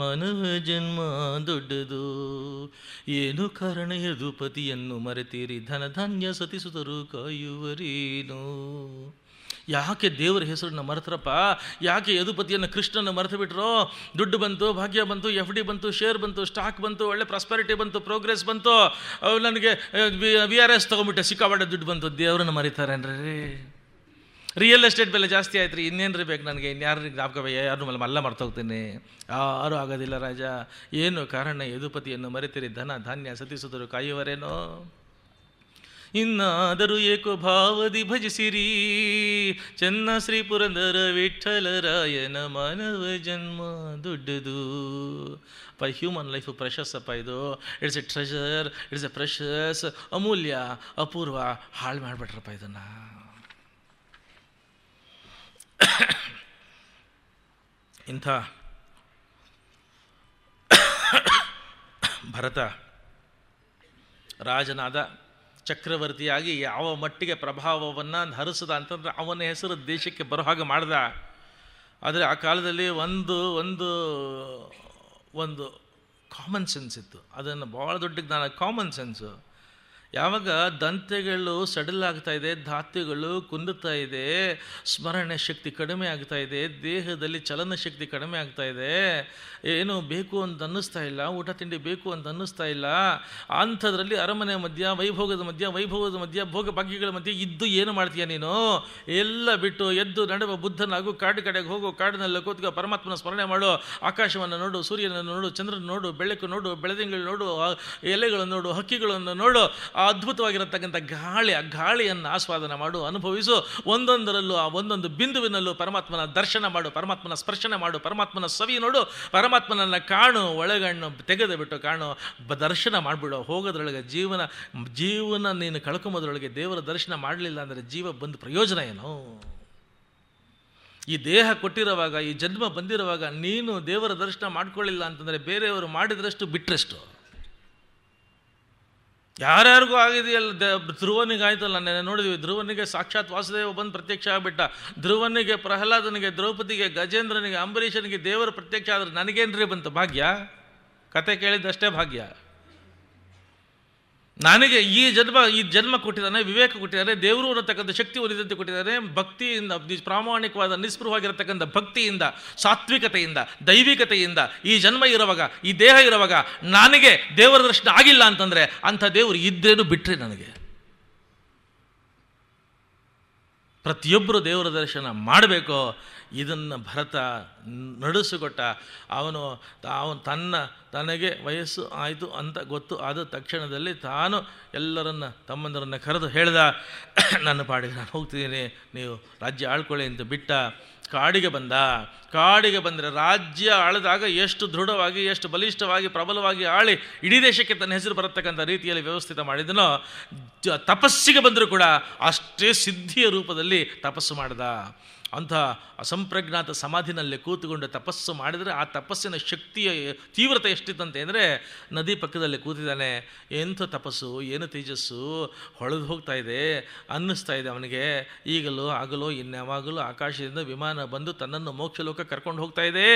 ಮಾನವ ಜನ್ಮ ದೊಡ್ಡದು. ಏನು ಕಾರಣ ಯದುಪತಿಯನ್ನು ಮರೆತೀರಿ, ಧನಧಾನ್ಯ ಸತಿಸುತ್ತರು ಕಾಯುವರೇನು. ಯಾಕೆ ದೇವರ ಹೆಸರನ್ನು ಮರೆತರಪ್ಪ? ಯಾಕೆ ಯದುಪತಿಯನ್ನು ಕೃಷ್ಣನ ಮರೆತು ಬಿಟ್ರೋ? ದುಡ್ಡು ಬಂತು, ಭಾಗ್ಯ ಬಂತು, FD ಬಂತು, ಶೇರ್ ಬಂತು, ಸ್ಟಾಕ್ ಬಂತು, ಒಳ್ಳೆ ಪ್ರಾಸ್ಪರಿಟಿ ಬಂತು, ಪ್ರೋಗ್ರೆಸ್ ಬಂತು, ನನಗೆ VRS ತೊಗೊಂಬಿಟ್ಟೆ, ಸಿಕ್ಕಾಪಟ್ಟೆ ದುಡ್ಡು ಬಂತು, ದೇವರನ್ನು ಮರೀತಾರೇನ್ರಿ? ರಿಯಲ್ ಎಸ್ಟೇಟ್ ಬೆಲೆ ಜಾಸ್ತಿ ಆಯ್ತು ರೀ, ಇನ್ನೇನ್ರಿ ಬೇಕು ನನಗೆ, ಇನ್ಯಾರಿಗೆ ಜ್ಞಾಪಕ, ಯಾರು ಮೇಲೆ ಮಲ್ಲ ಮರ್ತೋಗ್ತೀನಿ. ಯಾರೂ ಆಗೋದಿಲ್ಲ ರಾಜ. ಏನು ಕಾರಣ ಯದುಪತಿಯನ್ನು ಮರೆತಿರಿ, ಧನ ಧಾನ್ಯ ಸತಿಸುತ್ತರು ಕಾಯುವರೇನೋ. ಇನ್ನಾದರೂ ಏಕೋ ಭಾವದಿ ಭಜಿಸಿರಿ, ಚೆನ್ನ ಶ್ರೀ ಪುರಂದರ ವಿಠ್ಠಲರಾಯನ, ಮಾನವ ಜನ್ಮ ದೊಡ್ಡದು. ಹ್ಯೂಮನ್ ಲೈಫು ಪ್ರೆಷಸ್ ಅಪ್ಪ, ಇದು it's a treasure, it's a precious, ಅಮೂಲ್ಯ, ಅಪೂರ್ವ. ಹಾಳು ಮಾಡಿಬಿಟ್ರಪ್ಪ ಇದನ್ನು. ಇಂಥ ಭರತ ರಾಜನಾದ, ಚಕ್ರವರ್ತಿಯಾಗಿ ಯಾವ ಮಟ್ಟಿಗೆ ಪ್ರಭಾವವನ್ನು ಹರಿಸದ ಅಂತಂದರೆ ಅವನ ಹೆಸರು ದೇಶಕ್ಕೆ ಬರೋ ಹಾಗೆ ಮಾಡ್ದ. ಆದರೆ ಆ ಕಾಲದಲ್ಲಿ ಒಂದು ಕಾಮನ್ ಸೆನ್ಸ್ ಇತ್ತು. ಅದನ್ನು ಭಾಳ ದೊಡ್ಡ ಜ್ಞಾನ, ಕಾಮನ್ ಸೆನ್ಸು. ಯಾವಾಗ ದಂತೆಗಳು ಸಡಲ್ ಆಗ್ತಾ ಇದೆ, ಧಾತ್ಯಗಳು ಕುಂದುತ್ತಾ ಇದೆ, ಸ್ಮರಣೆ ಶಕ್ತಿ ಕಡಿಮೆ ಆಗ್ತಾ ಇದೆ, ದೇಹದಲ್ಲಿ ಚಲನ ಶಕ್ತಿ ಕಡಿಮೆ ಆಗ್ತಾ ಇದೆ, ಏನು ಬೇಕು ಅಂತ ಅನ್ನಿಸ್ತಾ ಇಲ್ಲ, ಊಟ ತಿಂಡಿ ಬೇಕು ಅಂತ ಅನ್ನಿಸ್ತಾ ಇಲ್ಲ, ಅಂಥದ್ರಲ್ಲಿ ಅರಮನೆ ಮಧ್ಯ, ವೈಭೋಗದ ಮಧ್ಯ ಭೋಗ ಭಾಗ್ಯಗಳ ಮಧ್ಯೆ ಇದ್ದು ಏನು ಮಾಡ್ತೀಯ ನೀನು? ಎಲ್ಲ ಬಿಟ್ಟು ಎದ್ದು ನಡೆವ ಬುದ್ಧನಾಗು, ಕಾಡು ಕಡೆಗೆ ಹೋಗು, ಕಾಡಿನಲ್ಲಿ ಕೂತ್ಕೋ, ಪರಮಾತ್ಮನ ಸ್ಮರಣೆ ಮಾಡು, ಆಕಾಶವನ್ನು ನೋಡು, ಸೂರ್ಯನನ್ನು ನೋಡು, ಚಂದ್ರನ ನೋಡು, ಬೆಳಕು ನೋಡು, ಬೆಳದಿಂಗಳು ನೋಡು, ಎಲೆಗಳನ್ನು ನೋಡು, ಹಕ್ಕಿಗಳನ್ನು ನೋಡು, ಆ ಅದ್ಭುತವಾಗಿರತಕ್ಕಂಥ ಗಾಳಿಯನ್ನು ಆಸ್ವಾದನ ಮಾಡು, ಅನುಭವಿಸು. ಒಂದೊಂದರಲ್ಲೂ ಆ ಒಂದೊಂದು ಬಿಂದುವಿನಲ್ಲೂ ಪರಮಾತ್ಮನ ದರ್ಶನ ಮಾಡು, ಪರಮಾತ್ಮನ ಸ್ಪರ್ಶನೆ ಮಾಡು, ಪರಮಾತ್ಮನ ಸವಿ ನೋಡು, ಪರಮಾತ್ಮನನ್ನು ಕಾಣು, ಒಳಗಣ್ಣು ತೆಗೆದು ಬಿಟ್ಟು ಕಾಣು, ದರ್ಶನ ಮಾಡಿಬಿಡು. ಹೋಗೋದ್ರೊಳಗೆ ಜೀವನ ನೀನು ಕಳ್ಕೊಂಬೋದ್ರೊಳಗೆ ದೇವರ ದರ್ಶನ ಮಾಡಲಿಲ್ಲ ಅಂದರೆ ಜೀವ ಬಂದು ಪ್ರಯೋಜನ ಏನು? ಈ ದೇಹ ಕೊಟ್ಟಿರುವಾಗ, ಈ ಜನ್ಮ ಬಂದಿರುವಾಗ ನೀನು ದೇವರ ದರ್ಶನ ಮಾಡ್ಕೊಳ್ಳಿಲ್ಲ ಅಂತಂದರೆ ಬೇರೆಯವರು ಮಾಡಿದ್ರಷ್ಟು ಬಿಟ್ಟರೆಷ್ಟು. ಯಾರ್ಯಾರಿಗೂ ಆಗಿದೆಯಲ್ಲ, ಧ್ರುವನಿಗೆ ಆಯ್ತಲ್ಲ, ನೆನೆ ನೋಡಿದ್ವಿ. ಧ್ರುವನಿಗೆ ಸಾಕ್ಷಾತ್ ವಾಸುದೇವ ಬಂದು ಪ್ರತ್ಯಕ್ಷ ಆಗಿಬಿಟ್ಟ. ಧ್ರುವನಿಗೆ, ಪ್ರಹ್ಲಾದನಿಗೆ, ದ್ರೌಪದಿಗೆ, ಗಜೇಂದ್ರನಿಗೆ, ಅಂಬರೀಷನಿಗೆ ದೇವರು ಪ್ರತ್ಯಕ್ಷ ಆದ್ರೆ ನನಗೇನ್ರಿ ಬಂತು ಭಾಗ್ಯ? ಕತೆ ಕೇಳಿದ್ದಷ್ಟೇ ಭಾಗ್ಯ. ನನಗೆ ಈ ಜನ್ಮ ಕೊಟ್ಟಿದ್ದಾನೆ, ವಿವೇಕ ಕೊಟ್ಟಿದ್ದಾನೆ, ದೇವರು ಅನ್ನತಕ್ಕಂಥ ಶಕ್ತಿ ಒಲಿದಂತೆ ಕೊಟ್ಟಿದ್ದಾನೆ. ಭಕ್ತಿಯಿಂದ, ಪ್ರಾಮಾಣಿಕವಾದ ನಿಸ್ಪೃಹವಾಗಿರತಕ್ಕಂಥ ಭಕ್ತಿಯಿಂದ, ಸಾತ್ವಿಕತೆಯಿಂದ, ದೈವಿಕತೆಯಿಂದ ಈ ಜನ್ಮ ಇರುವಾಗ, ಈ ದೇಹ ಇರುವಾಗ ನನಗೆ ದೇವರ ದರ್ಶನ ಆಗಿಲ್ಲ ಅಂತಂದರೆ ಅಂಥ ದೇವರು ಇದ್ರೇನು ಬಿಟ್ಟರೆ ನನಗೆ. ಪ್ರತಿಯೊಬ್ಬರು ದೇವರ ದರ್ಶನ ಮಾಡಬೇಕು. ಇದನ್ನು ಭರತ ನಡೆಸಿಕೊಟ್ಟ. ಅವನು ತನಗೆ ವಯಸ್ಸು ಆಯಿತು ಅಂತ ಗೊತ್ತು ಆದ ತಕ್ಷಣದಲ್ಲಿ ತಾನು ಎಲ್ಲರನ್ನ ತಮ್ಮಂದರನ್ನು ಕರೆದು ಹೇಳ್ದ, ನನ್ನ ಪಾಡಿಗೆ ನಾನು ಹೋಗ್ತಿದ್ದೀನಿ, ನೀವು ರಾಜ್ಯ ಆಳ್ಕೊಳ್ಳಿ ಅಂತ ಬಿಟ್ಟ. ಕಾಡಿಗೆ ಬಂದರೆ ರಾಜ್ಯ ಆಳಿದಾಗ ಎಷ್ಟು ದೃಢವಾಗಿ, ಎಷ್ಟು ಬಲಿಷ್ಠವಾಗಿ, ಪ್ರಬಲವಾಗಿ ಆಳಿ ಇಡೀ ದೇಶಕ್ಕೆ ತನ್ನ ಹೆಸರು ಬರತಕ್ಕಂಥ ರೀತಿಯಲ್ಲಿ ವ್ಯವಸ್ಥಿತ ಮಾಡಿದನೋ, ತಪಸ್ಸಿಗೆ ಬಂದರೂ ಕೂಡ ಅಷ್ಟೇ ಸಿದ್ಧಿಯ ರೂಪದಲ್ಲಿ ತಪಸ್ಸು ಮಾಡ್ದ. ಅಂಥ ಅಸಂಪ್ರಜ್ಞಾತ ಸಮಾಧಿನಲ್ಲಿ ಕೂತುಕೊಂಡು ತಪಸ್ಸು ಮಾಡಿದರೆ ಆ ತಪಸ್ಸಿನ ಶಕ್ತಿಯ ತೀವ್ರತೆ ಎಷ್ಟಿತ್ತಂತೆ ಅಂದರೆ, ನದಿ ಪಕ್ಕದಲ್ಲಿ ಕೂತಿದ್ದಾನೆ, ಎಂಥ ತಪಸ್ಸು, ಏನು ತೇಜಸ್ಸು ಹೊಳೆದು ಹೋಗ್ತಾ ಇದೆ ಅನ್ನಿಸ್ತಾ ಇದೆ ಅವನಿಗೆ. ಈಗಲೂ ಆಗಲೋ ಇನ್ಯಾವಾಗಲೂ ಆಕಾಶದಿಂದ ವಿಮಾನ ಬಂದು ತನ್ನನ್ನು ಮೋಕ್ಷಲೋಕ ಕರ್ಕೊಂಡು ಹೋಗ್ತಾ ಇದೆ.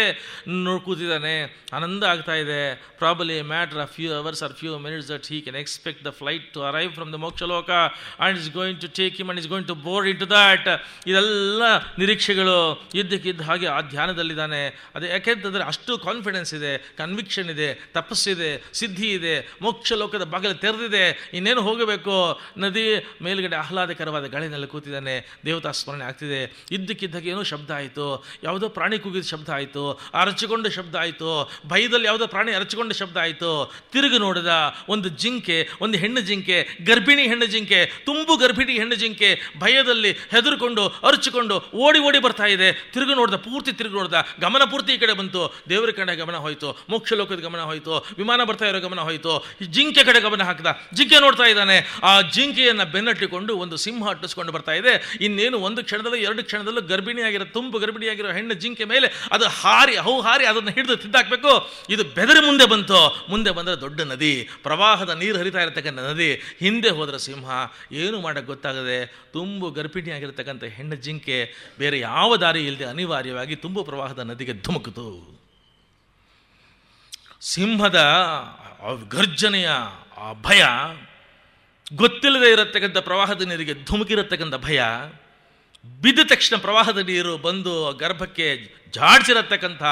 ಕೂತಿದ್ದಾನೆ, ಆನಂದ ಆಗ್ತಾ ಇದೆ. Probably matter of few hours or few minutes that he can expect the flight to arrive from the ಮೋಕ್ಷಲೋಕ and is going to take him and is going to board into that. ಇದೆಲ್ಲ ನಿರೀಕ್ಷೆಗಳು ಇದ್ದಕ್ಕಿದ್ದ ಹಾಗೆ ಆ ಧ್ಯಾನದಲ್ಲಿದ್ದಾನೆ. ಅದು ಯಾಕೆಂತಂದರೆ ಅಷ್ಟು confidence ಇದೆ, ಕನ್ವಿಕ್ಷನ್ ಇದೆ, ತಪಸ್ಸಿದೆ, ಸಿದ್ಧಿ ಇದೆ, ಮೋಕ್ಷ ಲೋಕದ ಬಾಗಿಲು ತೆರೆದಿದೆ, ಇನ್ನೇನು ಹೋಗಬೇಕು. ನದಿ ಮೇಲ್ಗಡೆ ಆಹ್ಲಾದಕರವಾದ ಗಾಳಿನಲ್ಲಿ ಕೂತಿದ್ದಾನೆ, ದೇವತಾ ಸ್ಮರಣೆ ಆಗ್ತಿದೆ. ಇದ್ದಕ್ಕಿದ್ದಾಗ ಏನೋ ಶಬ್ದ ಆಯಿತು, ಯಾವುದೋ ಪ್ರಾಣಿ ಕೂಗಿದ ಶಬ್ದ ಆಯಿತು, ಅರಚಿಕೊಂಡ ಶಬ್ದ ಆಯಿತು, ಭಯದಲ್ಲಿ ಯಾವುದೋ ಪ್ರಾಣಿ ಅರಚಿಕೊಂಡ ಶಬ್ದ ಆಯಿತು. ತಿರುಗಿ ನೋಡಿದ, ಒಂದು ಜಿಂಕೆ, ಒಂದು ಹೆಣ್ಣು ಜಿಂಕೆ, ಗರ್ಭಿಣಿ ಹೆಣ್ಣು ಜಿಂಕೆ, ತುಂಬು ಗರ್ಭಿಣಿ ಹೆಣ್ಣು ಜಿಂಕೆ, ಭಯದಲ್ಲಿ ಹೆದರ್ಕೊಂಡು ಅರಚಿಕೊಂಡು ಓಡಿ ಬರ್ತಾ ಇದೆ. ತಿರುಗಿ ನೋಡ್ದ, ಪೂರ್ತಿ ತಿರುಗಿ ನೋಡ್ದ, ಗಮನ ಪೂರ್ತಿ ಈ ಕಡೆ ಬಂತು, ದೇವರ ಕಡೆ ಗಮನ ಹೋಯಿತು, ಮೋಕ್ಷ ಲೋಕದ ಗಮನ ಹೋಯಿತು, ವಿಮಾನ ಬರ್ತಾ ಇರೋ ಗಮನ ಹೋಯಿತು, ಜಿಂಕೆ ಕಡೆ ಗಮನ ಹಾಕಿದ. ಜಿಂಕೆ ನೋಡ್ತಾ ಇದ್ದಾನೆ, ಆ ಜಿಂಕೆಯನ್ನು ಬೆನ್ನಟ್ಟಿಕೊಂಡು ಒಂದು ಸಿಂಹ ಅಟ್ಟಿಸ್ಕೊಂಡು ಬರ್ತಾ ಇದೆ. ಇನ್ನೇನು ಒಂದು ಕ್ಷಣದಲ್ಲೂ 2 ಕ್ಷಣದಲ್ಲೂ ಗರ್ಭಿಣಿಯಾಗಿರೋ, ತುಂಬು ಗರ್ಭಿಣಿಯಾಗಿರೋ ಹೆಣ್ಣು ಜಿಂಕೆ ಮೇಲೆ ಅದು ಹಾರಿ ಅದನ್ನು ಹಿಡಿದು ತಿದ್ದಾಕಬೇಕು. ಇದು ಬೆದರಿ ಮುಂದೆ ಬಂದರೆ ದೊಡ್ಡ ನದಿ, ಪ್ರವಾಹದ ನೀರು ಹರಿತಾ ಇರತಕ್ಕಂಥ ನದಿ. ಹಿಂದೆ ಹೋದ್ರೆ ಸಿಂಹ, ಏನು ಮಾಡೋಕ್ಕೆ ಗೊತ್ತಾಗದೆ ತುಂಬು ಗರ್ಭಿಣಿಯಾಗಿರ್ತಕ್ಕಂಥ ಹೆಣ್ಣು ಜಿಂಕೆ ಬೇರೆ ಯಾವ ದಾರಿ ಇಲ್ಲದೆ ಅನಿವಾರ್ಯವಾಗಿ ತುಂಬು ಪ್ರವಾಹದ ನದಿಗೆ ಧುಮುಕಿತು. ಸಿಂಹದ ಗರ್ಜನೆಯ ಆ ಭಯ, ಗೊತ್ತಿಲ್ಲದೆ ಇರತಕ್ಕಂಥ ಪ್ರವಾಹದ ನೀರಿಗೆ ಧುಮುಕಿರತಕ್ಕಂಥ ಭಯ, ಬಿದ್ದ ತಕ್ಷಣ ಪ್ರವಾಹದ ನೀರು ಬಂದು ಗರ್ಭಕ್ಕೆ ಜಾಡ್ಸಿರತಕ್ಕಂಥ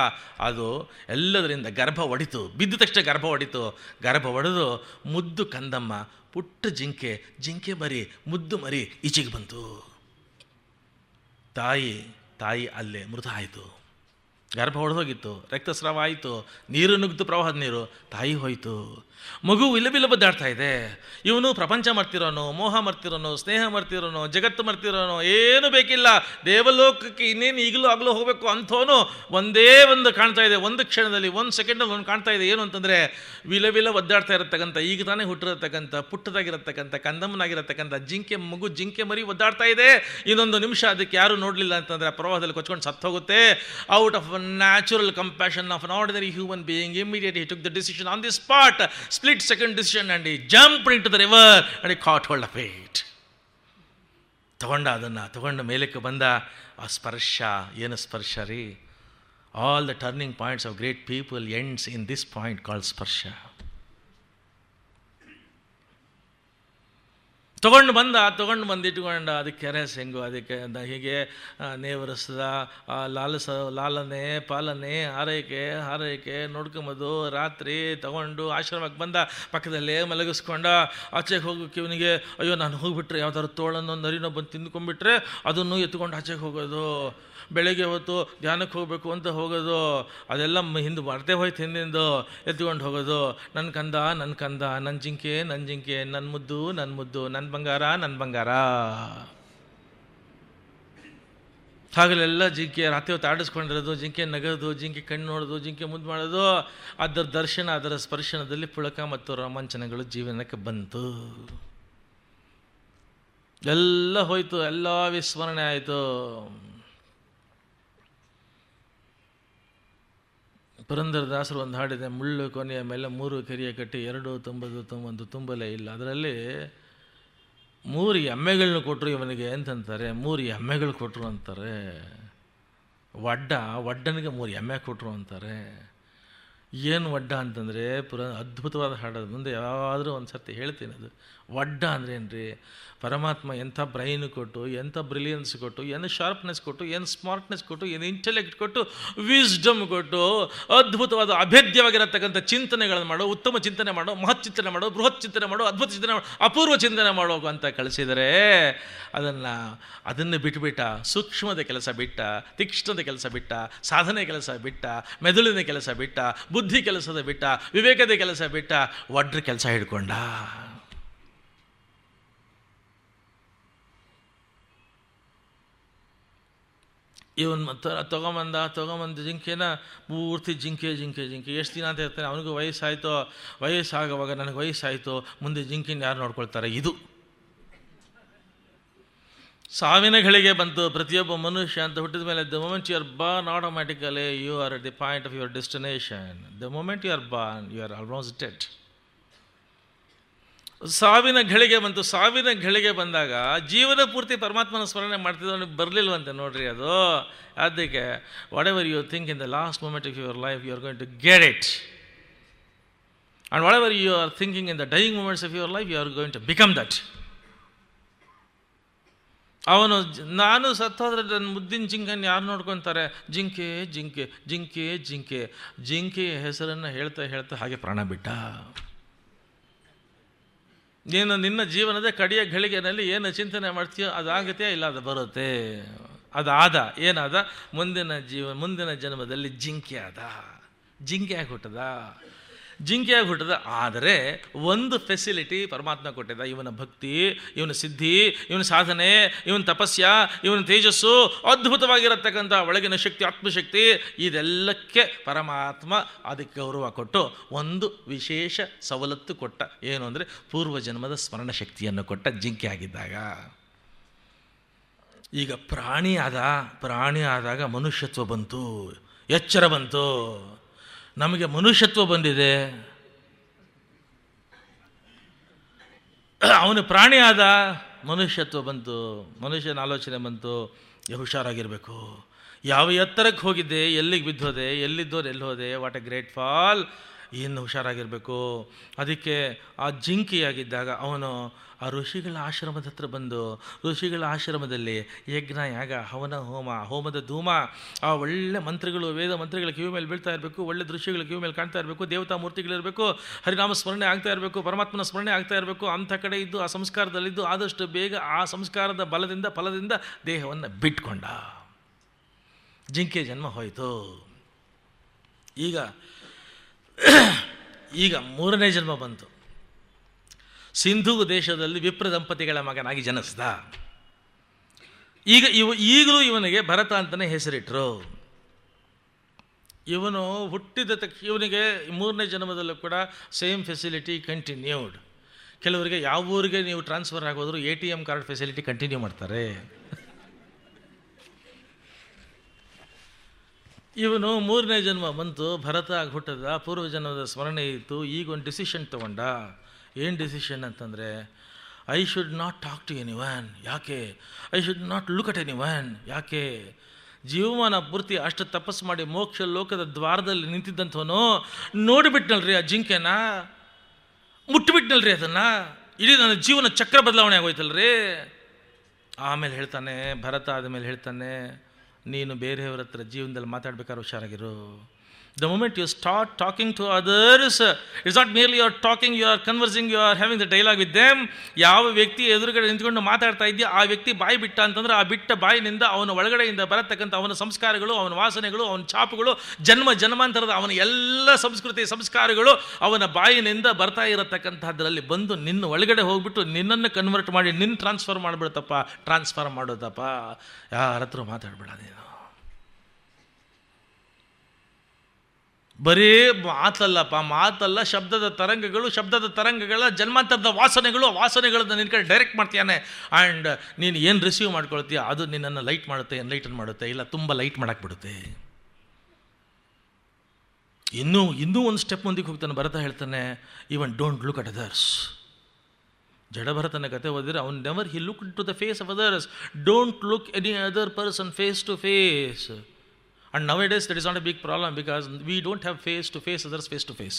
ಅದು ಎಲ್ಲದರಿಂದ ಗರ್ಭ ಒಡಿತು. ಬಿದ್ದ ತಕ್ಷಣ ಗರ್ಭ ಒಡೆದು ಮುದ್ದು ಕಂದಮ್ಮ, ಪುಟ್ಟ ಜಿಂಕೆ ಮರಿ, ಮುದ್ದು ಮರಿ ಈಚೆಗೆ ಬಂತು. ತಾಯಿ ಅಲ್ಲೇ ಮೃತ ಆಯಿತು. ಗರ್ಭ ಹೊಡೆದೋಗಿತ್ತು, ರಕ್ತಸ್ರಾವ ಆಯಿತು, ನೀರು ನುಗ್ಗಿತು, ಪ್ರವಾಹದ ನೀರು, ತಾಯಿ ಹೋಯಿತು. ಮಗು ವಿಲಬಿಲ ಬದ್ದಾಡ್ತಾ ಇದೆ. ಇವನು ಪ್ರಪಂಚ ಮರ್ತಿರೋನು, ಮೋಹ ಮರ್ತಿರೋನು, ಸ್ನೇಹ ಮರ್ತಿರೋನು, ಜಗತ್ತು ಮರ್ತಿರೋನು, ಏನು ಬೇಕಿಲ್ಲ, ದೇವಲೋಕಕ್ಕೆ ಇನ್ನೇನು ಈಗಲೂ ಆಗಲೂ ಹೋಗಬೇಕು ಅಂಥವನು ಒಂದೇ ಒಂದು ಕಾಣ್ತಾ ಇದೆ. ಒಂದು ಕ್ಷಣದಲ್ಲಿ, 1 ಸೆಕೆಂಡಲ್ಲಿ ಒಂದು ಕಾಣ್ತಾ ಇದೆ. ಏನು ಅಂತಂದರೆ, ವಿಲವಿಲ ಒದ್ದಾಡ್ತಾ ಇರತಕ್ಕಂಥ, ಈಗ ತಾನೇ ಹುಟ್ಟಿರತಕ್ಕಂಥ, ಪುಟ್ಟದಾಗಿರತಕ್ಕಂಥ, ಕಂದಮ್ಮನಾಗಿರತಕ್ಕಂಥ ಜಿಂಕೆ ಮರಿ ಒದ್ದಾಡ್ತಾ ಇದೆ. ಇನ್ನೊಂದು ನಿಮಿಷ ಅದಕ್ಕೆ ಯಾರು ನೋಡಲಿಲ್ಲ ಅಂತಂದರೆ ಆ ಪ್ರವಾಹದಲ್ಲಿ ಕೊಚ್ಕೊಂಡು ಸತ್ತೋಗುತ್ತೆ. Out of natural compassion of an ordinary human being. Immediately he took the decision on the spot, split second decision, and he jumped into the river and he caught hold of it. ಅದನ್ನು ತಗೊಂಡ ಮೇಲಕ್ಕೆ ಬಂದ. ಆ ಸ್ಪರ್ಶ, ಏನು ಸ್ಪರ್ಶ ರೀ? All the turning points of great people ends in this point called ಸ್ಪರ್ಶ. ತೊಗೊಂಡು ಬಂದಿಟ್ಕೊಂಡ, ಅದಕ್ಕೆ ಕೆರೆಸ್ ಹೆಂಗು, ಅದಕ್ಕೆ ಹೀಗೆ ನೇವರಿಸ್ದ, ಲಾಲನೆ ಪಾಲನೆ ಹಾರೈಕೆ ನೋಡ್ಕೊಂಬದು. ರಾತ್ರಿ ತಗೊಂಡು ಆಶ್ರಮಕ್ಕೆ ಬಂದ, ಪಕ್ಕದಲ್ಲೇ ಮಲಗಿಸ್ಕೊಂಡ. ಆಚೆಗೆ ಹೋಗೋಕ್ಕೆ ಇವನಿಗೆ, ಅಯ್ಯೋ ನಾನು ಹೋಗ್ಬಿಟ್ರೆ ಯಾವ್ದಾದ್ರು ತೋಳನ್ನೋ ನರಿನೋ ಬಂದು ತಿಂದ್ಕೊಂಡ್ಬಿಟ್ರೆ ಅದನ್ನು ಎತ್ಕೊಂಡು ಆಚೆಗೆ ಹೋಗೋದು. ಬೆಳಗ್ಗೆ ಹೊತ್ತು ಧ್ಯಾನಕ್ಕೆ ಹೋಗಬೇಕು ಅಂತ ಹೋಗೋದು, ಅದೆಲ್ಲ ಹಿಂದೆ ಮರ್ತೇ ಹೋಯ್ತು, ಹಿಂದಿಂದು ಎತ್ಕೊಂಡು ಹೋಗೋದು. ನನ್ನ ಕಂದ ನನ್ನ ಜಿಂಕೆ ನನ್ನ ಮುದ್ದು ನನ್ನ ಬಂಗಾರ. ಹಾಗಲೆಲ್ಲ ಜಿಂಕೆ ರಾತ್ರಿ ಹೊತ್ತು ಆಡಿಸ್ಕೊಂಡಿರೋದು, ಜಿಂಕೆ ನಗೋದು, ಜಿಂಕೆ ಕಣ್ಣು ನೋಡೋದು, ಜಿಂಕೆ ಮುದ್ದು ಮಾಡೋದು. ಅದರ ದರ್ಶನ, ಅದರ ಸ್ಪರ್ಶನದಲ್ಲಿ ಪುಳಕ ಮತ್ತು ರೋಮಾಂಚನಗಳು ಜೀವನಕ್ಕೆ ಬಂತು. ಎಲ್ಲ ಹೋಯ್ತು, ಎಲ್ಲ ವಿಸ್ಮರಣೆ ಆಯಿತು. ಪುರಂದರದಾಸರು ಒಂದು ಹಾಡಿದೆ, ಮುಳ್ಳು ಕೊನೆಯ ಮೇಲೆ 3 ಕೆರೆಯ ಕಟ್ಟಿ 2 ತುಂಬದು ತುಂಬಲೇ ಇಲ್ಲ. ಅದರಲ್ಲಿ 3 ಎಮ್ಮೆಗಳನ್ನ ಕೊಟ್ಟರು ಇವನಿಗೆ ಅಂತಂತಾರೆ. 3 ಎಮ್ಮೆಗಳು ಕೊಟ್ಟರು ಅಂತಾರೆ. ಒಡ್ಡನಿಗೆ 3 ಎಮ್ಮೆ ಕೊಟ್ಟರು ಅಂತಾರೆ. ಏನು ಒಡ್ಡ ಅಂತಂದರೆ ಅದ್ಭುತವಾದ ಹಾಡೋದು. ಮುಂದೆ ಯಾವಾದರೂ ಒಂದು ಸರ್ತಿ ಹೇಳ್ತೀನಿ. ಅದು ಒಡ್ಡ ಅಂದರೆ ಏನು ರೀ? ಪರಮಾತ್ಮ ಎಂಥ ಬ್ರೈನ್ ಕೊಟ್ಟು, ಎಂಥ ಬ್ರಿಲಿಯನ್ಸ್ ಕೊಟ್ಟು, ಏನು ಶಾರ್ಪ್ನೆಸ್ ಕೊಟ್ಟು, ಏನು ಸ್ಮಾರ್ಟ್ನೆಸ್ ಕೊಟ್ಟು, ಏನು ಇಂಟೆಲೆಕ್ಟ್ ಕೊಟ್ಟು, ವಿಸ್ಡಮ್ ಕೊಟ್ಟು, ಅದ್ಭುತವಾದ ಅಭೇದ್ಯವಾಗಿರತಕ್ಕಂಥ ಚಿಂತನೆಗಳನ್ನು ಮಾಡೋ, ಉತ್ತಮ ಚಿಂತನೆ ಮಾಡೋ, ಮಹತ್ ಚಿಂತನೆ ಮಾಡೋ, ಬೃಹತ್ ಚಿಂತನೆ ಮಾಡೋ, ಅದ್ಭುತ ಚಿಂತನೆ ಮಾಡೋ, ಅಪೂರ್ವ ಚಿಂತನೆ ಮಾಡೋ ಅಂತ ಕಳಿಸಿದರೆ ಅದನ್ನು ಬಿಟ್ಟುಬಿಟ್ಟ, ಸೂಕ್ಷ್ಮದ ಕೆಲಸ ಬಿಟ್ಟ, ತೀಕ್ಷ್ಣದ ಕೆಲಸ ಬಿಟ್ಟ, ಸಾಧನೆ ಕೆಲಸ ಬಿಟ್ಟ, ಮೆದುಳಿನ ಕೆಲಸ ಬಿಟ್ಟ, ಬುದ್ಧಿ ಕೆಲಸದ ಬಿಟ್ಟ, ವಿವೇಕದ ಕೆಲಸ ಬಿಟ್ಟ, ಒಡ್ರ ಕೆಲಸ ಹಿಡ್ಕೊಂಡ. ಇವನು ತೊಗೊಂಬಂದು ಜಿಂಕೆನ ಪೂರ್ತಿ ಜಿಂಕೆ ಎಷ್ಟು ದಿನ ಅಂತ ಇರ್ತಾನೆ. ಅವನಿಗೂ ವಯಸ್ಸಾಗುವಾಗ ನನಗೆ ವಯಸ್ಸಾಯಿತು, ಮುಂದೆ ಜಿಂಕೆನ ಯಾರು ನೋಡ್ಕೊಳ್ತಾರೆ? ಇದು ಸಾವಿನ ಘಳಿಗೆ ಬಂತು ಪ್ರತಿಯೊಬ್ಬ ಮನುಷ್ಯ ಅಂತ ಹುಟ್ಟಿದ ಮೇಲೆ. The moment you are born, automatically you are at the point of your destination. The moment you are born, you are almost dead. ಸಾವಿನ ಘಳಿಗೆ ಬಂದಾಗ ಜೀವನ ಪೂರ್ತಿ ಪರಮಾತ್ಮನ ಸ್ಮರಣೆ ಮಾಡ್ತಿದ್ದವನಿಗೆ ಬರಲಿಲ್ವಂತೆ ನೋಡ್ರಿ ಅದು. ಅದಕ್ಕೆ whatever you think in the last moment of your life, you are going to get it. And whatever you are thinking in the dying moments of your life, you are going to become that. ಅವನು ನಾನು ಸತ್ತೋದ್ರೆ ನನ್ನ ಮುದ್ದಿನ ಜಿಂಕನ್ನು ಯಾರು ನೋಡ್ಕೊತಾರೆ? ಜಿಂಕೆಯ ಹೆಸರನ್ನು ಹೇಳ್ತಾ ಹಾಗೆ ಪ್ರಾಣ ಬಿಟ್ಟ. ನೀನು ನಿನ್ನ ಜೀವನದ ಕಡೆಯ ಘಳಿಗೆನಲ್ಲಿ ಏನು ಚಿಂತನೆ ಮಾಡ್ತೀಯೋ ಅದಾಗುತ್ತೆ, ಇಲ್ಲ ಅದು ಬರುತ್ತೆ. ಏನಾದ? ಮುಂದಿನ ಜನ್ಮದಲ್ಲಿ ಜಿಂಕೆ ಆಗಿ ಹುಟ್ಟದ. ಆದರೆ ಒಂದು ಫೆಸಿಲಿಟಿ ಪರಮಾತ್ಮ ಕೊಟ್ಟಿದ್ದ. ಇವನ ಭಕ್ತಿ, ಇವನ ಸಿದ್ಧಿ, ಇವನ ಸಾಧನೆ, ಇವನ ತಪಸ್ಯ, ಇವನ ತೇಜಸ್ಸು, ಅದ್ಭುತವಾಗಿರತಕ್ಕಂಥ ಒಳಗಿನ ಶಕ್ತಿ, ಆತ್ಮಶಕ್ತಿ, ಇದೆಲ್ಲಕ್ಕೆ ಪರಮಾತ್ಮ ಅದಕ್ಕೆ ಗೌರವ ಕೊಟ್ಟು ಒಂದು ವಿಶೇಷ ಸವಲತ್ತು ಕೊಟ್ಟ. ಏನು ಅಂದರೆ ಪೂರ್ವಜನ್ಮದ ಸ್ಮರಣ ಶಕ್ತಿಯನ್ನು ಕೊಟ್ಟ ಜಿಂಕೆ ಆಗಿದ್ದಾಗ. ಈಗ ಪ್ರಾಣಿ ಆದಾಗ ಮನುಷ್ಯತ್ವ ಬಂತು, ಎಚ್ಚರ ಬಂತು. ನಮಗೆ ಮನುಷ್ಯತ್ವ ಬಂದಿದೆ. ಅವನು ಪ್ರಾಣಿ ಆದ, ಮನುಷ್ಯತ್ವ ಬಂತು, ಮನುಷ್ಯನ ಆಲೋಚನೆ ಬಂತು. ಹುಷಾರಾಗಿರಬೇಕು. ಯಾವ ಎತ್ತರಕ್ಕೆ ಹೋಗಿದ್ದೆ, ಎಲ್ಲಿಗೆ ಬಿದ್ದೋದೆ, ಎಲ್ಲಿದ್ದೋರು ಎಲ್ಲಿ ಹೋದೆ, ವಾಟ್ ಎ ಗ್ರೇಟ್ ಫಾಲ್. ಇನ್ನು ಹುಷಾರಾಗಿರಬೇಕು. ಅದಕ್ಕೆ ಆ ಜಿಂಕೆಯಾಗಿದ್ದಾಗ ಅವನು ಆ ಋಷಿಗಳ ಆಶ್ರಮದ ಹತ್ರ ಬಂದು, ಋಷಿಗಳ ಆಶ್ರಮದಲ್ಲಿ ಯಜ್ಞ, ಯಾಗ, ಹವನ, ಹೋಮದ ಧೂಮ, ಆ ಒಳ್ಳೆ ಮಂತ್ರಗಳು, ವೇದ ಮಂತ್ರಗಳ ಕಿವಿ ಮೇಲೆ ಬೀಳ್ತಾ ಇರಬೇಕು, ಒಳ್ಳೆ ದೃಶ್ಯಗಳ ಕಿವಿ ಮೇಲೆ ಕಾಣ್ತಾ ಇರಬೇಕು, ದೇವತಾ ಮೂರ್ತಿಗಳಿರಬೇಕು, ಹರಿನಾಮ ಸ್ಮರಣೆ ಆಗ್ತಾ ಇರಬೇಕು, ಪರಮಾತ್ಮನ ಸ್ಮರಣೆ ಆಗ್ತಾ ಇರಬೇಕು. ಅಂಥ ಕಡೆ ಇದ್ದು ಆ ಸಂಸ್ಕಾರದಲ್ಲಿದ್ದು ಆದಷ್ಟು ಬೇಗ ಆ ಸಂಸ್ಕಾರದ ಫಲದಿಂದ ದೇಹವನ್ನು ಬಿಟ್ಕೊಂಡ. ಜಿಂಕೆ ಜನ್ಮ ಹೋಯಿತು. ಈಗ 3ನೇ ಜನ್ಮ ಬಂತು. ಸಿಂಧು ದೇಶದಲ್ಲಿ ವಿಪ್ರ ದಂಪತಿಗಳ ಮಗನಾಗಿ ಜನಿಸ್ದ. ಈಗಲೂ ಇವನಿಗೆ ಭರತ ಅಂತಲೇ ಹೆಸರಿಟ್ಟರು. ಇವನು ಹುಟ್ಟಿದ ತಕ್ಷಣ ಇವನಿಗೆ 3ನೇ ಜನ್ಮದಲ್ಲೂ ಕೂಡ ಸೇಮ್ ಫೆಸಿಲಿಟಿ ಕಂಟಿನ್ಯೂಡ್. ಕೆಲವರಿಗೆ ಯಾವ ಊರಿಗೆ ನೀವು ಟ್ರಾನ್ಸ್ಫರ್ ಆಗೋದ್ರು ATM ಕಾರ್ಡ್ ಫೆಸಿಲಿಟಿ ಕಂಟಿನ್ಯೂ ಮಾಡ್ತಾರೆ. ಇವನು 3ನೇ ಜನ್ಮ ಬಂತು, ಭರತ ಆಗಿ ಹುಟ್ಟದ, ಪೂರ್ವಜನ್ಮದ ಸ್ಮರಣೆ ಇತ್ತು, ಈಗ ಒಂದು ಡಿಸಿಷನ್ ತೊಗೊಂಡ. ಏನು ಡಿಸಿಷನ್ ಅಂತಂದರೆ, I should not talk to anyone. ಯಾಕೆ? I should not look at anyone. ಯಾಕೆ? ಜೀವಮಾನ ಪೂರ್ತಿ ಅಷ್ಟು ತಪಸ್ಸು ಮಾಡಿ ಮೋಕ್ಷ ಲೋಕದ ದ್ವಾರದಲ್ಲಿ ನಿಂತಿದ್ದಂಥವನು ನೋಡಿಬಿಟ್ನಲ್ರಿ ಆ ಜಿಂಕೆನ, ಮುಟ್ಟಿಬಿಟ್ನಲ್ರಿ ಅದನ್ನು, ಇಡೀ ನನ್ನ ಜೀವನ ಚಕ್ರ ಬದಲಾವಣೆ ಆಗೋಯ್ತಲ್ರಿ. ಆಮೇಲೆ ಹೇಳ್ತಾನೆ, ಭರತ ಆದಮೇಲೆ ಹೇಳ್ತಾನೆ, ನೀನು ಬೇರೆಯವ್ರ ಹತ್ರ ಜೀವನದಲ್ಲಿ ಮಾತಾಡ್ಬೇಕಾದ್ರೆ ಹುಷಾರಾಗಿರು. The moment you start talking to others, it's not merely you are talking, you are conversing, you are having the dialogue with them. ಯಾವ ವ್ಯಕ್ತಿ ಎದುರುಗಡೆ ನಿಂತ್ಕೊಂಡು ಮಾತಾಡ್ತಾ ಇದೆಯಾ ಆ ವ್ಯಕ್ತಿ ಬಾಯಿ ಬಿಟ್ಟ ಅಂತಂದ್ರೆ ಆ ಬಿಟ್ಟ ಬಾಯಿನಿಂದ ಅವನ ಒಳಗಡೆಯಿಂದ ಬರತಕ್ಕಂಥ ಅವನ ಸಂಸ್ಕಾರಗಳು, ಅವನ ವಾಸನೆಗಳು, ಅವನ ಛಾಪುಗಳು, ಜನ್ಮಾಂತರದ ಅವನ ಎಲ್ಲ ಸಂಸ್ಕೃತಿ ಸಂಸ್ಕಾರಗಳು ಅವನ ಬಾಯಿನಿಂದ ಬರ್ತಾ ಇರತಕ್ಕಂಥದ್ರಲ್ಲಿ ಬಂದು ನಿನ್ನ ಒಳಗಡೆ ಹೋಗ್ಬಿಟ್ಟು ನಿನ್ನನ್ನು ಕನ್ವರ್ಟ್ ಮಾಡಿ ನಿನ್ನ ಟ್ರಾನ್ಸ್ಫರ್ ಮಾಡೋದಪ್ಪ. ಯಾರ ಹತ್ರ ಮಾತಾಡಬೇಡ ನೀನು. ಬರೀ ಮಾತಲ್ಲ, ಶಬ್ದದ ತರಂಗಗಳ ಜನ್ಮಾಂತರದ ವಾಸನೆಗಳನ್ನು ನಿನ್ನ ಕಡೆ ಡೈರೆಕ್ಟ್ ಮಾಡ್ತೀಯಾನೆ. ಆ್ಯಂಡ್ ನೀನು ಏನು ರಿಸೀವ್ ಮಾಡ್ಕೊಳ್ತೀಯ ಅದು ನಿನ್ನನ್ನು ಲೈಟ್ ಮಾಡುತ್ತೆ, ಎನ್ಲೈಟನ್ ಮಾಡುತ್ತೆ, ಇಲ್ಲ ತುಂಬ ಲೈಟ್ ಮಾಡಾಕ್ಬಿಡುತ್ತೆ. ಇನ್ನೂ ಒಂದು ಸ್ಟೆಪ್ ಮುಂದಕ್ಕೆ ಹೋಗ್ತಾನೆ ಭರತ. ಹೇಳ್ತಾನೆ, even don't look at others. ಜಡಭರತನ ಕತೆ ಓದಿದ್ರೆ ಅವನು never he look to the face of others. Don't look any other person face to face. And nowadays that is not a big problem because we don't have face to face others face to face.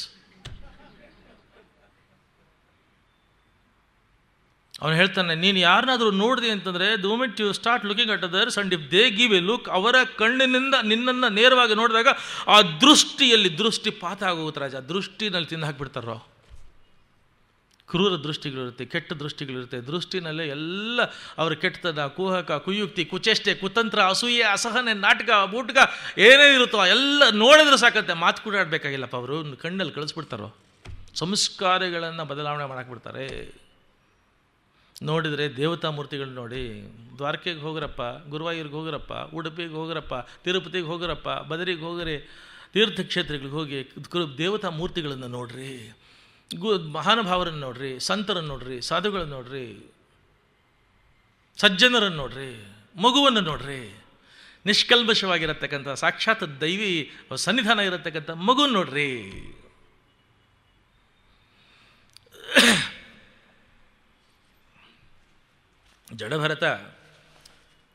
ಅವನು ಹೇಳ್ತಾನೆ, ನೀನು ಯಾರನ್ನಾದರೂ ನೋಡಿದೆ ಅಂತಂದರೆ the moment you start looking at others and if they give a look, ಅವರ ಕಣ್ಣಿನಿಂದ ನಿನ್ನನ್ನು ನೇರವಾಗಿ ನೋಡಿದಾಗ ಆ ದೃಷ್ಟಿಪಾತ ಆಗೋಗುತ್ತೆ ರಾಜ. ದೃಷ್ಟಿನಲ್ಲಿ ತಿಂದು ಹಾಕಿಬಿಡ್ತಾರೋ. ಕ್ರೂರ ದೃಷ್ಟಿಗಳಿರುತ್ತೆ, ಕೆಟ್ಟ ದೃಷ್ಟಿಗಳಿರುತ್ತೆ. ದೃಷ್ಟಿನಲ್ಲೇ ಎಲ್ಲ ಅವರ ಕೆಟ್ಟತನ, ಕುಹಕ, ಕುಯುಕ್ತಿ, ಕುಚೇಷ್ಟೆ, ಕುತಂತ್ರ, ಅಸೂಯೆ, ಅಸಹನೆ, ನಾಟಕ, ಬೂಟಕ ಏನೇ ಇರುತ್ತೋ ಎಲ್ಲ ನೋಡಿದ್ರೆ ಸಾಕತ್ತೆ. ಮಾತು ಕೂಡ ಆಡಬೇಕಾಗಿಲ್ಲಪ್ಪ. ಅವರು ಕಣ್ಣಲ್ಲಿ ಕಳಿಸ್ಬಿಡ್ತಾರೋ. ಸಂಸ್ಕಾರಗಳನ್ನು ಬದಲಾವಣೆ ಮಾಡಾಕ್ಬಿಡ್ತಾರೆ. ನೋಡಿದರೆ ದೇವತಾ ಮೂರ್ತಿಗಳು ನೋಡಿ, ದ್ವಾರಕೆಗೆ ಹೋಗ್ರಪ್ಪ, ಗುರುವಾಯೂರಿಗೆ ಹೋಗ್ರಪ್ಪ, ಉಡುಪಿಗೆ ಹೋಗ್ರಪ್ಪ, ತಿರುಪತಿಗೆ ಹೋಗ್ರಪ್ಪ, ಬದರಿಗೆ ಹೋಗ್ರಿ, ತೀರ್ಥಕ್ಷೇತ್ರಗಳಿಗೆ ಹೋಗಿ ದೇವತಾ ಮೂರ್ತಿಗಳನ್ನು ನೋಡ್ರಿ, ಮಹಾನುಭಾವರನ್ನು ನೋಡ್ರಿ, ಸಂತರನ್ನು ನೋಡ್ರಿ, ಸಾಧುಗಳನ್ನು ನೋಡ್ರಿ, ಸಜ್ಜನರನ್ನು ನೋಡ್ರಿ, ಮಗುವನ್ನು ನೋಡ್ರಿ, ನಿಷ್ಕಲ್ಮಶವಾಗಿರತಕ್ಕಂಥ ಸಾಕ್ಷಾತ್ ದೈವಿ ಸನ್ನಿಧಾನ ಇರತಕ್ಕಂಥ ಮಗು ನೋಡ್ರಿ. ಜಡಭರತ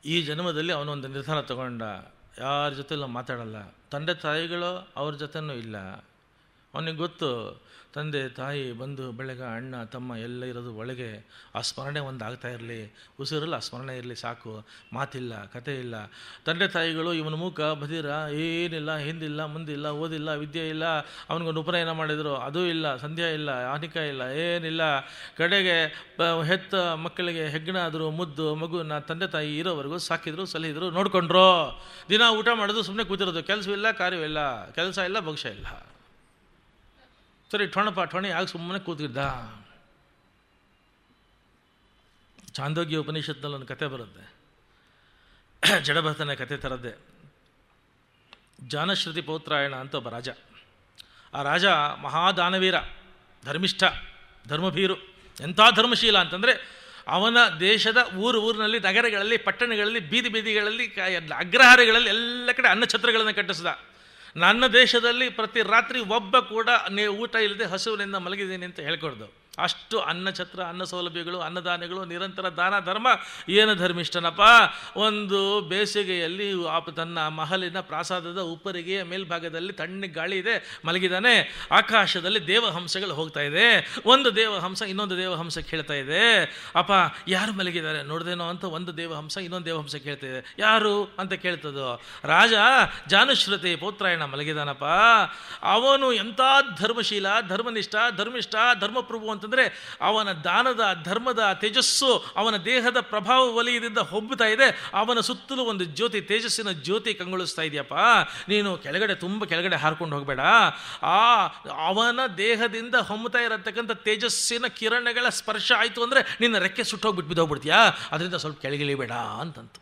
ಈ ಜನ್ಮದಲ್ಲಿ ಅವನೊಂದು ನಿರ್ಧಾರ ತಗೊಂಡ. ಯಾರ ಜೊತೆಲೂ ಮಾತಾಡಲ್ಲ. ತಂದೆ ತಾಯಿಗಳು ಅವ್ರ ಜೊತೆನೂ ಇಲ್ಲ. ಅವನಿಗೆ ಗೊತ್ತು, ತಂದೆ ತಾಯಿ ಬಂಧು ಬೆಳಗ ಅಣ್ಣ ತಮ್ಮ ಎಲ್ಲ ಇರೋದು ಒಳಗೆ. ಆ ಸ್ಮರಣೆ ಒಂದು ಆಗ್ತಾ ಇರಲಿ, ಉಸಿರಲ್ಲ ಆ ಸ್ಮರಣೆ ಇರಲಿ ಸಾಕು. ಮಾತಿಲ್ಲ, ಕತೆ ಇಲ್ಲ. ತಂದೆ ತಾಯಿಗಳು ಇವನ ಮೂಕ ಬದಿರ, ಏನಿಲ್ಲ, ಹಿಂದಿಲ್ಲ, ಮುಂದಿಲ್ಲ, ಓದಿಲ್ಲ, ವಿದ್ಯೆ ಇಲ್ಲ. ಅವನಿಗೊಂದು ಉಪನಯನ ಮಾಡಿದರು, ಅದೂ ಇಲ್ಲ, ಸಂಧ್ಯಾ ಇಲ್ಲ, ಆನಿಕ ಇಲ್ಲ, ಏನಿಲ್ಲ. ಕಡೆಗೆ ಹೆತ್ತ ಮಕ್ಕಳಿಗೆ ಹೆಗ್ಗಣ ಆದರೂ ಮುದ್ದು ಮಗುನ ತಂದೆ ತಾಯಿ ಇರೋವರೆಗೂ ಸಾಕಿದ್ರು, ಸಲಹಿದ್ರು, ನೋಡಿಕೊಂಡ್ರು. ದಿನ ಊಟ ಮಾಡೋದು, ಸುಮ್ಮನೆ ಕೂತಿರೋದು, ಕೆಲಸವಿಲ್ಲ, ಕಾರ್ಯವಿಲ್ಲ, ಕೆಲಸ ಇಲ್ಲ, ಭವಿಷ್ಯ ಇಲ್ಲ. ಸರಿ ಠೊಣೆ ಆಗಿ ಸುಮ್ಮನೆ ಕೂತಿದ್ದ. ಚಾಂದೋಗ್ಯ ಉಪನಿಷತ್ನಲ್ಲಿ ಒಂದು ಕತೆ ಬರುತ್ತೆ, ಜಡಭರತನ ಕತೆ ಥರದ್ದೇ. ಜಾನಶ್ರುತಿ ಪೌತ್ರಾಯಣ ಅಂತ ಒಬ್ಬ ರಾಜ. ಆ ರಾಜ ಮಹಾದಾನವೀರ, ಧರ್ಮಿಷ್ಠ, ಧರ್ಮಭೀರು. ಎಂಥ ಧರ್ಮಶೀಲ ಅಂತಂದರೆ ಅವನ ದೇಶದ ಊರಿನಲ್ಲಿ, ನಗರಗಳಲ್ಲಿ, ಪಟ್ಟಣಗಳಲ್ಲಿ, ಬೀದಿಗಳಲ್ಲಿ, ಅಗ್ರಹಾರಗಳಲ್ಲಿ ಎಲ್ಲ ಕಡೆ ಅನ್ನಛತ್ರಗಳನ್ನು ಕಟ್ಟಿಸಿದ. ನನ್ನ ದೇಶದಲ್ಲಿ ಪ್ರತಿ ರಾತ್ರಿ ಒಬ್ಬ ಕೂಡ ಊಟ ಇಲ್ಲದೆ ಹಸುವಿನಿಂದ ಮಲಗಿದ್ದೀನಿ ಅಂತ ಹೇಳ್ಕೊಡ್ದು. ಅಷ್ಟು ಅನ್ನಛತ್ರ, ಅನ್ನ ಸೌಲಭ್ಯಗಳು, ಅನ್ನದಾನಗಳು, ನಿರಂತರ ದಾನ ಧರ್ಮ. ಏನು ಧರ್ಮಿಷ್ಠನಪ್ಪ. ಒಂದು ಬೇಸಿಗೆಯಲ್ಲಿ ತನ್ನ ಮಹಲಿನ ಪ್ರಾಸಾದದ ಉಪ್ಪರಿಗೆಯ ಮೇಲ್ಭಾಗದಲ್ಲಿ ತಣ್ಣಗೆ ಗಾಳಿ ಇದೆ, ಮಲಗಿದಾನೆ. ಆಕಾಶದಲ್ಲಿ ದೇವಹಂಸಗಳು ಹೋಗ್ತಾ ಇದೆ. ಒಂದು ದೇವಹಂಸ ಇನ್ನೊಂದು ದೇವಹಂಸಕ್ಕೆ ಹೇಳ್ತಾ ಇದೆ, ಅಪ್ಪ ಯಾರು ಮಲಗಿದ್ದಾರೆ ನೋಡ್ದೇನೋ ಅಂತ. ಒಂದು ದೇವಹಂಸ ಇನ್ನೊಂದು ದೇವಹಂಸಕ್ಕೆ ಹೇಳ್ತಾ ಇದೆ. ಯಾರು ಅಂತ ಕೇಳ್ತದೋ. ರಾಜ ಜಾನುಶ್ರುತಿ ಪೌತ್ರಾಯಣ ಮಲಗಿದಾನಪ್ಪ. ಅವನು ಎಂಥ ಧರ್ಮಶೀಲ, ಧರ್ಮನಿಷ್ಠ, ಧರ್ಮಿಷ್ಠ, ಧರ್ಮಪ್ರಭು ಅಂತ ಅಂದರೆ ಅವನ ದಾನದ ಧರ್ಮದ ತೇಜಸ್ಸು ಅವನ ದೇಹದ ಪ್ರಭಾವ ವಲಯದಿಂದ ಹೊಬ್ಬುತ್ತಾ ಇದೆ. ಅವನ ಸುತ್ತಲೂ ಒಂದು ಜ್ಯೋತಿ, ತೇಜಸ್ಸಿನ ಜ್ಯೋತಿ ಕಂಗೊಳಿಸ್ತಾ ಇದೆಯಪ್ಪ. ನೀನು ತುಂಬ ಕೆಳಗಡೆ ಹಾರ್ಕೊಂಡು ಹೋಗಬೇಡ. ಅವನ ದೇಹದಿಂದ ಹೊಮ್ಮುತ್ತಾ ಇರತಕ್ಕಂಥ ತೇಜಸ್ಸಿನ ಕಿರಣಗಳ ಸ್ಪರ್ಶ ಆಯಿತು ಅಂದರೆ ನಿನ್ನ ರೆಕ್ಕೆ ಸುಟ್ಟೋಗ್ಬಿಟ್ಟು ಬಿದ್ದೋಗ್ಬಿಡ್ತೀಯಾ, ಅದರಿಂದ ಸ್ವಲ್ಪ ಕೆಳಗಿಳಿಬೇಡ ಅಂತಂತು.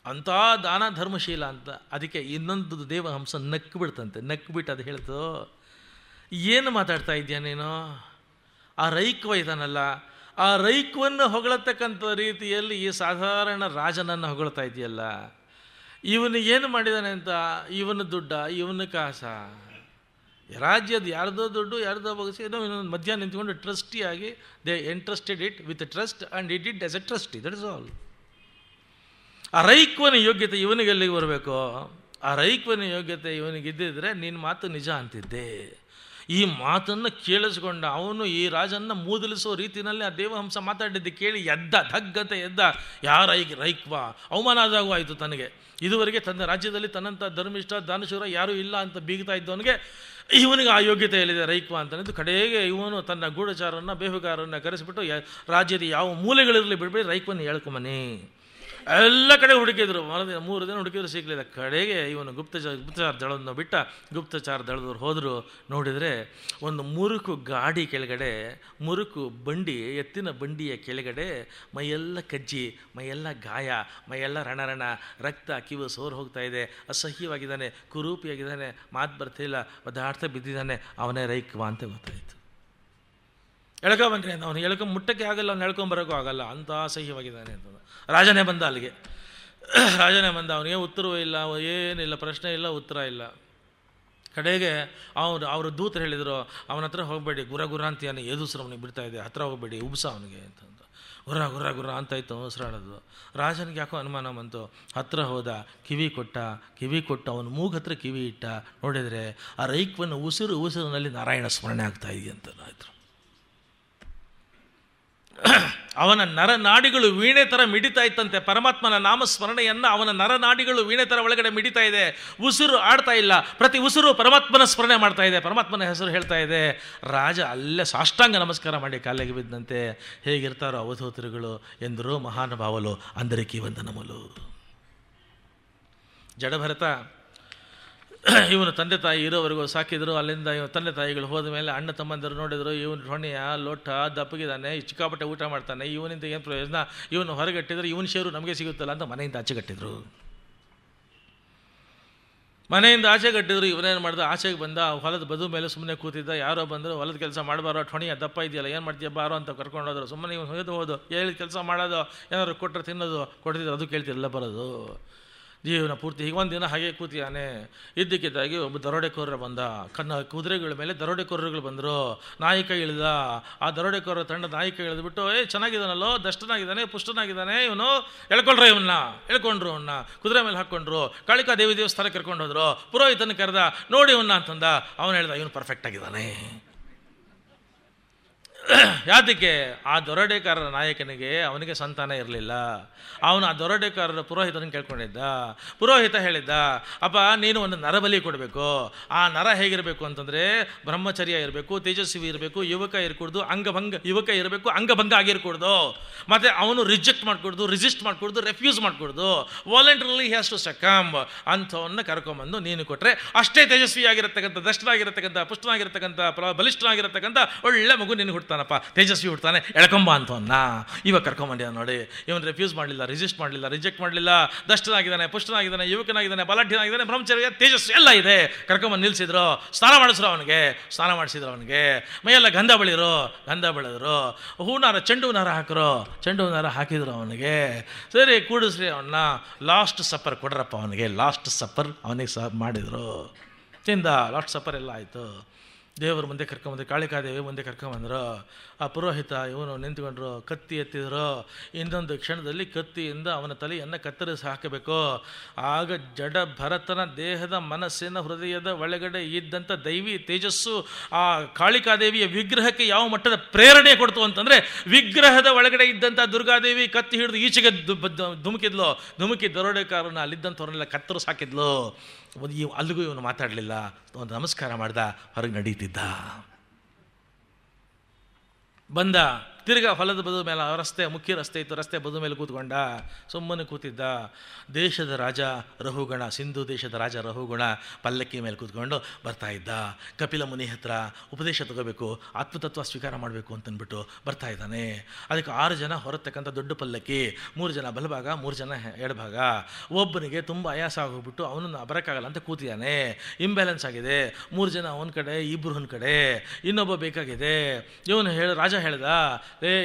ಅಂಥ ದಾನ ಧರ್ಮಶೀಲ ಅಂತ. ಅದಕ್ಕೆ ಇನ್ನೊಂದು ದೇವಹಂಸ ನಕ್ಕು ಬಿಡ್ತಂತೆ. ನಕ್ಕು ಬಿಟ್ಟು ಅದು ಹೇಳ್ತು, ಏನು ಮಾತಾಡ್ತಾ ಇದೆಯಾ ನೀನು? ಆ ರೈಕ್ವ ಇದಾನಲ್ಲ, ಆ ರೈಕ್ವನ್ನು ಹೊಗಳತಕ್ಕಂಥ ರೀತಿಯಲ್ಲಿ ಈ ಸಾಧಾರಣ ರಾಜನನ್ನು ಹೊಗಳ್ತಾ ಇದೆಯಲ್ಲ. ಇವನು ಏನು ಮಾಡಿದ್ದಾನೆ ಅಂತ, ಇವನ ದುಡ್ಡ, ಇವನ ಕಾಸ, ರಾಜ್ಯದ ಯಾರ್ದೋ ದುಡ್ಡು ಯಾರ್ದೋ ಬಗ್ಸಿ ಏನೋ ಇನ್ನೊಂದು ಮಧ್ಯ ನಿಂತ್ಕೊಂಡು ಟ್ರಸ್ಟಿಯಾಗಿ they entrusted it with trust and it it as a trustee, that is all. ಆ ರೈಕ್ವನ ಯೋಗ್ಯತೆ ಇವನಿಗೆ ಎಲ್ಲಿಗೆ ಬರಬೇಕು? ಆ ರೈಕ್ವನ ಯೋಗ್ಯತೆ ಇವನಿಗಿದ್ದಿದ್ರೆ ನಿನ್ನ ಮಾತು ನಿಜ ಅಂತಿದ್ದೆ. ಈ ಮಾತನ್ನು ಕೇಳಿಸ್ಕೊಂಡ ಅವನು ಈ ರಾಜನ್ನು ಮೂದಲಿಸೋ ರೀತಿಯಲ್ಲಿ ಆ ದೇವಹಂಸ ಮಾತಾಡಿದ್ದು ಕೇಳಿ ಎದ್ದ, ಧಗ್ಗತೆ ಎದ್ದ. ಯಾರ ರೈಕ್ವಾ? ಅವಮಾನ ಆದಾಗೂ ಆಯಿತು ತನಗೆ. ಇದುವರೆಗೆ ತನ್ನ ರಾಜ್ಯದಲ್ಲಿ ತನ್ನಂಥ ಧರ್ಮಿಷ್ಠ ದಾನಶೂರ ಯಾರೂ ಇಲ್ಲ ಅಂತ ಬೀಗ್ತಾ ಇದ್ದವನಿಗೆ ಇವನಿಗೆ ಆ ಯೋಗ್ಯತೆ ಎಲ್ಲಿದೆ ರೈಕ್ವಾ ಅಂತಂದು ಕಡೆಗೆ ಇವನು ತನ್ನ ಗೂಢಚಾರನ್ನು ಬೇಹುಗಾರನ್ನು ಕರೆಸಿಬಿಟ್ಟು ರಾಜ್ಯದ ಯಾವ ಮೂಲೆಗಳಿರಲಿ ಬಿಡಬೇಡಿ, ರೈಕ್ವನ್ನು ಹೇಳ್ಕೊಂಬನಿ. ಎಲ್ಲ ಕಡೆ ಹುಡುಕಿದ್ರು, 3 ದಿನ ಹುಡುಕಿದ್ರು, ಸಿಗಲಿಲ್ಲ. ಕಡೆಗೆ ಇವನು ಗುಪ್ತಚಾರ ದಳವನ್ನು ಬಿಟ್ಟ. ಗುಪ್ತಚಾರ ದಳದವ್ರು ಹೋದರು. ನೋಡಿದರೆ ಒಂದು ಮುರುಕು ಗಾಡಿ ಕೆಳಗಡೆ, ಮುರುಕು ಬಂಡಿ, ಎತ್ತಿನ ಬಂಡಿಯ ಕೆಳಗಡೆ ಮೈಯೆಲ್ಲ ಕಜ್ಜಿ, ಮೈಯೆಲ್ಲ ಗಾಯ, ಮೈಯೆಲ್ಲ ರಣರಣ, ರಕ್ತ, ಕಿವು ಸೋರು ಹೋಗ್ತಾ ಇದೆ. ಅಸಹ್ಯವಾಗಿದ್ದಾನೆ, ಕುರೂಪಿಯಾಗಿದ್ದಾನೆ, ಮಾತು ಬರ್ತಿಲ್ಲ, ಒದ್ದಾಡ್ತಾ ಬಿದ್ದಿದ್ದಾನೆ. ಅವನೇ ರೈಕ್ವಾ ಅಂತ ಗೊತ್ತಾಯಿತು. ಎಳ್ಕೊಂಬನ್ರಿ ಅಂತ. ಅವನು ಮುಟ್ಟಕ್ಕೆ ಆಗಲ್ಲ, ಅವ್ನು ಎಳ್ಕೊಂಬರೋಕ್ಕೂ ಆಗಲ್ಲ, ಅಂಥ ಅಸಹ್ಯವಾಗಿದ್ದಾನೆ ಅಂತ. ರಾಜನೇ ಬಂದ ಅಲ್ಲಿಗೆ. ರಾಜನೇ ಬಂದ. ಅವನಿಗೆ ಉತ್ತರವೂ ಇಲ್ಲ, ಏನಿಲ್ಲ, ಪ್ರಶ್ನೆ ಇಲ್ಲ, ಉತ್ತರ ಇಲ್ಲ. ಕಡೆಗೆ ಅವರು ದೂತರು ಹೇಳಿದರು, ಅವನ ಹತ್ರ ಹೋಗಬೇಡಿ, ಗುರ ಅಂತೀಯಾನೆ, ಏದುಸ್ರು ಅವನಿಗೆ ಬಿಡ್ತಾ ಇದೆ, ಹತ್ರ ಹೋಗಬೇಡಿ, ಉಬ್ಸ ಅವನಿಗೆ ಅಂತಂದು. ಗುರ ಅಂತಾಯ್ತು ಉಸಿರಾಡೋದು. ರಾಜನಿಗೆ ಯಾಕೋ ಅನುಮಾನ ಬಂತು. ಹತ್ರ ಹೋದ, ಕಿವಿ ಕೊಟ್ಟ, ಅವನು ಮೂಗು ಹತ್ರ ಕಿವಿ ಇಟ್ಟ. ನೋಡಿದರೆ ಆ ರೈಕ್ವನ್ನು ಉಸಿರಿನಲ್ಲಿ ನಾರಾಯಣ ಸ್ಮರಣೆ ಆಗ್ತಾ ಇದೆಯಂತ ಆಯಿತು. ಅವನ ನರನಾಡಿಗಳು ವೀಣೆ ಥರ ಮಿಡಿತಾ ಇತ್ತಂತೆ. ಪರಮಾತ್ಮನ ನಾಮಸ್ಮರಣೆಯನ್ನು ಅವನ ನರನಾಡಿಗಳು ವೀಣೆ ಥರ ಒಳಗಡೆ ಮಿಡಿತಾ ಇದೆ. ಉಸಿರು ಆಡ್ತಾ ಇಲ್ಲ, ಪ್ರತಿ ಉಸಿರು ಪರಮಾತ್ಮನ ಸ್ಮರಣೆ ಮಾಡ್ತಾ ಇದೆ, ಪರಮಾತ್ಮನ ಹೆಸರು ಹೇಳ್ತಾ ಇದೆ. ರಾಜ ಅಲ್ಲೇ ಸಾಷ್ಟಾಂಗ ನಮಸ್ಕಾರ ಮಾಡಿ ಕಾಲಿಗೆ ಬಿದ್ದಂತೆ. ಹೇಗಿರ್ತಾರೋ ಅವಧೂತರುಗಳು ಎಂದರು ಮಹಾನುಭಾವಲು, ಅಂದರಿಕಿ ವಂದನಮಲು. ಜಡಭರತ ಇವನು ತಂದೆ ತಾಯಿ ಇರೋವರೆಗೂ ಸಾಕಿದ್ರು. ಅಲ್ಲಿಂದ ತಂದೆ ತಾಯಿಗಳು ಹೋದ ಮೇಲೆ ಅಣ್ಣ ತಮ್ಮಂದಿರು ನೋಡಿದ್ರು, ಇವನು ಹೊಣೆಯ ಲೊಟ್ಟ ದಪ್ಪಗಿದ್ದಾನೆ, ಚಿಕ್ಕಾಪಟ್ಟೆ ಊಟ ಮಾಡ್ತಾನೆ, ಇವನಿಂದ ಏನು ಪ್ರಯೋಜನ, ಇವನು ಹೊರಗಟ್ಟಿದ್ರೆ ಇವನ ಶೇರು ನಮಗೆ ಸಿಗುತ್ತಲ್ಲ ಅಂತ ಮನೆಯಿಂದ ಆಚೆ ಕಟ್ಟಿದ್ರು. ಮನೆಯಿಂದ ಆಚೆ ಕಟ್ಟಿದ್ರು. ಇವನೇನು ಮಾಡ್ದ, ಆಚೆಗೆ ಬಂದ. ಹೊಲದ ಬದು ಮೇಲೆ ಸುಮ್ಮನೆ ಕೂತಿದ್ದ. ಯಾರೋ ಬಂದರು, ಹೊಲದ ಕೆಲಸ ಮಾಡಬಾರೋ, ಹೊಣೆಯ ದಪ್ಪ ಇದೆಯಲ್ಲ, ಏನು ಮಾಡ್ತೀಯ ಬಾರೋ ಅಂತ ಕರ್ಕೊಂಡೋದ್ರು. ಸುಮ್ಮನೆ ಇವನು ಹೋದು ಹೇಳಿದ ಕೆಲಸ ಮಾಡೋದು, ಏನಾದ್ರು ಕೊಟ್ಟರೆ ತಿನ್ನೋದು, ಕೊಡ್ತಿದ್ರು, ಅದು ಕೇಳ್ತಿರಲ್ಲ ಬರೋದು. ಜೀವನ ಪೂರ್ತಿ ಹೀಗೆ ಒಂದಿನ ಹಾಗೆ ಕೂತಿಯಾನೆ. ಇದ್ದಕ್ಕಿದ್ದಾಗಿ ಒಬ್ಬ ದರೋಡೆಕೋರರು ಬಂದ. ಕುದುರೆಗಳ ಮೇಲೆ ದರೋಡೆಕೋರರುಗಳು ಬಂದರು. ನಾಯಿಕ ಇಳಿದ. ಆ ದರೋಡೆಕೋರರ ತಂಡ ನಾಯಿಕ ಇಳಿದ್ಬಿಟ್ಟು, ಚೆನ್ನಾಗಿದ್ದಾನಲ್ಲೋ, ದಷ್ಟನಾಗಿದ್ದಾನೆ, ಪುಷ್ಟನಾಗಿದ್ದಾನೆ, ಇವನು ಎಳ್ಕೊಳ್ರ, ಎಳ್ಕೊಂಡ್ರು ಅವನ್ನ ಕುದುರೆ ಮೇಲೆ ಹಾಕ್ಕೊಂಡ್ರು. ಕಾಳಿಕಾ ದೇವಿ ದೇವಸ್ಥಾನಕ್ಕೆ ಕರ್ಕೊಂಡು ಹೋದ್ರು. ಪುರೋಹಿತನ ಕರೆದ, ನೋಡಿ ಇವನ್ನ ಅಂತಂದ. ಅವನು ಹೇಳ್ದ, ಇವನು ಪರ್ಫೆಕ್ಟ್ ಆಗಿದ್ದಾನೆ. ಯಾತಕ್ಕೆ? ಆ ದೊರಡೆಕಾರರ ನಾಯಕನಿಗೆ ಅವನಿಗೆ ಸಂತಾನ ಇರಲಿಲ್ಲ. ಅವನು ಆ ದೊರಡೆಕಾರರ ಪುರೋಹಿತನಿಗೆ ಕೇಳ್ಕೊಂಡಿದ್ದ. ಪುರೋಹಿತ ಹೇಳಿದ್ದ, ಅಪ್ಪ ನೀನು ಒಂದು ನರಬಲಿ ಕೊಡಬೇಕು. ಆ ನರ ಹೇಗಿರಬೇಕು ಅಂತಂದರೆ ಬ್ರಹ್ಮಚರ್ಯ ಇರಬೇಕು, ತೇಜಸ್ವಿ ಇರಬೇಕು, ಯುವಕ ಇರಬೇಕು, ಅಂಗಭಂಗ ಆಗಿರ್ಕೊಡ್ದು. ಮತ್ತು ಅವನು ರಿಜೆಕ್ಟ್ ಮಾಡಿಕೊಡ್ದು, ರಿಸಿಸ್ಟ್ ಮಾಡಿಕೊಡ್ದು, ರೆಫ್ಯೂಸ್ ಮಾಡಿಕೊಡ್ದು. ವಾಲಂಟ್ರಲಿ ಹ್ಯಾಸ್ ಟು ಸಕಂಬ್ ಅಂಥವನ್ನ ಕರ್ಕೊಂಬಂದು ನೀನು ಕೊಟ್ಟರೆ ಅಷ್ಟೇ ತೇಜಸ್ವಿಯಾಗಿರತಕ್ಕಂಥ, ದಷ್ಟನಾಗಿರತಕ್ಕಂಥ, ಪುಷ್ಟನಾಗಿರತಕ್ಕಂಥ, ಬಲಿಷ್ಠನಾಗಿರತಕ್ಕಂಥ ಒಳ್ಳೆ ಮಗು ನಿನಗೆ ಹುಡ್ತಾನಪ್ಪ, ತೇಜಸ್ವಿ ಹುಡ್ತಾನೆ, ಎಳ್ಕೊಂಬ ಅಂತವನ್ನ ಇವಾಗ ಕರ್ಕೊಂಬಂದಿದ್ದ ನೋಡಿ. ಇವನು ರೆಫ್ಯೂಸ್ ಮಾಡಲಿಲ್ಲ, ರಿಜಿಸ್ಟ್ ಮಾಡಲಿಲ್ಲ, ರಿಜೆಕ್ಟ್ ಮಾಡಲಿಲ್ಲ. ದಷ್ಟನಾಗಿದ್ದಾನೆ, ಪುಷ್ಟನಾಗಿದ್ದಾನೆ, ಯುವಕನಾಗಿದ್ದಾನೆ, ಬಲಾಢ್ಯನಾಗಿದ್ದಾನೆ, ಬ್ರಹ್ಮಚರ್ಯ, ತೇಜಸ್ವಿ ಎಲ್ಲ ಇದೆ. ಕರ್ಕೊಂಬಂದು ನಿಲ್ಲಿಸಿದ್ರು. ಸ್ನಾನ ಮಾಡಿಸಿದ್ರು ಅವನಿಗೆ. ಮೈಯೆಲ್ಲ ಗಂಧ ಬೆಳೆದ್ರು. ಹೂನಾರ, ಚೆಂಡು ಹೂನಾರ ಹಾಕಿದ್ರು ಅವನಿಗೆ. ಸರಿ, ಕೂಡಿಸ್ರಿ ಅವನ್ನ. ಲಾಸ್ಟ್ ಸಪ್ಪರ್ ಕೊಡ್ರಪ್ಪ ಅವನಿಗೆ. ಲಾಸ್ಟ್ ಸಪ್ಪರ್ ಅವನಿಗೆ ಮಾಡಿದ್ರು. ತಿಂದ. ಲಾಸ್ಟ್ ಸಪ್ಪರ್ ಎಲ್ಲ ಆಯಿತು. ದೇವರು ಮುಂದೆ ಕರ್ಕೊಂಬಂದ್ರು, ಕಾಳಿಕಾದೇವಿ ಮುಂದೆ ಕರ್ಕೊಂಬಂದರು. ಆ ಪುರೋಹಿತ ಇವನು ನಿಂತ್ಕೊಂಡ್ರು, ಕತ್ತಿ ಎತ್ತಿದ್ರು. ಇನ್ನೊಂದು ಕ್ಷಣದಲ್ಲಿ ಕತ್ತಿಯಿಂದ ಅವನ ತಲೆಯನ್ನು ಕತ್ತರಿಸಿ ಹಾಕಬೇಕು. ಆಗ ಜಡ ಭರತನ ದೇಹದ, ಮನಸ್ಸಿನ, ಹೃದಯದ ಒಳಗಡೆ ಇದ್ದಂಥ ದೈವಿ ತೇಜಸ್ಸು ಆ ಕಾಳಿಕಾದೇವಿಯ ವಿಗ್ರಹಕ್ಕೆ ಯಾವ ಮಟ್ಟದ ಪ್ರೇರಣೆ ಕೊಡ್ತು ಅಂತಂದರೆ, ವಿಗ್ರಹದ ಒಳಗಡೆ ಇದ್ದಂಥ ದುರ್ಗಾದೇವಿ ಕತ್ತಿ ಹಿಡಿದು ಈಚೆಗೆ ಧುಮುಕಿ ದರೋಡೆಕಾರನ ಅಲ್ಲಿದ್ದಂಥವ್ರನ್ನೆಲ್ಲ ಕತ್ತರಿಸಿ ಹಾಕಿದ್ಲು. ಅಲ್ಲಿಗೂ ಇವನು ಮಾತಾಡಲಿಲ್ಲ. ಒಂದು ನಮಸ್ಕಾರ ಮಾಡ್ದ, ಹೊರಗೆ ನಡೀತಿದ್ದ. ಬಂದ. ತಿರ್ಗಾ ಹೊಲದ ಬದು ಮೇಲೆ ಮುಖ್ಯ ರಸ್ತೆ ಇತ್ತು, ರಸ್ತೆ ಬದು ಮೇಲೆ ಕೂತ್ಕೊಂಡ. ಸುಮ್ಮನೆ ಕೂತಿದ್ದ. ದೇಶದ ರಾಜ ರಹುಗಣ, ಸಿಂಧು ದೇಶದ ರಾಜ ರಹುಗಣ ಪಲ್ಲಕ್ಕಿ ಮೇಲೆ ಕೂತ್ಕೊಂಡು ಬರ್ತಾ ಇದ್ದ. ಕಪಿಲ ಮುನಿ ಹತ್ರ ಉಪದೇಶ ತಗೋಬೇಕು, ಆತ್ಮತತ್ವ ಸ್ವೀಕಾರ ಮಾಡಬೇಕು ಅಂತಂದ್ಬಿಟ್ಟು ಬರ್ತಾ ಇದ್ದಾನೆ. ಅದಕ್ಕೆ 6 ಜನ ಹೊರತಕ್ಕಂಥ ದೊಡ್ಡ ಪಲ್ಲಕ್ಕಿ, 3 ಜನ ಬಲಭಾಗ, 3 ಜನ ಎಡಭಾಗ. ಒಬ್ಬನಿಗೆ ತುಂಬ ಆಯಾಸ ಆಗೋಗ್ಬಿಟ್ಟು ಅವನನ್ನು ಬರೋಕ್ಕಾಗಲ್ಲ ಅಂತ ಕೂತಿದ್ದಾನೆ. ಇಂಬ್ಯಾಲೆನ್ಸ್ ಆಗಿದೆ. 3 ಜನ ಅವನ ಕಡೆ, 2 ಕಡೆ, ಇನ್ನೊಬ್ಬ ಬೇಕಾಗಿದೆ. ರಾಜ ಹೇಳ್ದ,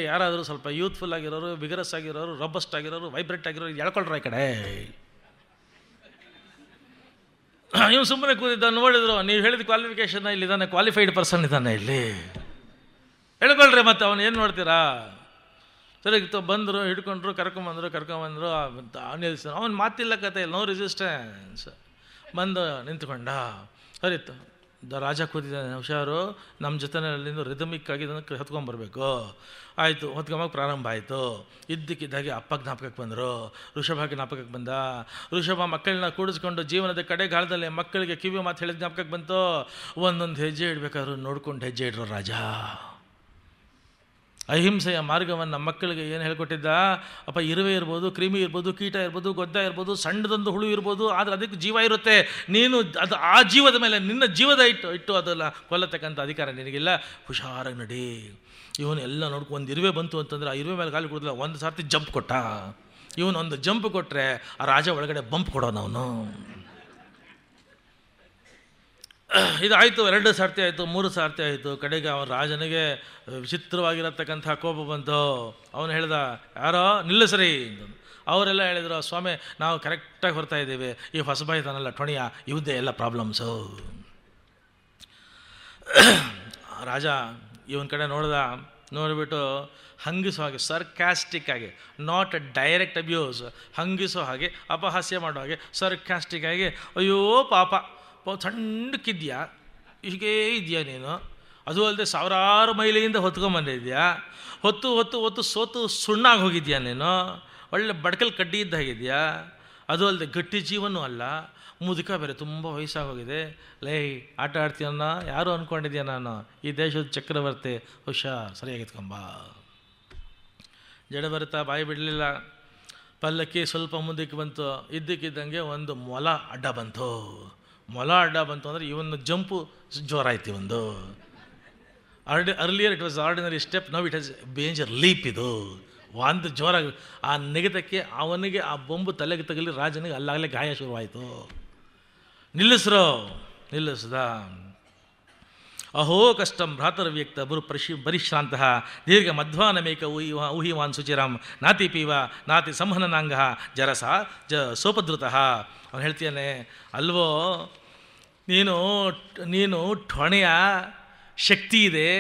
ಯಾರಾದರೂ ಸ್ವಲ್ಪ ಯೂತ್ಫುಲ್ ಆಗಿರೋರು, ವಿಗರಸ್ ಆಗಿರೋರು, ರೊಬಸ್ಟ್ ಆಗಿರೋರು, ವೈಬ್ರೆಂಟ್ ಆಗಿರೋರು ಎಳ್ಕೊಳ್ರ ಈ ಕಡೆ. ಇವನು ಸುಮ್ಮನೆ ಕೂತಿದ್ದ. ನೋಡಿದ್ರು, ನೀವು ಹೇಳಿದ ಕ್ವಾಲಿಫಿಕೇಷನ್ ಇಲ್ಲಿದ್ದಾನೆ, ಕ್ವಾಲಿಫೈಡ್ ಪರ್ಸನ್ ಇದ್ದಾನೆ ಇಲ್ಲಿ, ಹೇಳ್ಕೊಳ್ರಿ. ಮತ್ತು ಅವನು ಏನು ನೋಡ್ತೀರಾ? ಸರಿ ಬಂದರು, ಹಿಡ್ಕೊಂಡ್ರು, ಕರ್ಕೊಂಬಂದರು. ನಿಲ್ಸ, ಅವನು ಮಾತಿಲ್ಲ, ಕತೆ ಇಲ್ಲ, ನೋ ರೆಸಿಸ್ಟೆನ್ಸ್. ಬಂದು ನಿಂತ್ಕೊಂಡ. ಸರಿತ್ತು, ರಾಜ ಕೂತಿದ್ದಾನೆ, ಹುಷಾರು, ನಮ್ಮ ಜೊತೆಯಲ್ಲಿಂದ ರಿದಮಿಕ್ ಆಗಿ ಇದನ್ನು ಹೊತ್ಕೊಂಬರ್ಬೇಕು. ಆಯಿತು, ಹೊತ್ಕೊಂಬಕ್ಕೆ ಪ್ರಾರಂಭ ಆಯಿತು. ಇದ್ದಕ್ಕಿದ್ದಾಗೆ ಅಪ್ಪ ಜ್ಞಾಪಕಕ್ಕೆ ಬಂದರು, ಋಷಭ ಜ್ಞಾಪಕಕ್ಕೆ ಬಂದ. ಋಷಭ ಮಕ್ಕಳನ್ನ ಕೂಡಿಸ್ಕೊಂಡು ಜೀವನದ ಕಡೆಗಾಲದಲ್ಲಿ ಮಕ್ಕಳಿಗೆ ಕಿವಿ ಮಾತು ಹೇಳಿದ ಜ್ಞಾಪಕಕ್ಕೆ ಬಂತು. ಒಂದೊಂದು ಹೆಜ್ಜೆ ಇಡಬೇಕಾದ್ರು ನೋಡ್ಕೊಂಡು ಹೆಜ್ಜೆ ಇಡ್ರು ರಾಜ. ಅಹಿಂಸೆಯ ಮಾರ್ಗವನ್ನು ಮಕ್ಕಳಿಗೆ ಏನು ಹೇಳ್ಕೊಟ್ಟಿದ್ದ? ಅಪ್ಪ, ಇರುವೆ ಇರ್ಬೋದು, ಕ್ರಿಮಿ ಇರ್ಬೋದು, ಕೀಟ ಇರ್ಬೋದು, ಗೊದ್ದ ಇರ್ಬೋದು, ಸಣ್ಣದೊಂದು ಹುಳು ಇರ್ಬೋದು, ಆದರೆ ಅದಕ್ಕೆ ಜೀವ ಇರುತ್ತೆ. ನೀನು ಅದು ಆ ಜೀವದ ಮೇಲೆ ನಿನ್ನ ಜೀವದ ಇಟ್ಟು ಅದನ್ನು ಕೊಲ್ಲತಕ್ಕಂಥ ಅಧಿಕಾರ ನಿನಗಿಲ್ಲ. ಹುಷಾರಾಗಿ ನಡಿ. ಇವನು ಎಲ್ಲ ನೋಡ್ಕೊಂಡು ಒಂದು ಇರುವೆ ಬಂತು ಅಂತಂದರೆ ಆ ಇರುವೆ ಮೇಲೆ ಕಾಲು ಕೊಡೋದಿಲ್ಲ, ಒಂದು ಸರ್ತಿ ಜಂಪ್ ಕೊಟ್ಟ. ಇವನು ಒಂದು ಜಂಪ್ ಕೊಟ್ಟರೆ ಆ ರಾಜ ಒಳಗಡೆ ಬಂಪ್ ಕೊಡೋನು ಅವನು. ಇದಾಯಿತು, 2 ಸರ್ತಿ ಆಯಿತು, 3 ಸರ್ತಿ ಆಯಿತು. ಕಡೆಗೆ ಅವನ ರಾಜನಿಗೆ ವಿಚಿತ್ರವಾಗಿರತಕ್ಕಂಥ ಕೋಪ ಬಂತು. ಅವನು ಹೇಳ್ದ, ಯಾರೋ ನಿಲ್ಲಿಸ್ರಿ. ಅವರೆಲ್ಲ ಹೇಳಿದರು, ಸ್ವಾಮಿ ನಾವು ಕರೆಕ್ಟಾಗಿ ಬರ್ತಾ ಇದ್ದೀವಿ, ಈ ಹೊಸಬಾಯಿ ತಾನಲ್ಲ ಟೊಣಿಯ, ಇವ್ದೇ ಎಲ್ಲ ಪ್ರಾಬ್ಲಮ್ಸು. ರಾಜ ಇವನ ಕಡೆ ನೋಡಿಬಿಟ್ಟು ಹಂಗಿಸೋ ಹಾಗೆ, ಸರ್ಕ್ಯಾಸ್ಟಿಕ್ ಆಗಿ, ನಾಟ್ ಡೈರೆಕ್ಟ್ ಅಬ್ಯೂಸ್, ಹಂಗಿಸೋ ಹಾಗೆ, ಅಪಹಾಸ್ಯ ಮಾಡೋ ಹಾಗೆ, ಸರ್ಕ್ಯಾಸ್ಟಿಕ್ ಆಗಿ, ಅಯ್ಯೋ ಪಾಪ, ಸಣ್ಣಕ್ಕಿದ್ಯಾ, ಹೀಗೇ ಇದೆಯಾ ನೀನು, ಅದು ಅಲ್ಲದೆ 1000 ಮೈಲಿಯಿಂದ ಹೊತ್ಕೊಂಬಂದಿದ್ಯಾ, ಹೊತ್ತು ಸೋತು ಸುಣ್ಣಾಗಿ ಹೋಗಿದ್ಯಾ ನೀನು, ಒಳ್ಳೆ ಬಡ್ಕಲ್ ಕಡ್ಡಿ ಇದ್ದ ಹಾಗಿದೆಯಾ, ಅದು ಅಲ್ಲದೆ ಗಟ್ಟಿ ಜೀವನೂ ಅಲ್ಲ, ಮುದುಕ ಬೇರೆ, ತುಂಬ ವಯಸ್ಸಾಗೋಗಿದೆ. ಲೈ, ಆಟ ಆಡ್ತೀಯನ್ನ ಯಾರು ಅಂದ್ಕೊಂಡಿದ್ಯಾ ನಾನು, ಈ ದೇಶದ ಚಕ್ರವರ್ತಿ, ಹುಷಾರ್, ಸರಿಯಾಗಿತ್ಕೊಂಬ. ಜಡ ಬರುತ್ತಾ, ಬಾಯಿ ಬಿಡಲಿಲ್ಲ. ಪಲ್ಲಕ್ಕಿ ಸ್ವಲ್ಪ ಮುಂದಕ್ಕೆ ಬಂತು. ಇದ್ದಕ್ಕಿದ್ದಂಗೆ ಒಂದು ಮೊಲ ಅಡ್ಡ ಬಂತು. ಮೊಲ ಅಡ್ಡ ಬಂತು ಅಂದರೆ ಇವನು ಜಂಪು ಜೋರಾಯ್ತು. ಒಂದು earlier it was ordinary step, now it has danger leap. ಇದು ಒಂದು ಜೋರಾಗಿ ಆ ನೆಗೆತಕ್ಕೆ ಅವನಿಗೆ ಆ ಬೊಂಬು ತಲೆಗೆ ತಗಲಿ, ರಾಜನಿಗೆ ಅಲ್ಲಾಗಲೇ ಗಾಯ ಶುರುವಾಯಿತು. ನಿಲ್ಲಿಸ್ದ. ಅಹೋ ಕಷ್ಟಂ ಭ್ರಾತರ್ವ್ಯಕ್ತ ಬರು ಪರಿಶ್ರಾಂತ ದೀರ್ಘ ಮಧ್ವಾನಮೇಕ ಊಹಿವಾನ್ ಶುಚಿರಾಮ್ ನಾತಿ ಪೀವ ನಾತಿ ಸಂಹನನಾಂಗ ಜರಸ ಸೋಪದ್ರುತಃ. ಅವನು ಹೇಳ್ತೀಯಾನೆ, ಅಲ್ವೋ ನೀನು ಠೊಣೆಯ ಶಕ್ತಿ ಇದೆ,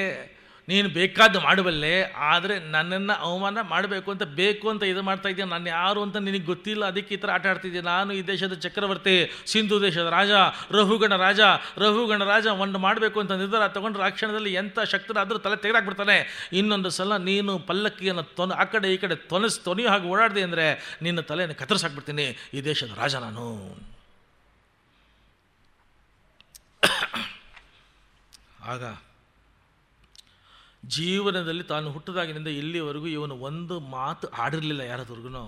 ನೀನು ಬೇಕಾದ್ದು ಮಾಡಬಲ್ಲೆ, ಆದರೆ ನನ್ನನ್ನು ಅವಮಾನ ಮಾಡಬೇಕು ಅಂತ ಇದು ಮಾಡ್ತಾ ಇದೆಯಾ, ನಾನು ಯಾರು ಅಂತ ನಿನಗೆ ಗೊತ್ತಿಲ್ಲ, ಅದಕ್ಕೆ ಈ ಥರ ಆಟ ಆಡ್ತಿದ್ದೆ. ನಾನು ಈ ದೇಶದ ಚಕ್ರವರ್ತಿ, ಸಿಂಧು ದೇಶದ ರಾಜ, ರಘುಗಣ ರಾಜ ಒಂದು ಮಾಡಬೇಕು ಅಂತ ನಿರ್ಧಾರ ತಗೊಂಡ್ರೆ ಆ ಕ್ಷಣದಲ್ಲಿ ಎಂಥ ಶಕ್ತರಾದರೂ ತಲೆ ತೆಗೆದಾಕ್ಬಿಡ್ತಾನೆ. ಇನ್ನೊಂದು ಸಲ ನೀನು ಪಲ್ಲಕ್ಕಿಯನ್ನು ಆ ಕಡೆ ಈ ಕಡೆ ತೊನೆಯೋ ಹಾಗೆ ಓಡಾಡಿದೆ ಅಂದರೆ ನಿನ್ನ ತಲೆಯನ್ನು ಕತ್ತರಿಸಾಕ್ಬಿಡ್ತೀನಿ. ಈ ದೇಶದ ರಾಜ ನಾನು. ಆಗ ಜೀವನದಲ್ಲಿ ತಾನು ಹುಟ್ಟಿದಾಗಿನಿಂದ ಇಲ್ಲಿವರೆಗೂ ಇವನು ಒಂದು ಮಾತು ಆಡಿರಲಿಲ್ಲ ಯಾರದ್ರಿಗೂ.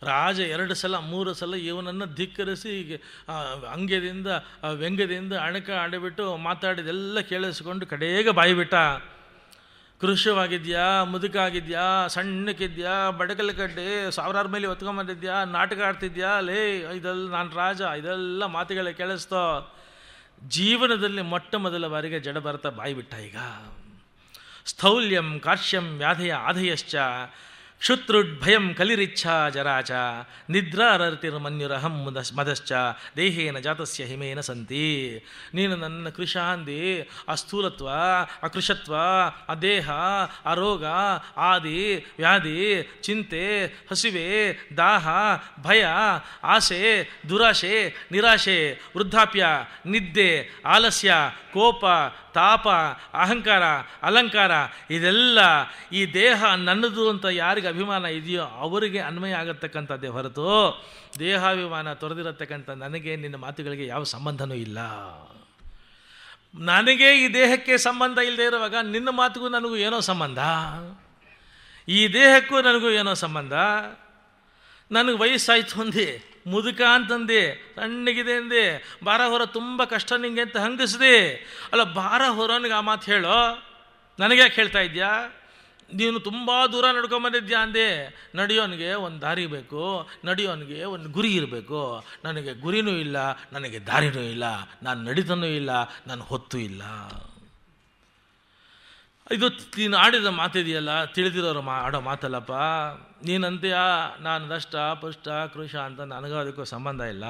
ರಾಜ 2 ಸಲ 3 ಸಲ ಇವನನ್ನು ಧಿಕ್ಕರಿಸಿ ಅಂಗ್ಯದಿಂದ ವ್ಯಂಗ್ಯದಿಂದ ಆಡಿಬಿಟ್ಟು ಮಾತಾಡಿದೆಲ್ಲ ಕೇಳಿಸ್ಕೊಂಡು ಕಡೆಗೆ ಬಾಯಿಬಿಟ್ಟ. ಕೃಷವಾಗಿದ್ಯಾ, ಮುದುಕ ಆಗಿದ್ಯಾ, ಸಣ್ಣಕ್ಕಿದ್ಯಾ, ಬಡಕಲ್ ಕಡ್ಡೆ, 1000 ಮೈಲಿ ಹೊತ್ಕೊಂಬಂದಿದ್ಯಾ, ನಾಟಕ ಆಡ್ತಿದ್ಯಾ, ಲೇ ಇದೆಲ್ಲ ನಾನು ರಾಜ, ಇದೆಲ್ಲ ಮಾತುಗಳೇ ಕೇಳಿಸ್ತೋ. ಜೀವನದಲ್ಲಿ ಮೊಟ್ಟ ಮೊದಲ ಬಾರಿಗೆ ಜಡ ಬರ್ತಾ ಬಾಯಿಬಿಟ್ಟ. ಈಗ ಸ್ಥೌಲ್ಯಂ ಕಾರ್ಶ್ಯಂ ವ್ಯಾಧಯ ಆಧಯಶ್ಚ ಕ್ಷುತ್ರುಡ್ಭಯಂ ಕಲಿರಿಚ್ಛಾ ಜರಾಚ ನಿದ್ರಾರತಿರ್ಮನ್ಯುರಹಂ ಮದಶ್ಚ ದೇಹೇನ ಜಾತಸ್ಯ ಹಿಮೇನ ಸಂತಿ. ನೀನು ನನ್ನ ಕೃಶಾಂದಿ, ಆ ಸ್ಥೂಲತ್ವ, ಆ ಕೃಶತ್ವ, ಆ ದೇಹ, ಆ ರೋಗ, ಆದಿ ವ್ಯಾಧಿ, ಚಿಂತೆ, ಹಸಿವೆ, ದಾಹ, ಭಯ, ಆಸೆ, ದುರಾಶೆ, ನಿರಾಶೆ, ವೃದ್ಧಾಪ್ಯ, ನಿದ್ದೆ, ಆಲಸ್ಯ, ಕೋಪ, ತಾಪ, ಅಹಂಕಾರ, ಅಲಂಕಾರ, ಇದೆಲ್ಲ ಈ ದೇಹ ನನ್ನದು ಅಂತ ಯಾರಿಗೆ ಅಭಿಮಾನ ಇದೆಯೋ ಅವರಿಗೆ ಅನ್ವಯ ಆಗತಕ್ಕಂಥದ್ದೇ ಹೊರತು ದೇಹಾಭಿಮಾನ ತೊರೆದಿರತಕ್ಕಂಥ ನನಗೆ ನಿನ್ನ ಮಾತುಗಳಿಗೆ ಯಾವ ಸಂಬಂಧನೂ ಇಲ್ಲ. ನನಗೆ ಈ ದೇಹಕ್ಕೆ ಸಂಬಂಧ ಇಲ್ಲದೆ ಇರುವಾಗ ನಿನ್ನ ಮಾತುಗೂ ನನಗೂ ಏನೋ ಸಂಬಂಧ, ಈ ದೇಹಕ್ಕೂ ನನಗೂ ಏನೋ ಸಂಬಂಧ. ನನಗೆ ವಯಸ್ಸಾಯ್ತು ಅಂದೆ, ಮುದುಕ ಅಂತಂದೆ, ಸಣ್ಣಗಿದೆ ಅಂದೆ, ಭಾರ ಹೊರ ತುಂಬ ಕಷ್ಟ ನಿಂಗೆ ಅಂತ ಹಂಗಿಸ್ದೆ. ಅಲ್ಲ, ಭಾರ ಹೊರೋನಿಗೆ ಆ ಮಾತು ಹೇಳೋ, ನನಗೆ ಯಾಕೆ ಹೇಳ್ತಾ ಇದ್ಯಾ? ನೀನು ತುಂಬ ದೂರ ನಡ್ಕೊಂಬಂದಿದ್ಯಾ ಅಂದೆ. ನಡೆಯೋನಿಗೆ ಒಂದು ದಾರಿ ಬೇಕು, ನಡೆಯೋನಿಗೆ ಒಂದು ಗುರಿ ಇರಬೇಕು. ನನಗೆ ಗುರಿನೂ ಇಲ್ಲ, ನನಗೆ ದಾರಿನೂ ಇಲ್ಲ, ನಾನು ನಡೀತಾನೂ ಇಲ್ಲ, ನಾನು ಹೊತ್ತೂ ಇಲ್ಲ. ಇದು ನೀನು ಆಡಿದ ಮಾತಿದೆಯಲ್ಲ, ತಿಳಿದಿರೋರು ಆಡೋ ಮಾತಲ್ಲಪ್ಪ. ನೀನಂತೆಯಾ ನಾನು ದಷ್ಟ ಪುಷ್ಟ ಕೃಷ ಅಂತ ನನಗೂ ಅದಕ್ಕೂ ಸಂಬಂಧ ಇಲ್ಲ.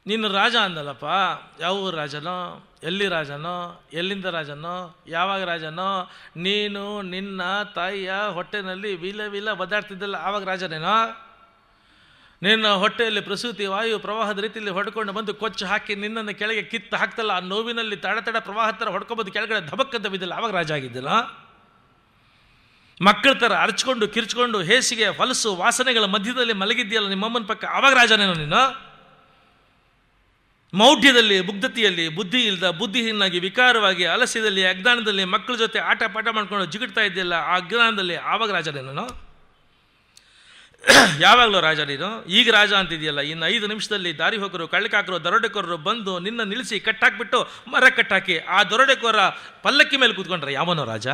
ನೀನು ರಾಜ ಅಂದಲ್ಲಪ್ಪ, ಯಾವ ಊರು ರಾಜನೋ, ಎಲ್ಲಿ ರಾಜನೋ, ಎಲ್ಲಿಂದ ರಾಜನೋ, ಯಾವಾಗ ರಾಜನೋ? ನೀನು ನಿನ್ನ ತಾಯಿಯ ಹೊಟ್ಟೆನಲ್ಲಿ ವಿಲ ಒದ್ದಾಡ್ತಿದ್ದಲ್ಲ, ಆವಾಗ ರಾಜನೇನೋ? ನಿನ್ನ ಹೊಟ್ಟೆಯಲ್ಲಿ ಪ್ರಸೂತಿ ವಾಯು ಪ್ರವಾಹದ ರೀತಿಯಲ್ಲಿ ಹೊಡ್ಕೊಂಡು ಬಂದು ಕೊಚ್ಚು ಹಾಕಿ ನಿನ್ನನ್ನು ಕೆಳಗೆ ಕಿತ್ತು ಹಾಕ್ತಲ್ಲ, ಆ ನೋವಿನಲ್ಲಿ ತಡ ಪ್ರವಾಹ ಥರ ಹೊಡ್ಕೊಬಂದು ಕೆಳಗಡೆ ಧಬಕ್ಕಂತ ಬಿದ್ದಿಲ್ಲ, ಆವಾಗ ರಾಜ ಆಗಿದ್ದಿಲ್ಲ? ಮಕ್ಕಳ ಥರ ಅರ್ಚ್ಕೊಂಡು ಕಿರ್ಚ್ಕೊಂಡು ಹೇಸಿಗೆ ಹೊಲಸು ವಾಸನೆಗಳ ಮಧ್ಯದಲ್ಲಿ ಮಲಗಿದ್ದೀಯಲ್ಲ ನಿಮ್ಮಮ್ಮನ ಪಕ್ಕ, ಆವಾಗ ರಾಜನೇನೋ ನೀನು? ಮೌಢ್ಯದಲ್ಲಿ ಮುಗ್ಧತೆಯಲ್ಲಿ ಬುದ್ಧಿ ಇಲ್ಲದ ಬುದ್ಧಿಹೀನಾಗಿ ವಿಕಾರವಾಗಿ ಅಲಸ್ಯದಲ್ಲಿ ಅಜ್ಞಾನದಲ್ಲಿ ಮಕ್ಕಳ ಜೊತೆ ಆಟ ಪಾಠ ಮಾಡ್ಕೊಂಡು ಜಿಗಿಡ್ತಾ ಇದೆಯಲ್ಲ, ಆ ಅಜ್ಞಾನದಲ್ಲಿ ಆವಾಗ ರಾಜನೇನೋ? ಯಾವಾಗಲೂ ರಾಜ ನೀನು? ಈಗ ರಾಜ ಅಂತಿದೆಯಲ್ಲ, ಇನ್ನು 5 ನಿಮಿಷದಲ್ಲಿ ದಾರಿ ಹೋಗರು ಕಳ್ಳಕಾಕರು ದರೋಡೆಕೋರರು ಬಂದು ನಿನ್ನ ನಿಲ್ಲಿಸಿ ಕಟ್ಟಾಕ್ಬಿಟ್ಟು ಮರ ಕಟ್ಟಾಕಿ ಆ ದರೋಡೆಕೋರ ಪಲ್ಲಕ್ಕಿ ಮೇಲೆ ಕೂತ್ಕೊಂಡ್ರೆ ಯಾವನೋ ರಾಜ?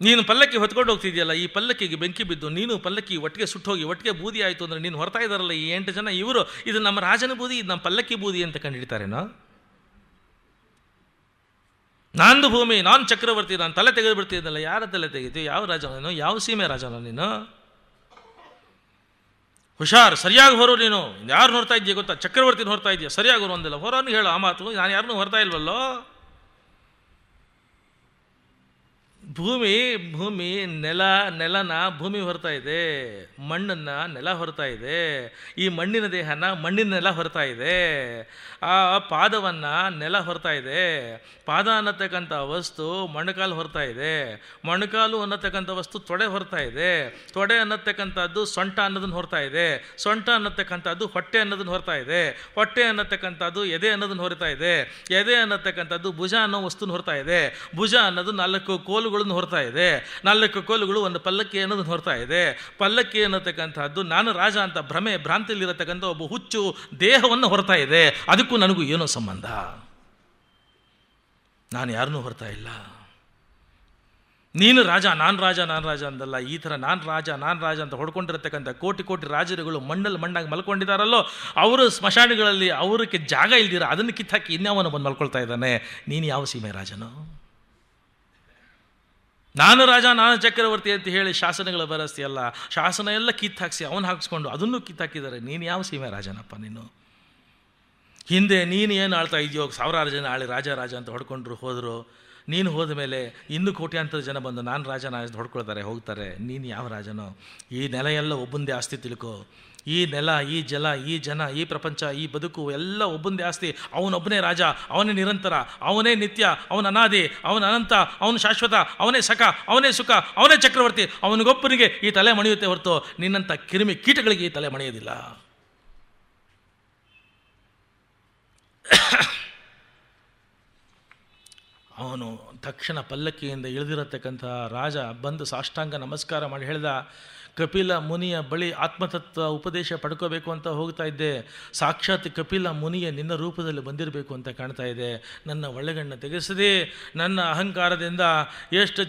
ನೀನು ಪಲ್ಲಕ್ಕಿ ಹೊತ್ಕೊಂಡು ಹೋಗ್ತಿದ್ಯಲ್ಲ, ಈ ಪಲ್ಲಕ್ಕಿಗೆ ಬೆಂಕಿ ಬಿದ್ದು ನೀನು ಪಲ್ಲಕ್ಕಿ ಒಟ್ಟಿಗೆ ಸುಟ್ಟೋಗಿ ಒಟ್ಟಿಗೆ ಬೂದಿ ಆಯಿತು ಅಂದರೆ ನೀನು ಹೊರ್ತಾ ಇದ್ದಾರಲ್ಲ ಈ 8 ಜನ, ಇವರು ಇದು ನಮ್ಮ ರಾಜನ ಬೂದಿ, ಇದು ನಮ್ಮ ಪಲ್ಲಕ್ಕಿ ಬೂದಿ ಅಂತ ಕಂಡುಹಿಡಿತಾರೇನೋ? ನಂದು ಭೂಮಿ, ನಾನು ಚಕ್ರವರ್ತಿ, ನಾನು ತಲೆ ತೆಗೆದು ಬಿಡ್ತಿದ್ದಲ್ಲ, ಯಾರ ತಲೆ ತೆಗಿತೀವಿ? ಯಾವ ರಾಜನೋ? ಯಾವ ಸೀಮೆ ರಾಜನೋ ನೀನು? ಹುಷಾರ್, ಸರಿಯಾಗಿ ಹೊರು. ನೀನು ಯಾರು ಹೊರ್ತಾ ಇದೆಯಾ ಗೊತ್ತಾ? ಚಕ್ರವರ್ತಿನ ಹೊರ್ತಾ ಇದೆಯಾ? ಸರಿಯಾಗಿ ಹೊರು ಅಂದಿಲ್ಲ, ಹೊರನ್ನು ಹೇಳು ಆ ಮಾತು. ನಾನು ಯಾರನ್ನೂ ಹೊರ್ತಾ ಇಲ್ವಲ್ಲೋ? ಭೂಮಿ ನೆಲನ ಭೂಮಿ ಹೊರ್ತಾ ಇದೆ, ಮಣ್ಣನ್ನು ನೆಲ ಹೊರ್ತಾ ಇದೆ, ಈ ಮಣ್ಣಿನ ದೇಹನ ಮಣ್ಣಿನ ನೆಲ ಹೊರ್ತಾ ಇದೆ, ಆ ಪಾದವನ್ನು ನೆಲ ಹೊರ್ತಾ ಇದೆ, ಪಾದ ಅನ್ನತಕ್ಕಂಥ ವಸ್ತು ಮೊಣಕಾಲು ಹೊರ್ತಾ ಇದೆ, ಮೊಣಕಾಲು ಅನ್ನತಕ್ಕಂಥ ವಸ್ತು ತೊಡೆ ಹೊರ್ತಾ ಇದೆ, ತೊಡೆ ಅನ್ನತಕ್ಕಂಥದ್ದು ಸೊಂಟ ಅನ್ನೋದನ್ನು ಹೊರ್ತಾ ಇದೆ, ಸೊಂಟ ಅನ್ನತಕ್ಕಂಥದ್ದು ಹೊಟ್ಟೆ ಅನ್ನೋದನ್ನು ಹೊರ್ತಾ ಇದೆ, ಹೊಟ್ಟೆ ಅನ್ನತಕ್ಕಂಥದ್ದು ಎದೆ ಅನ್ನೋದನ್ನು ಹೊರ್ತಾ ಇದೆ, ಎದೆ ಅನ್ನತಕ್ಕಂಥದ್ದು ಭುಜ ಅನ್ನೋ ವಸ್ತುನ ಹೊರ್ತಾ ಇದೆ, ಭುಜ ಅನ್ನೋದು 4 ಕೋಲುಗಳನ್ನು ಹೊರ್ತಾ ಇದೆ, 4 ಕೋಲುಗಳು ಒಂದು ಪಲ್ಲಕ್ಕಿ ಅನ್ನೋದನ್ನು ಹೊರ್ತಾ ಇದೆ, ಪಲ್ಲಕ್ಕಿ ಅನ್ನತಕ್ಕಂಥದ್ದು ನಾನು ರಾಜ ಅಂತ ಭ್ರಾಂತಿಯಲ್ಲಿರತಕ್ಕಂಥ ಒಬ್ಬ ಹುಚ್ಚು ದೇಹವನ್ನು ಹೊರ್ತಾ ಇದೆ. ಅದಕ್ಕೂ ನನಗೂ ಏನೋ ಸಂಬಂಧ? ನಾನು ಯಾರನ್ನೂ ಹೊರ್ತಾ ಇಲ್ಲ. ನೀನು ರಾಜ, ನಾನು ರಾಜ ಅಂದಲ್ಲ. ಈ ಥರ ನಾನು ರಾಜ ಅಂತ ಹೊಡ್ಕೊಂಡಿರತಕ್ಕಂಥ ಕೋಟಿ ರಾಜರುಗಳು ಮಣ್ಣಾಗಿ ಮಲ್ಕೊಂಡಿದ್ದಾರಲ್ಲೋ, ಅವರು ಸ್ಮಶಾನಗಳಲ್ಲಿ ಅವರಿಗೆ ಜಾಗ ಇಲ್ದಿರ ಅದನ್ನು ಕಿತ್ತಾಕಿ ಇನ್ಯಾವನು ಬಂದು ಮಲ್ಕೊಳ್ತಾ ಇದ್ದಾನೆ. ನೀನು ಯಾವ ಸೀಮೆ ರಾಜನೋ? ನಾನು ರಾಜ, ನಾನು ಚಕ್ರವರ್ತಿ ಅಂತ ಹೇಳಿ ಶಾಸನಗಳು ಬರೆಸ್ತೀಯಲ್ಲ, ಶಾಸನ ಎಲ್ಲ ಕಿತ್ತಾಕ್ಸಿ ಅವನು ಹಾಕಿಸ್ಕೊಂಡು ಅದನ್ನು ಕಿತ್ತಾಕಿದ್ದಾರೆ. ನೀನು ಯಾವ ಸೀಮೆ ರಾಜನಪ್ಪ ನೀನು? ಹಿಂದೆ ನೀನು ಏನು ಆಳ್ತಾ ಇದೆಯೋ, 1000 ಜನ ಆಳಿ ರಾಜ ಅಂತ ಹೊಡ್ಕೊಂಡ್ರು ಹೋದರು. ನೀನು ಹೋದ ಮೇಲೆ ಇನ್ನೂ ಕೋಟ್ಯಾಂತರ ಜನ ಬಂದು ನಾನು ರಾಜ ಹೊಡ್ಕೊಳ್ತಾರೆ ಹೋಗ್ತಾರೆ. ನೀನು ಯಾವ ರಾಜನೋ? ಈ ನೆಲ ಎಲ್ಲ ಒಬ್ಬಂದೇ ಆಸ್ತಿ ತಿಳ್ಕೊ. ಈ ನೆಲ, ಈ ಜಲ, ಈ ಜನ, ಈ ಪ್ರಪಂಚ, ಈ ಬದುಕು ಎಲ್ಲ ಒಬ್ಬಂದೇ ಆಸ್ತಿ. ಅವನೊಬ್ಬನೇ ರಾಜ, ಅವನೇ ನಿರಂತರ, ಅವನೇ ನಿತ್ಯ, ಅವನ ಅನಾದಿ, ಅವನ ಅನಂತ, ಅವನು ಶಾಶ್ವತ, ಅವನೇ ಸಖ, ಅವನೇ ಸುಖ, ಅವನೇ ಚಕ್ರವರ್ತಿ. ಅವನಿಗೊಬ್ಬನಿಗೆ ಈ ತಲೆ ಮಣಿಯುತ್ತೆ ಹೊರತು ನಿನ್ನಂಥ ಕಿರಿಮಿ ಕೀಟಗಳಿಗೆ ಈ ತಲೆ ಮಣಿಯೋದಿಲ್ಲ. ಅವನು ತಕ್ಷಣ ಪಲ್ಲಕ್ಕಿಯಿಂದ ಇಳಿದಿರತಕ್ಕಂಥ ರಾಜ ಬಂದು ಸಾಷ್ಟಾಂಗ ನಮಸ್ಕಾರ ಮಾಡಿ ಹೇಳ್ದ, ಕಪಿಲ ಮುನಿಯ ಬಳಿ ಆತ್ಮತತ್ವ ಉಪದೇಶ ಪಡ್ಕೋಬೇಕು ಅಂತ ಹೋಗ್ತಾ ಇದ್ದೆ. ಸಾಕ್ಷಾತ್ ಕಪಿಲ ಮುನಿಯ ನಿನ್ನ ರೂಪದಲ್ಲಿ ಬಂದಿರಬೇಕು ಅಂತ ಕಾಣ್ತಾ ಇದೆ. ನನ್ನ ಒಳ್ಳೆಗಣ್ಣ ತೆಗೆಸದೆ ನನ್ನ ಅಹಂಕಾರದಿಂದ ಎಷ್ಟು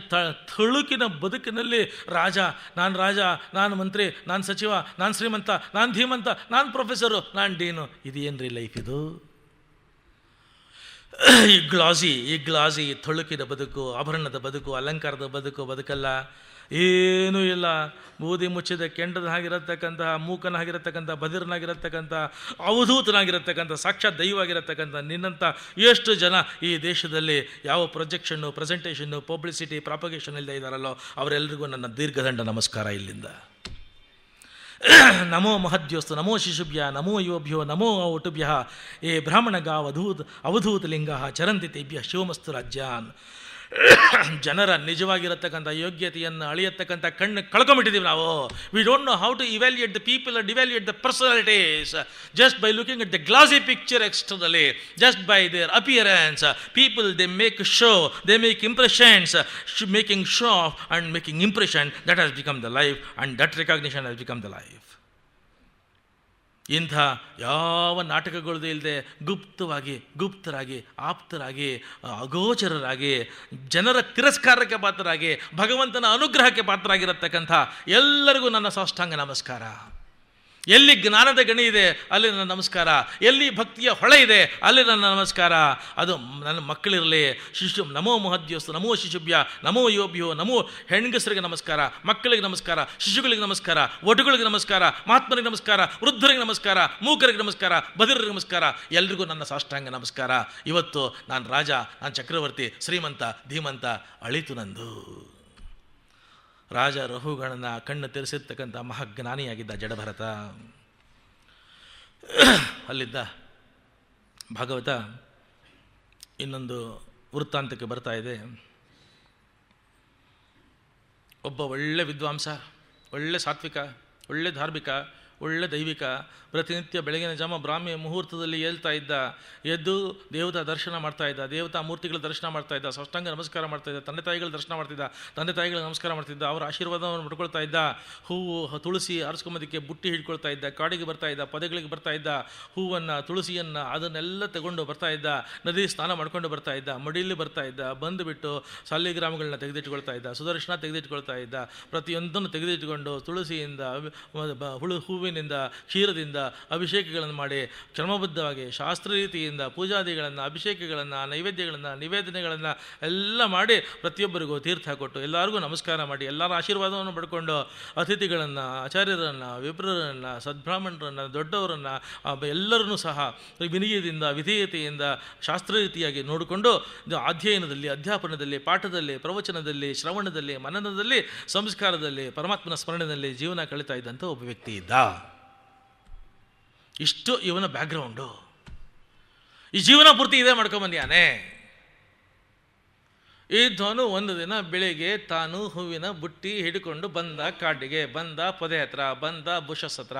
ಥಳುಕಿನ ಬದುಕಿನಲ್ಲಿ ರಾಜ, ನಾನು ಮಂತ್ರಿ, ನಾನು ಸಚಿವ, ನಾನು ಶ್ರೀಮಂತ, ನಾನು ಧೀಮಂತ, ನಾನು ಪ್ರೊಫೆಸರು, ನಾನು ಡೀನು. ಇದೇನ್ರಿ ಲೈಫ್ ಇದು? ಈ ಗ್ಲಾಸಿ ಥಳುಕಿದ ಬದುಕು, ಆಭರಣದ ಬದುಕು, ಅಲಂಕಾರದ ಬದುಕಲ್ಲ. ಏನೂ ಇಲ್ಲ. ಬೂದಿ ಮುಚ್ಚಿದ ಕೆಂಡನಾಗಿರತಕ್ಕಂತಹ, ಮೂಕನಾಗಿರತಕ್ಕಂಥ, ಬದಿರನಾಗಿರತಕ್ಕಂಥ, ಅವಧೂತನಾಗಿರತಕ್ಕಂಥ, ಸಾಕ್ಷಾತ್ ದೈವವಾಗಿರತಕ್ಕಂಥ ನಿನ್ನಂಥ ಎಷ್ಟು ಜನ ಈ ದೇಶದಲ್ಲಿ ಯಾವ ಪ್ರೊಜೆಕ್ಷನ್ನು, ಪ್ರೆಸೆಂಟೇಷನ್ನು, ಪಬ್ಲಿಸಿಟಿ, ಪ್ರಾಪಗೇಷನ್ ಇಲ್ಲದೆ ಇದ್ದಾರಲ್ಲೋ ಅವರೆಲ್ಲರಿಗೂ ನನ್ನ ದೀರ್ಘದಂಡ ನಮಸ್ಕಾರ ಇಲ್ಲಿಂದ. ನಮೋ ಮಹದ್ಯೋಸ್ತು, ನಮೋ ಶಿಶುಭ್ಯ, ನಮೋ ಯೋಭ್ಯೋ, ನಮೋ ಒಟುಭ್ಯ. ಏ ಬ್ರಾಹ್ಮಣಗ ಅವಧೂತಲಿಂಗ ಚರಂತಿ ತೇಭ್ಯ ಶಿವಮಸ್ತು ರಾಜ್ಯಾನ್. ಜನರ ನಿಜವಾಗಿರತಕ್ಕಂಥ ಯೋಗ್ಯತೆಯನ್ನು ಅಳಿಯತಕ್ಕಂಥ ಕಣ್ಣು ಕಳ್ಕೊಂಬಿಟ್ಟಿದ್ದೀವಿ ನಾವು. We don't know how to evaluate the people and evaluate the personalities just by looking at the glossy picture externally, just by their appearance. People they make show, they make impressions. Making show off and making impression, that has become the life and that recognition has become the life. ಇಂಥ ಯಾವ ನಾಟಕಗಳದ್ದು ಇಲ್ಲದೆ ಗುಪ್ತರಾಗಿ ಆಪ್ತರಾಗಿ ಅಗೋಚರರಾಗಿ ಜನರ ತಿರಸ್ಕಾರಕ್ಕೆ ಪಾತ್ರರಾಗಿ ಭಗವಂತನ ಅನುಗ್ರಹಕ್ಕೆ ಪಾತ್ರರಾಗಿರತಕ್ಕಂಥ ಎಲ್ಲರಿಗೂ ನನ್ನ ಸಾಷ್ಟಾಂಗ ನಮಸ್ಕಾರ. ಎಲ್ಲಿ ಜ್ಞಾನದ ಗಣಿ ಇದೆ ಅಲ್ಲಿ ನನ್ನ ನಮಸ್ಕಾರ, ಎಲ್ಲಿ ಭಕ್ತಿಯ ಹೊಳೆ ಇದೆ ಅಲ್ಲಿ ನನ್ನ ನಮಸ್ಕಾರ. ಅದು ನನ್ನ ಮಕ್ಕಳಿರಲಿ. ನಮೋ ಮಹದ್ಯೋಸ್ತು, ನಮೋ ಶಿಶುಭ್ಯ, ನಮೋ ಯೋಭ್ಯೋ, ನಮೋ ಹೆಣ್ಗಸರಿಗೆ ನಮಸ್ಕಾರ, ಮಕ್ಕಳಿಗೆ ನಮಸ್ಕಾರ, ಶಿಶುಗಳಿಗೆ ನಮಸ್ಕಾರ, ಒಟುಗಳಿಗೆ ನಮಸ್ಕಾರ, ಮಹಾತ್ಮರಿಗೆ ನಮಸ್ಕಾರ, ವೃದ್ಧರಿಗೆ ನಮಸ್ಕಾರ, ಮೂಕರಿಗೆ ನಮಸ್ಕಾರ, ಬದಿರರಿಗೆ ನಮಸ್ಕಾರ, ಎಲ್ರಿಗೂ ನನ್ನ ಸಾಷ್ಟಾಂಗ ನಮಸ್ಕಾರ. ಇವತ್ತು ನಾನು ರಾಜ, ನಾನು ಚಕ್ರವರ್ತಿ, ಶ್ರೀಮಂತ, ಧೀಮಂತ ಅಳಿತು ನಂದು. ರಾಜ ರಹುಗಳನ್ನು ಕಣ್ಣು ತೆರೆಸಿರ್ತಕ್ಕಂಥ ಮಹಾಜ್ಞಾನಿಯಾಗಿದ್ದ ಜಡಭರತ. ಅಲ್ಲಿದ್ದ ಭಾಗವತ ಇನ್ನೊಂದು ವೃತ್ತಾಂತಕ್ಕೆ ಬರ್ತಾ ಇದೆ. ಒಬ್ಬ ಒಳ್ಳೆ ವಿದ್ವಾಂಸ, ಒಳ್ಳೆ ಸಾತ್ವಿಕ, ಒಳ್ಳೆ ಧಾರ್ಮಿಕ, ಒಳ್ಳೆ ದೈವಿಕ, ಪ್ರತಿನಿತ್ಯ ಬೆಳಗಿನ ಜಾಮ ಬ್ರಾಹ್ಮಿ ಮುಹೂರ್ತದಲ್ಲಿ ಏಳ್ತಾ ಇದ್ದ. ಎದ್ದು ದೇವತಾ ದರ್ಶನ ಮಾಡ್ತಾ ಇದ್ದ, ದೇವತಾ ಮೂರ್ತಿಗಳ ದರ್ಶನ ಮಾಡ್ತಾ ಇದ್ದ, ಸಾಷ್ಟಾಂಗ ನಮಸ್ಕಾರ ಮಾಡ್ತಾ ಇದ್ದ, ತಂದೆ ತಾಯಿಗಳ ದರ್ಶನ ಮಾಡ್ತಿದ್ದ, ತಂದೆ ತಾಯಿಗಳ ನಮಸ್ಕಾರ ಮಾಡ್ತಿದ್ದ, ಅವರ ಆಶೀರ್ವಾದವನ್ನು ಪಡ್ಕೊಳ್ತಾ ಇದ್ದ. ಹೂವು ತುಳಸಿ ಆರಿಸ್ಕೊಂಬೋದಕ್ಕೆ ಬುಟ್ಟಿ ಹಿಡ್ಕೊಳ್ತಾ ಇದ್ದ, ಕಾಡಿಗೆ ಬರ್ತಾ ಇದ್ದ, ಪದಗಳಿಗೆ ಬರ್ತಾ ಇದ್ದ, ಹೂವನ್ನು ತುಳಸಿಯನ್ನು ಅದನ್ನೆಲ್ಲ ತಗೊಂಡು ಬರ್ತಾ ಇದ್ದ, ನದಿ ಸ್ನಾನ ಮಾಡ್ಕೊಂಡು ಬರ್ತಾ ಇದ್ದ, ಮಡಿಯಲ್ಲಿ ಬರ್ತಾ ಇದ್ದ, ಬಂದುಬಿಟ್ಟು ಸಾಲಿಗ್ರಾಮಗಳನ್ನ ತೆಗೆದಿಟ್ಕೊಳ್ತಾ ಇದ್ದ, ಸುದರ್ಶನ ತೆಗೆದಿಟ್ಕೊಳ್ತಾ ಇದ್ದ, ಪ್ರತಿಯೊಂದನ್ನು ತೆಗೆದಿಟ್ಟುಕೊಂಡು ತುಳಸಿಯಿಂದ, ಹೂವಿನಿಂದ, ಕ್ಷೀರದಿಂದ ಅಭಿಷೇಕಗಳನ್ನು ಮಾಡಿ ಕ್ರಮಬದ್ಧವಾಗಿ ಶಾಸ್ತ್ರ ರೀತಿಯಿಂದ ಪೂಜಾದಿಗಳನ್ನು, ಅಭಿಷೇಕಗಳನ್ನು, ನೈವೇದ್ಯಗಳನ್ನು, ನಿವೇದನೆಗಳನ್ನು ಎಲ್ಲ ಮಾಡಿ ಪ್ರತಿಯೊಬ್ಬರಿಗೂ ತೀರ್ಥ ಕೊಟ್ಟು ಎಲ್ಲರಿಗೂ ನಮಸ್ಕಾರ ಮಾಡಿ ಎಲ್ಲರ ಆಶೀರ್ವಾದವನ್ನು ಪಡ್ಕೊಂಡು ಅತಿಥಿಗಳನ್ನು, ಆಚಾರ್ಯರನ್ನು, ವಿಪ್ರರನ್ನು, ಸದ್ಬ್ರಾಹ್ಮಣರನ್ನು, ದೊಡ್ಡವರನ್ನು ಎಲ್ಲರನ್ನೂ ಸಹ ವಿನಯದಿಂದ, ವಿಧೇಯತೆಯಿಂದ ಶಾಸ್ತ್ರ ರೀತಿಯಾಗಿ ನೋಡಿಕೊಂಡು ಅಧ್ಯಯನದಲ್ಲಿ, ಅಧ್ಯಾಪನದಲ್ಲಿ, ಪಾಠದಲ್ಲಿ, ಪ್ರವಚನದಲ್ಲಿ, ಶ್ರವಣದಲ್ಲಿ, ಮನನದಲ್ಲಿ, ಸಂಸ್ಕಾರದಲ್ಲಿ, ಪರಮಾತ್ಮನ ಸ್ಮರಣೆಯಲ್ಲಿ ಜೀವನ ಕಳೀತಾ ಇದ್ದಂಥ ಒಬ್ಬ ವ್ಯಕ್ತಿ ಇದ್ದ. ಇಷ್ಟು ಇವನ ಬ್ಯಾಕ್ಗ್ರೌಂಡು. ಈ ಜೀವನ ಪೂರ್ತಿ ಇದೇ ಮಾಡ್ಕೊಂಬಂದ್ಯಾನೆ. ಇದ್ದವನು ಒಂದು ದಿನ ಬೆಳಿಗ್ಗೆ ತಾನು ಹೂವಿನ ಬುಟ್ಟಿ ಹಿಡ್ಕೊಂಡು ಬಂದ, ಕಾಡಿಗೆ ಬಂದ, ಪೊದೆ ಹತ್ರ ಬಂದ, ಬುಷಸ್ ಹತ್ರ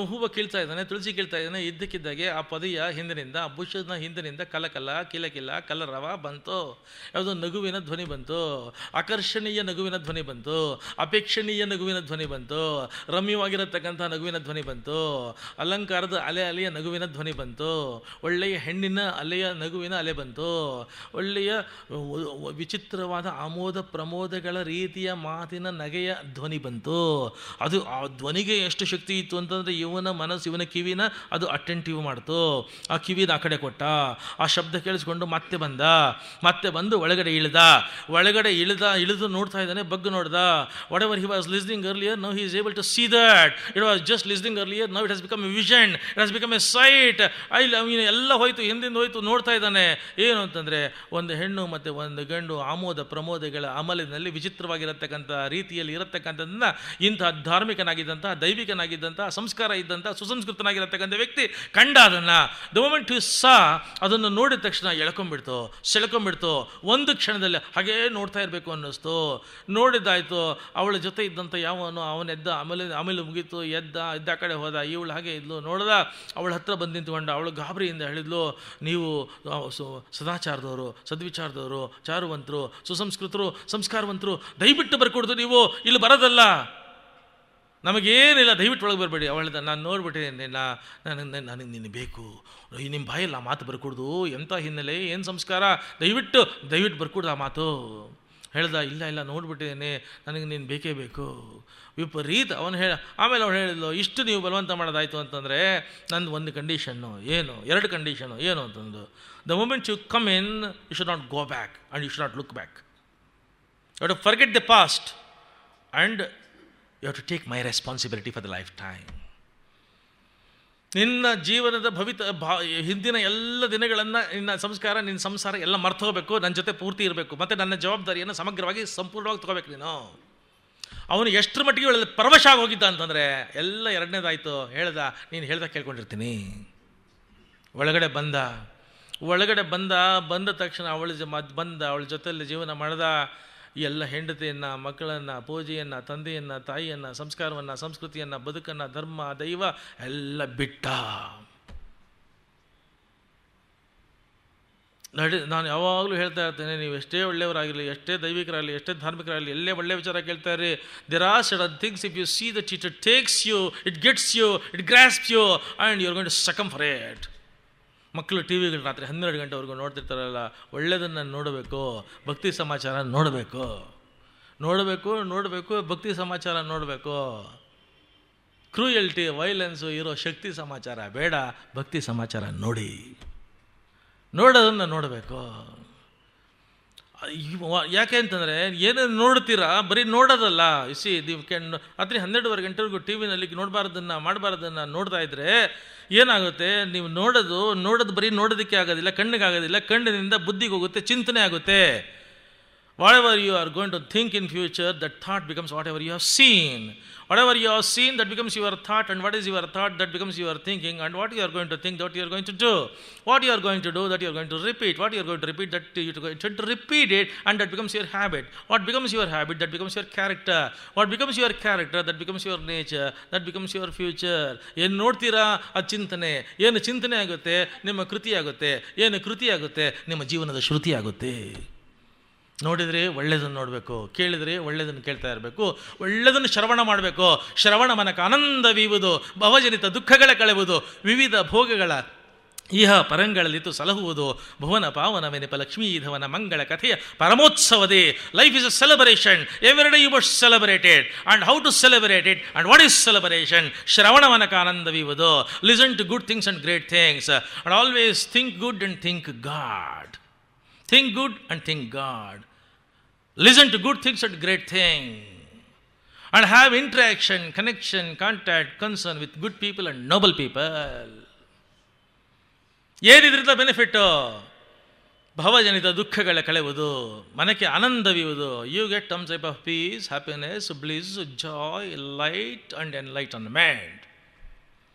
ಹೂವು ಕೀಳ್ತಾ ಇದ್ದಾನೆ, ತುಳಸಿ ಕೀಳ್ತಾ ಇದ್ದಾನೆ. ಇದ್ದಕ್ಕಿದ್ದಾಗೆ ಆ ಪೊದೆಯ ಹಿಂದಿನಿಂದ, ಆ ಬುಷನ ಹಿಂದಿನಿಂದ ಕಲಕಲ ಕಿಲಕಿಲ ಕಲರವ ಬಂತು. ಯಾವುದೋ ನಗುವಿನ ಧ್ವನಿ ಬಂತು, ಆಕರ್ಷಣೀಯ ನಗುವಿನ ಧ್ವನಿ ಬಂತು, ಅಪೇಕ್ಷಣೀಯ ನಗುವಿನ ಧ್ವನಿ ಬಂತು, ರಮ್ಯವಾಗಿರತಕ್ಕಂಥ ನಗುವಿನ ಧ್ವನಿ ಬಂತು, ಅಲಂಕಾರದ ಅಲೆಯ ನಗುವಿನ ಧ್ವನಿ ಬಂತು, ಒಳ್ಳೆಯ ಹೆಣ್ಣಿನ ಅಲೆಯ ನಗುವಿನ ಅಲೆ ಬಂತು, ಒಳ್ಳೆಯ ವಿಚಿತ್ರವಾದ ಆಮೋದ ಪ್ರಮೋದಗಳ ರೀತಿಯ ಮಾತಿನ ನಗೆಯ ಧ್ವನಿ ಬಂತು. ಅದು ಆ ಧ್ವನಿಗೆ ಎಷ್ಟು ಶಕ್ತಿ ಇತ್ತು ಅಂತಂದರೆ ಇವನ ಮನಸ್ಸು, ಇವನ ಕಿವಿನ ಅದು ಅಟೆಂಟಿವ್ ಮಾಡ್ತು. ಆ ಕಿವಿನ ಆ ಕಡೆ ಕೊಟ್ಟ, ಆ ಶಬ್ದ ಕೇಳಿಸ್ಕೊಂಡು ಮತ್ತೆ ಬಂದು ಒಳಗಡೆ ಇಳಿದು ನೋಡ್ತಾ ಇದ್ದಾನೆ, ಬಗ್ಗು ನೋಡ್ದ. Whatever he was listening earlier, now he is able to see that. It was just listening earlier, now it has become a vision, it has become a sight. ಎಲ್ಲ ಹೋಯ್ತು, ಹಿಂದಿಂದ ಹೋಯ್ತು. ನೋಡ್ತಾ ಇದ್ದಾನೆ ಏನು ಅಂತಂದರೆ ಒಂದು ಹೆಣ್ಣು ಮತ್ತು ಒಂದು ಗಂಡು ಆಮೋದ ಪ್ರಮೋದಗಳ ಅಮಲಿನಲ್ಲಿ ವಿಚಿತ್ರವಾಗಿರತಕ್ಕಂಥ ರೀತಿಯಲ್ಲಿ ಇರತಕ್ಕಂಥದ್ದನ್ನು ಇಂಥ ಧಾರ್ಮಿಕನಾಗಿದ್ದಂಥ, ದೈವಿಕನಾಗಿದ್ದಂಥ, ಸಂಸ್ಕಾರ ಇದ್ದಂಥ, ಸುಸಂಸ್ಕೃತನಾಗಿರತಕ್ಕಂಥ ವ್ಯಕ್ತಿ ಕಂಡ. ಅದನ್ನು ದ ಮೊಮೆಂಟ್ ಯು ಸಾ, ಅದನ್ನು ನೋಡಿದ ತಕ್ಷಣ ಸೆಳ್ಕೊಂಡ್ಬಿಡ್ತು. ಒಂದು ಕ್ಷಣದಲ್ಲಿ ಹಾಗೇ ನೋಡ್ತಾ ಇರಬೇಕು ಅನ್ನಿಸ್ತು. ನೋಡಿದ್ದಾಯ್ತು. ಅವಳ ಜೊತೆ ಇದ್ದಂಥ ಅವನೆದ್ದ, ಆಮೇಲೆ ಮುಗೀತು. ಎದ್ದ ಕಡೆ ಹೋದ. ಇವಳು ಹಾಗೆ ಇದ್ಲು. ನೋಡ್ದ, ಅವಳ ಹತ್ರ ಬಂದು ನಿಂತ್ಕೊಂಡ. ಅವಳು ಗಾಬರಿಯಿಂದ ಹೇಳಿದ್ಲು, ನೀವು ಸದಾಚಾರದವರು, ಸದ್ವಿಚಾರದವರು, ಚಾರುವಂತರು, ಸುಸಂಸ್ಕೃತರು, ಸಂಸ್ಕಾರವಂತರು, ದಯವಿಟ್ಟು ಬರ್ಕೊಡ್ದು, ನೀವು ಇಲ್ಲಿ ಬರೋದಲ್ಲ, ನಮಗೇನಿಲ್ಲ, ದಯವಿಟ್ಟು ಒಳಗೆ ಬರಬೇಡಿ. ಅವಳಿದ, ನಾನು ನೋಡ್ಬಿಟ್ಟಿದ್ದೀನಿ, ನನಗೆ ನಿನ್ನ ಬೇಕು, ನಿಮ್ಮ ಬಾಯಲ್ಲಿ ಆ ಮಾತು ಬರ್ಕೊಡ್ದು, ಎಂಥ ಹಿನ್ನೆಲೆ, ಏನು ಸಂಸ್ಕಾರ, ದಯವಿಟ್ಟು ಬರ್ಕೊಡ್ದು ಆ ಮಾತು. ಹೇಳ್ದ, ಇಲ್ಲ ನೋಡ್ಬಿಟ್ಟಿದ್ದೀನಿ, ನನಗೆ ನೀನು ಬೇಕೇ ಬೇಕು. ವಿಪರೀತ ಆಮೇಲೆ ಅವಳು ಹೇಳಿದ್ಲು, ಇಷ್ಟು ನೀವು ಬಲವಂತ ಮಾಡೋದಾಯಿತು ಅಂತಂದರೆ ನಂದು ಒಂದು ಕಂಡೀಷನ್ನು. ಏನು? 2 ಕಂಡೀಷನು. ಏನು ಅಂತಂದು, the moment you come in, you should not go back and you should not look back. You have to forget the past and you have to take my responsibility for the lifetime. ನಿನ್ನ ಜೀವನದ ಹಿಂದಿನ ಎಲ್ಲ ದಿನಗಳನ್ನು, ನಿನ್ನ ಸಂಸ್ಕಾರ, ನಿನ್ನ ಸಂಸಾರ ಎಲ್ಲ ಮರ್ತು ಹೋಗಬೇಕು, ನನ್ನ ಜೊತೆ ಪೂರ್ತಿ ಇರಬೇಕು, ಮತ್ತು ನನ್ನ ಜವಾಬ್ದಾರಿಯನ್ನು ಸಮಗ್ರವಾಗಿ ಸಂಪೂರ್ಣವಾಗಿ ತೊಗೋಬೇಕು ನೀನು. ಅವನು ಎಷ್ಟರ ಮಟ್ಟಿಗೆ ಪರವಶ ಆಗೋಗಿದ್ದ ಅಂತಂದರೆ ಎಲ್ಲ 2ನೇದಾಯಿತು. ನೀನು ಹೇಳ್ದ ಕೇಳ್ಕೊಂಡಿರ್ತೀನಿ. ಒಳಗಡೆ ಬಂದ ತಕ್ಷಣ ಅವಳ ಜೊತೆಯಲ್ಲಿ ಜೀವನ ಮಾಡ್ದ. ಎಲ್ಲ ಹೆಂಡತಿಯನ್ನು, ಮಕ್ಕಳನ್ನು, ಪೂಜೆಯನ್ನು, ತಂದೆಯನ್ನು, ತಾಯಿಯನ್ನು, ಸಂಸ್ಕಾರವನ್ನು, ಸಂಸ್ಕೃತಿಯನ್ನು, ಬದುಕನ್ನು, ಧರ್ಮ, ದೈವ ಎಲ್ಲ ಬಿಟ್ಟ. ನಾನು ಯಾವಾಗಲೂ ಹೇಳ್ತಾ ಇರ್ತೇನೆ, ನೀವು ಎಷ್ಟೇ ಒಳ್ಳೆಯವರಾಗಲಿ, ಎಷ್ಟೇ ದೈವಿಕರಾಗಲಿ, ಎಷ್ಟೇ ಧಾರ್ಮಿಕರಾಗಲಿ, ಎಲ್ಲೇ ಒಳ್ಳೆಯ ವಿಚಾರ ಕೇಳ್ತಾ ಇರಿ. There are certain things, if you see that it takes you, it gets you, it grasps you and you are going to succumb for it. ಮಕ್ಕಳು ಟಿ ವಿಗಳು ರಾತ್ರಿ 12 ಗಂಟೆವರೆಗೂ ನೋಡ್ತಿರ್ತಾರಲ್ಲ, ಒಳ್ಳೆಯದನ್ನು ನೋಡಬೇಕು, ಭಕ್ತಿ ಸಮಾಚಾರ ನೋಡಬೇಕು, ಭಕ್ತಿ ಸಮಾಚಾರ ನೋಡಬೇಕು. ಕ್ರೂಯಲ್ಟಿ, ವೈಲೆನ್ಸು ಇರೋ ಶಕ್ತಿ ಸಮಾಚಾರ ಬೇಡ, ಭಕ್ತಿ ಸಮಾಚಾರ ನೋಡಿ. ನೋಡೋದನ್ನು ನೋಡಬೇಕು. ಯಾಕೆ ಅಂತಂದರೆ ಏನೇನು ನೋಡ್ತೀರಾ, ಬರೀ ನೋಡೋದಲ್ಲ. ಇಸಿ ನೀವು ರಾತ್ರಿ 12:30 ಗಂಟೆವರೆಗೂ ಟಿ ವಿನಲ್ಲಿ ನೋಡಬಾರ್ದನ್ನು ಮಾಡಬಾರ್ದನ್ನು ನೋಡ್ತಾ ಇದ್ದರೆ ಏನಾಗುತ್ತೆ? ನೀವು ನೋಡೋದು ಬರೀ ನೋಡೋದಕ್ಕೆ ಆಗೋದಿಲ್ಲ, ಕಣ್ಣಿಗೆ ಆಗೋದಿಲ್ಲ. ಕಣ್ಣಿನಿಂದ ಬುದ್ಧಿಗೆ ಹೋಗುತ್ತೆ, ಚಿಂತನೆ ಆಗುತ್ತೆ. Whatever you are going to think in future, that thought becomes whatever you have seen. Whatever you have seen, that becomes your thought, and what is your thought, that becomes your thinking, and what you are going to think, that you are going to do. What you are going to do, that you are going to repeat. What you are going to repeat, that you are going to repeat it, and that becomes your habit. What becomes your habit, that becomes your character. What becomes your character, that becomes your nature, that becomes your future. ಏನು ನೋಡ್ತೀರಾ ಅದು ಚಿಂತನೆ. ಏನು ಚಿಂತನೆ ಆಗುತ್ತೆ ನಿಮ್ಮ ಕೃತಿ ಆಗುತ್ತೆ. ಏನು ಕೃತಿ ಆಗುತ್ತೆ ನಿಮ್ಮ ಜೀವನದ ಶ್ರುತಿ ಆಗುತ್ತೆ. ನೋಡಿದರೆ ಒಳ್ಳೆಯದನ್ನು ನೋಡಬೇಕು, ಕೇಳಿದರೆ ಒಳ್ಳೆಯದನ್ನು ಕೇಳ್ತಾ ಇರಬೇಕು, ಒಳ್ಳೆಯದನ್ನು ಶ್ರವಣ ಮಾಡಬೇಕು. ಶ್ರವಣ ಮನಕ್ಕೆ ಆನಂದವೀವುದು, ಭವಜನಿತ ದುಃಖಗಳ ಕಳೆಯುವುದು, ವಿವಿಧ ಭೋಗಗಳ ಇಹ ಪರಂಗಳಲ್ಲಿತ್ತು ಸಲಹುವುದು. ಭುವನ ಪಾವನವೆನಿಪ ಲಕ್ಷ್ಮೀಧವನ ಮಂಗಳ ಕಥೆಯ ಪರಮೋತ್ಸವದೇ. Life is a celebration. Every day you must celebrate it. And how to celebrate it and what is celebration? ಶ್ರವಣ ಮನಕ ಆನಂದವೀವುದು. Listen to good things and great things and always think good and think God. Think good and think God. Listen to good things and great things. And have interaction, connection, contact, concern with good people and noble people. ಏನಿದ್ರಿಂದ benefit? ಭವಜನಿತ ದುಃಖಗಳ ಕಳೆಯುವುದು, ಮನಕ್ಕೆ ಆನಂದವಿಯುವುದು. You get some type of peace, happiness, bliss, joy, light and enlightenment.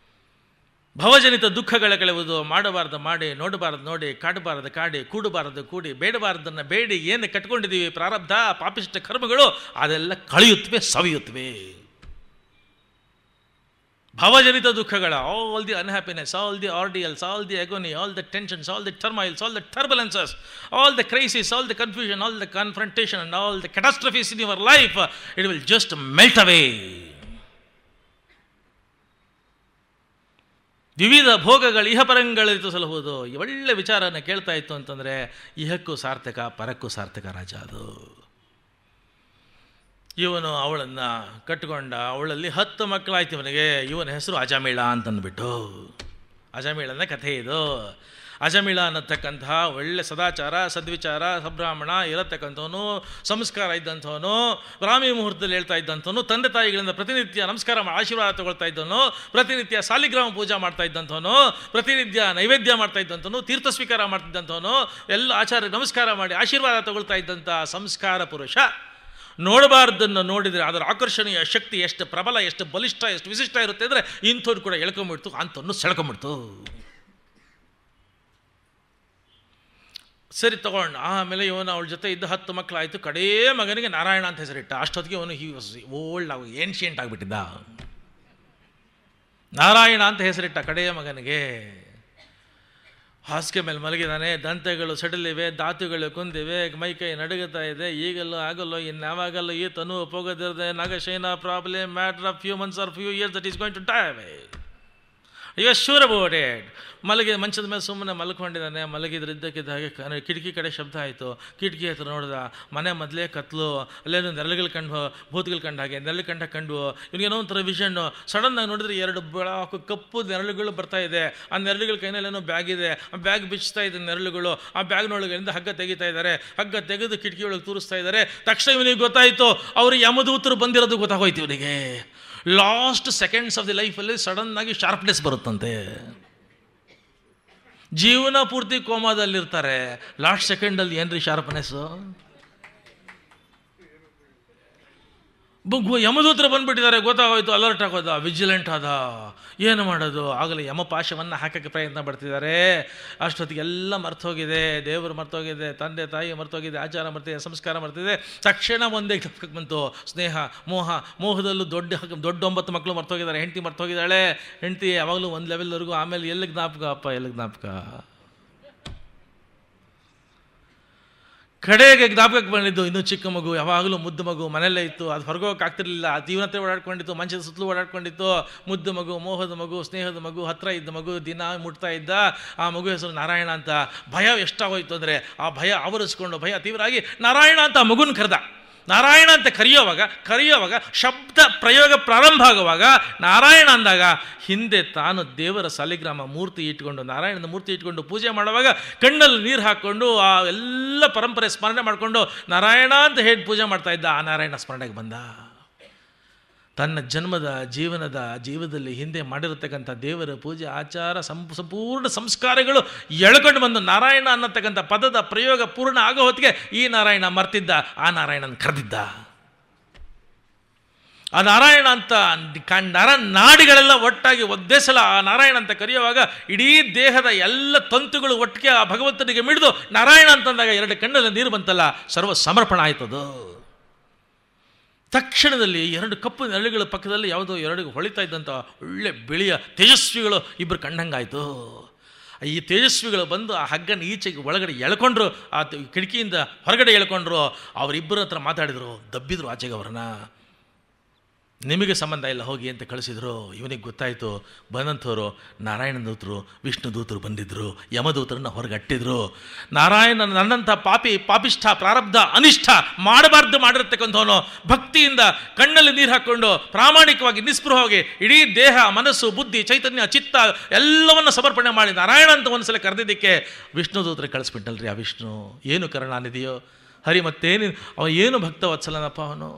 ಭವಜನಿತ ದುಃಖಗಳ ಕಳೆಯುವುದು. ಮಾಡಬಾರ್ದು ಮಾಡಿ, ನೋಡಬಾರದು ನೋಡಿ, ಕಾಡಬಾರದು ಕಾಡಿ, ಕೂಡಬಾರದು ಕೂಡಿ, ಬೇಡಬಾರದನ್ನು ಬೇಡಿ, ಏನು ಕಟ್ಕೊಂಡಿದ್ದೀವಿ ಪ್ರಾರಬ್ಧ ಪಾಪಿಷ್ಟ ಕರ್ಮಗಳು ಅದೆಲ್ಲ ಕಳೆಯುತ್ತವೆ, ಸವಿಯುತ್ತವೆ. ಭವಜನಿತ ದುಃಖಗಳ, all the unhappiness, all the ordeals, all the agony, all the tensions, all the turmoils, all the turbulences, all the crisis, all the confusion, all the confrontation and all the catastrophes in your life, it will just melt away. ವಿವಿಧ ಭೋಗಗಳು ಇಹಪರಂಗಳಿತು ಸಲಹುವುದು. ಒಳ್ಳೆ ವಿಚಾರನ ಕೇಳ್ತಾ ಇತ್ತು ಅಂತಂದರೆ ಇಹಕ್ಕೂ ಸಾರ್ಥಕ, ಪರಕ್ಕೂ ಸಾರ್ಥಕ ರಾಜ ಅದು. ಇವನು ಅವಳನ್ನು ಕಟ್ಟಿಕೊಂಡ, ಅವಳಲ್ಲಿ 10 ಮಕ್ಕಳಾಯ್ತು ಇವನಿಗೆ. ಇವನ ಹೆಸರು ಅಜಾಮಿಳ ಅಂತಂದ್ಬಿಟ್ಟು. ಅಜಾಮಿಳನ ಕಥೆ ಇದು. ಅಜಮಿಳ ಅನ್ನತಕ್ಕಂತಹ ಒಳ್ಳೆ ಸದಾಚಾರ, ಸದ್ವಿಚಾರ, ಸಬ್ರಾಹ್ಮಣ ಇರತಕ್ಕಂಥವನು, ಸಂಸ್ಕಾರ ಇದ್ದಂಥವನು, ಬ್ರಾಹ್ಮಿ ಮುಹೂರ್ತದಲ್ಲಿ ಹೇಳ್ತಾ ಇದ್ದಂಥವನು, ತಂದೆ ತಾಯಿಗಳಿಂದ ಪ್ರತಿನಿತ್ಯ ನಮಸ್ಕಾರ ಆಶೀರ್ವಾದ ತಗೊಳ್ತಾ ಇದ್ದವನು, ಪ್ರತಿನಿತ್ಯ ಸಾಲಿಗ್ರಾಮ ಪೂಜಾ ಮಾಡ್ತಾ ಇದ್ದಂಥವನು, ಪ್ರತಿನಿತ್ಯ ನೈವೇದ್ಯ ಮಾಡ್ತಾ ಇದ್ದಂಥವನು, ತೀರ್ಥ ಸ್ವೀಕಾರ ಮಾಡ್ತಿದ್ದಂಥವನು, ಎಲ್ಲ ಆಚಾರ್ಯ ನಮಸ್ಕಾರ ಮಾಡಿ ಆಶೀರ್ವಾದ ತಗೊಳ್ತಾ ಇದ್ದಂಥ ಸಂಸ್ಕಾರ ಪುರುಷ. ನೋಡಬಾರ್ದನ್ನು ನೋಡಿದರೆ ಅದರ ಆಕರ್ಷಣೀಯ ಶಕ್ತಿ ಎಷ್ಟು ಪ್ರಬಲ, ಎಷ್ಟು ಬಲಿಷ್ಠ, ಎಷ್ಟು ವಿಶಿಷ್ಟ ಇರುತ್ತೆ ಅಂದರೆ ಇಂಥವ್ರು ಕೂಡ ಎಳ್ಕೊಂಬಿಡ್ತು, ಅಂಥವನ್ನು ಸೆಳ್ಕೊಂಬಿಡ್ತು. ಸರಿ ತಗೊಂಡು ಆಮೇಲೆ ಇವನು ಅವಳ ಜೊತೆ ಇದ್ದ 10 ಮಕ್ಕಳಾಯಿತು. ಕಡೇ ಮಗನಿಗೆ ನಾರಾಯಣ ಅಂತ ಹೆಸರಿಟ್ಟ. ಅಷ್ಟೊತ್ತಿಗೆ ಅವನು ಓಲ್ಡ್ ಏನ್ಷಿಯಂಟ್ ಆಗಿಬಿಟ್ಟಿದ್ದ. ನಾರಾಯಣ ಅಂತ ಹೆಸರಿಟ್ಟ ಕಡೆಯ ಮಗನಿಗೆ. ಹಾಸಿಗೆ ಮೇಲೆ ಮಲಗಿದಾನೆ, ದಂತೆಗಳು ಸಡಿಲಿವೆ, ದಾತುಗಳು ಕುಂದಿವೆ, ಮೈಕೈ ನಡುಗುತ್ತಾ ಇದೆ. ಈಗಲ್ಲೂ ಆಗಲ್ಲೋ ಇನ್ಯಾವಾಗಲ್ಲೋ ಈ ತನು ಹೋಗೋದಿರದೆ ನಾಗಶೈನ probably matter of few months or few years that is going to die away. You are sure about it. ಮಂಚದ ಮೇಲೆ ಸುಮ್ಮನೆ ಮಲ್ಕೊಂಡಿದ್ದಾನೆ. ಮಲಗಿದ್ರಿದ್ದಕ್ಕಿದ್ದ ಹಾಗೆ ಕಿಟಕಿ ಕಡೆ ಶಬ್ದ ಆಯಿತು. ಕಿಟಕಿ ಹತ್ರ ನೋಡಿದ, ಮನೆ ಮೊದಲೇ ಕತ್ಲು, ಅಲ್ಲೇನು ನೆರಳುಗಳು ಕಂಡು, ಭೂತಗಳು ಕಂಡ ಹಾಗೆ ನೆರಳು ಕಂಡು ಇವನಿಗೇನೋ ಒಂಥರ ವಿಷನ್ನು. ಸಡನ್ನಾಗಿ ನೋಡಿದ್ರೆ 2 ಬೆಳಕು ಕಪ್ಪು ನೆರಳುಗಳು ಬರ್ತಾ ಇದೆ. ಆ ನೆರಳುಗಳ ಕೈನಲ್ಲೇನೋ ಬ್ಯಾಗ್ ಇದೆ. ಆ ಬ್ಯಾಗ್ ಬಿಚ್ತಾ ಇದೆ ನೆರಳುಗಳು. ಆ ಬ್ಯಾಗ್ನೊಳಗಿಂದ ಹಗ್ಗ ತೆಗಿತಾ ಇದ್ದಾರೆ. ಹಗ್ಗ ತೆಗೆದು ಕಿಟಕಿ ಒಳಗೆ ತೂರಿಸ್ತಾ ಇದ್ದಾರೆ. ತಕ್ಷಣ ಇವನಿಗೆ ಗೊತ್ತಾಯಿತು, ಅವರು ಯಮದೂತರು ಬಂದಿರೋದು ಗೊತ್ತಾಗೋಯ್ತು ಇವನಿಗೆ. ಲಾಸ್ಟ್ ಸೆಕೆಂಡ್ಸ್ ಆಫ್ ದಿ ಲೈಫಲ್ಲಿ ಸಡನ್ನಾಗಿ ಶಾರ್ಪ್ನೆಸ್ ಬರುತ್ತಂತೆ. ಜೀವನ ಪೂರ್ತಿ ಕೋಮಾದಲ್ಲಿರ್ತಾರೆ, ಲಾಸ್ಟ್ ಸೆಕೆಂಡಲ್ಲಿ ಏನ್ರಿ ಶಾರ್ಪ್ನೆಸ್ಸು? ಯಮದೂತರು ಬಂದುಬಿಟ್ಟಿದ್ದಾರೆ, ಗೊತ್ತಾಗೋಯ್ತು. ಅಲರ್ಟ್ ಆಗೋದ, ವಿಜಿಲೆಂಟ್ ಆದ. ಏನು ಮಾಡೋದು? ಆಗಲೇ ಯಮಪಾಶವನ್ನು ಹಾಕೋಕ್ಕೆ ಪ್ರಯತ್ನ ಪಡ್ತಿದ್ದಾರೆ. ಅಷ್ಟೊತ್ತಿಗೆ ಎಲ್ಲ ಮರ್ತೋಗಿದೆ. ದೇವರು ಮರ್ತೋಗಿದೆ, ತಂದೆ ತಾಯಿ ಮರ್ತೋಗಿದೆ, ಆಚಾರ ಮರ್ತಿದೆ, ಸಂಸ್ಕಾರ ಮರ್ತಿದೆ. ತಕ್ಷಣ ಒಂದೇ ಜ್ಞಾಪಕಕ್ಕೆ ಬಂತು, ಸ್ನೇಹ, ಮೋಹದಲ್ಲೂ ದೊಡ್ಡ 9 ಮಕ್ಕಳು ಮರ್ತೋಗಿದ್ದಾರೆ. ಹೆಂಡತಿ ಮರ್ತೋಗಿದ್ದಾಳೆ. ಹೆಂಡತಿ ಯಾವಾಗಲೂ ಒಂದು ಲೆವೆಲ್ವರೆಗೂ, ಆಮೇಲೆ ಎಲ್ಲಿ ಜ್ಞಾಪಕ ಅಪ್ಪ, ಎಲ್ಲಿ ಜ್ಞಾಪಕ? ಕಡೆಗೆ ಜ್ಞಾಪಕಕ್ಕೆ ಬಂದಿದ್ದು ಇನ್ನೂ ಚಿಕ್ಕ ಮಗು, ಯಾವಾಗಲೂ ಮುದ್ದು ಮಗು ಮನೆಯಲ್ಲೇ ಇತ್ತು. ಅದು ಹೊರಗೋಕೆ ಆಗ್ತಿರ್ಲಿಲ್ಲ. ಜೀವನತೆ ಓಡಾಡ್ಕೊಂಡಿತ್ತು, ಮಂಚದ ಸುತ್ತಲೂ ಓಡಾಡ್ಕೊಂಡಿತ್ತು. ಮುದ್ದು ಮಗು, ಮೋಹದ ಮಗು, ಸ್ನೇಹದ ಮಗು, ಹತ್ರ ಇದ್ದ ಮಗು, ದಿನ ಮುಟ್ತಾ ಇದ್ದ. ಆ ಮಗು ಹೆಸರು ನಾರಾಯಣ ಅಂತ. ಭಯ ಎಷ್ಟಾಗೋಯ್ತು ಅಂದರೆ ಆ ಭಯ ಆವರಿಸ್ಕೊಂಡು, ಭಯ ತೀವ್ರ ಆಗಿ ನಾರಾಯಣ ಅಂತ ಆ ಮಗುನ ಕರೆದ. ನಾರಾಯಣ ಅಂತ ಕರೆಯುವಾಗ ಶಬ್ದ ಪ್ರಯೋಗ ಪ್ರಾರಂಭ ಆಗುವಾಗ ನಾರಾಯಣ ಅಂದಾಗ ಹಿಂದೆ ತಾನು ದೇವರ ಸಾಲಿಗ್ರಾಮ ಮೂರ್ತಿ ಇಟ್ಕೊಂಡು, ನಾರಾಯಣನ ಮೂರ್ತಿ ಇಟ್ಕೊಂಡು ಪೂಜೆ ಮಾಡುವಾಗ ಕಣ್ಣಲ್ಲಿ ನೀರು ಹಾಕ್ಕೊಂಡು ಆ ಎಲ್ಲ ಪರಂಪರೆ ಸ್ಮರಣೆ ಮಾಡಿಕೊಂಡು ನಾರಾಯಣ ಅಂತ ಹೇಳಿ ಪೂಜೆ ಮಾಡ್ತಾ ಇದ್ದ. ಆ ನಾರಾಯಣ ಸ್ಮರಣೆಗೆ ಬಂದ. ತನ್ನ ಜೀವದಲ್ಲಿ ಹಿಂದೆ ಮಾಡಿರತಕ್ಕಂಥ ದೇವರ ಪೂಜೆ ಆಚಾರ ಸಂಪೂರ್ಣ ಸಂಸ್ಕಾರಗಳು ಎಳ್ಕೊಂಡು ಬಂದು ನಾರಾಯಣ ಅನ್ನತಕ್ಕಂಥ ಪದದ ಪ್ರಯೋಗ ಪೂರ್ಣ ಆಗೋ ಹೊತ್ತಿಗೆ ಈ ನಾರಾಯಣ ಮರ್ತಿದ್ದ, ಆ ನಾರಾಯಣನ ಕರೆದಿದ್ದ. ಆ ನಾರಾಯಣ ಅಂತ ನಾಡಿಗಳೆಲ್ಲ ಒಟ್ಟಾಗಿ ಒಂದೇ ಸಲ ಆ ನಾರಾಯಣ ಅಂತ ಕರೆಯುವಾಗ ಇಡೀ ದೇಹದ ಎಲ್ಲ ತಂತುಗಳು ಒಟ್ಟಿಗೆ ಆ ಭಗವಂತನಿಗೆ ಮಿಡಿದು ನಾರಾಯಣ ಅಂತಂದಾಗ ಎರಡು ಕಣ್ಣಲ್ಲಿ ನೀರು ಬಂತಲ್ಲ, ಸರ್ವ ಸಮರ್ಪಣ ಆಯ್ತದು. ತಕ್ಷಣದಲ್ಲಿ ಎರಡು ಕಪ್ಪು ನೆರಳುಗಳ ಪಕ್ಕದಲ್ಲಿ ಯಾವುದೋ ಎರಡು ಹೊಳಿತಾ ಇದ್ದಂಥ ಒಳ್ಳೆ ಬಿಳಿಯ ತೇಜಸ್ವಿಗಳು ಇಬ್ಬರು ಕಂಡಂಗಾಯಿತು. ಈ ತೇಜಸ್ವಿಗಳು ಬಂದು ಆ ಹಗ್ಗನ ಈಚೆಗೆ ಒಳಗಡೆ ಎಳ್ಕೊಂಡ್ರು, ಆ ಕಿಟಕಿಯಿಂದ ಹೊರಗಡೆ ಎಳ್ಕೊಂಡ್ರು. ಅವರಿಬ್ಬರ ಹತ್ರ ಮಾತಾಡಿದರು, ದಬ್ಬಿದ್ರು ಆಚೆಗೆ ಅವ್ರನ್ನ. ನಿಮಗೆ ಸಂಬಂಧ ಇಲ್ಲ ಹೋಗಿ ಅಂತ ಕಳಿಸಿದ್ರು. ಇವನಿಗೆ ಗೊತ್ತಾಯಿತು, ಬಂದಂಥವ್ರು ನಾರಾಯಣ ದೂತರು, ವಿಷ್ಣು ದೂತರು ಬಂದಿದ್ದರು, ಯಮದೂತರನ್ನ ಹೊರಗಟ್ಟಿದ್ರು. ನಾರಾಯಣ ನನ್ನಂಥ ಪಾಪಿಷ್ಠ ಪ್ರಾರಬ್ಧ ಅನಿಷ್ಠ ಮಾಡಬಾರ್ದು ಮಾಡಿರ್ತಕ್ಕಂಥವನು ಭಕ್ತಿಯಿಂದ ಕಣ್ಣಲ್ಲಿ ನೀರು ಹಾಕ್ಕೊಂಡು ಪ್ರಾಮಾಣಿಕವಾಗಿ ನಿಸ್ಪೃಹವಾಗಿ ಇಡೀ ದೇಹ ಮನಸ್ಸು ಬುದ್ಧಿ ಚೈತನ್ಯ ಚಿತ್ತ ಎಲ್ಲವನ್ನು ಸಮರ್ಪಣೆ ಮಾಡಿ ನಾರಾಯಣ ಅಂತ ಒಂದ್ಸಲ ಕರೆದಿದ್ದಕ್ಕೆ ವಿಷ್ಣು ದೂತರಿಗೆ ಕಳಿಸ್ಬಿಟ್ಟಲ್ರಿ. ಆ ವಿಷ್ಣು ಏನು ಕರುಣಾನಿದೆಯೋ ಹರಿ, ಮತ್ತೇನು ಅವ ಏನು ಭಕ್ತ ವತ್ಸಲನಪ್ಪ ಅವನು.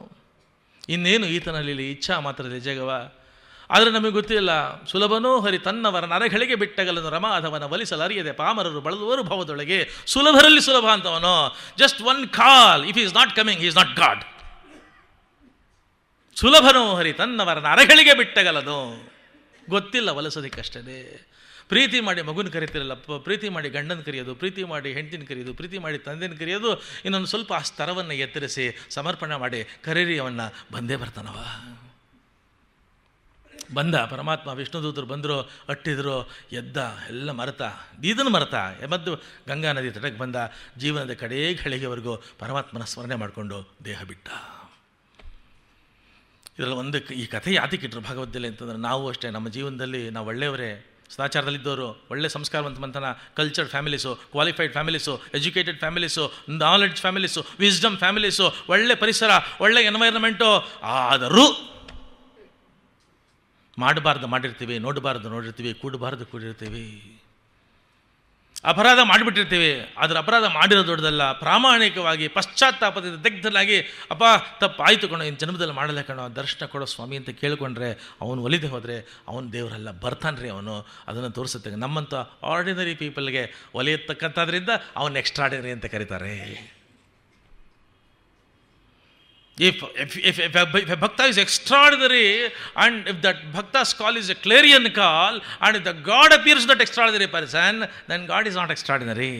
ಇನ್ನೇನು ಈತನಲ್ಲಿ ಇಚ್ಛಾ ಮಾತ್ರದಲ್ಲಿ ಜಗವ. ಆದರೆ ನಮಗೆ ಗೊತ್ತಿಲ್ಲ. ಸುಲಭನೋ ಹರಿ ತನ್ನವರ ನರಗಳಿಗೆ ಬಿಟ್ಟಗಲನು ರಮಾಧವನ ಒಲಿಸಲರಿಯದೆ ಪಾಮರರು ಬಳಲುವರು ಭವದೊಳಗೆ. ಸುಲಭರಲ್ಲಿ ಸುಲಭ ಅಂತವನು. Just one call, if is not coming is not God. ಸುಲಭನೋ ಹರಿ ತನ್ನವರ ನರಗಳಿಗೆ ಬಿಟ್ಟಗಲನು. ಗೊತ್ತಿಲ್ಲ ಒಲಿಸೋದಕ್ಕಷ್ಟೇ. ಪ್ರೀತಿ ಮಾಡಿ ಮಗುನ ಕರಿತಿರಲ್ಲ, ಪ್ರೀತಿ ಮಾಡಿ ಗಂಡನ ಕರೆಯೋದು, ಪ್ರೀತಿ ಮಾಡಿ ಹೆಂಡತಿನ ಕರೆಯೋದು, ಪ್ರೀತಿ ಮಾಡಿ ತಂದೆನ ಕರೆಯೋದು. ಇನ್ನೊಂದು ಸ್ವಲ್ಪ ಆ ಸ್ತರವನ್ನು ಎತ್ತರಿಸಿ ಸಮರ್ಪಣೆ ಮಾಡಿ ಕರೀರಿ, ಅವನ್ನ ಬಂದೇ ಬರ್ತಾನವ. ಬಂದ ಪರಮಾತ್ಮ. ವಿಷ್ಣುದೂತರು ಬಂದರು, ಅಟ್ಟಿದ್ರು, ಎದ್ದ, ಎಲ್ಲ ಮರೆತ, ಇದನ್ನು ಮರೆತ ಎದ್ದು ಗಂಗಾ ನದಿ ತಟಕ್ಕೆ ಬಂದ. ಜೀವನದ ಕಡೇ ಘಳಿಗೆವರೆಗೂ ಪರಮಾತ್ಮನ ಸ್ಮರಣೆ ಮಾಡಿಕೊಂಡು ದೇಹ ಬಿಟ್ಟ. ಇದರಲ್ಲಿ ಒಂದು ಈ ಕಥೆ ಯಾತಕ್ಕಿಟ್ರು ಭಗವದ್ಗೀತೆ ಅಂತಂದ್ರೆ, ನಾವು ಅಷ್ಟೇ ನಮ್ಮ ಜೀವನದಲ್ಲಿ ನಾವು ಒಳ್ಳೆಯವರೇ, ಸದಾಚಾರದಲ್ಲಿದ್ದವರು, ಒಳ್ಳೆ ಸಂಸ್ಕಾರವಂತ ಮಂಥನ, cultured families, qualified families, educated families, knowledge families, wisdom families, ಒಳ್ಳೆ ಪರಿಸರ, ಒಳ್ಳೆ ಎನ್ವೈರನ್ಮೆಂಟು. ಆದರೂ ಮಾಡಬಾರ್ದು ಮಾಡಿರ್ತೀವಿ, ನೋಡಿರ್ತೀವಿ, ಕೂಡಿರ್ತೀವಿ, ಅಪರಾಧ ಮಾಡಿಬಿಟ್ಟಿರ್ತೀವಿ. ಆದರೆ ಅಪರಾಧ ಮಾಡಿರೋ ದೊಡ್ಡದಲ್ಲ. ಪ್ರಾಮಾಣಿಕವಾಗಿ ಪಶ್ಚಾತ್ತಾಪದಿಂದ ದಗ್ಧನಾಗಿ ಅಪ್ಪ ತಪ್ಪಾಯಿತು ಕಣೋ, ಇನ್ನು ಜನ್ಮದಲ್ಲಿ ಮಾಡಲ್ಲ ಕಣೋ, ದರ್ಶನ ಕೊಡೋ ಸ್ವಾಮಿ ಅಂತ ಕೇಳ್ಕೊಂಡ್ರೆ ಅವನು ಒಲಿದೆ ಹೋದರೆ ಅವನು ದೇವರಲ್ಲ, ಬರ್ತಾನ್ರಿ ಅವನು. ಅದನ್ನು ತೋರಿಸುತ್ತೆ. ನಮ್ಮಂಥ ಆರ್ಡಿನರಿ ಪೀಪಲ್ಗೆ ಒಲಿಯತಕ್ಕಂಥದ್ರಿಂದ ಅವನು ಎಕ್ಸ್ಟ್ರಾರ್ಡಿನರಿ ಅಂತ ಕರೀತಾರೆ. If a bhakta is extraordinary, and if that bhakta's call is a clarion call, and if the God appears to that extraordinary person, then God is not extraordinary.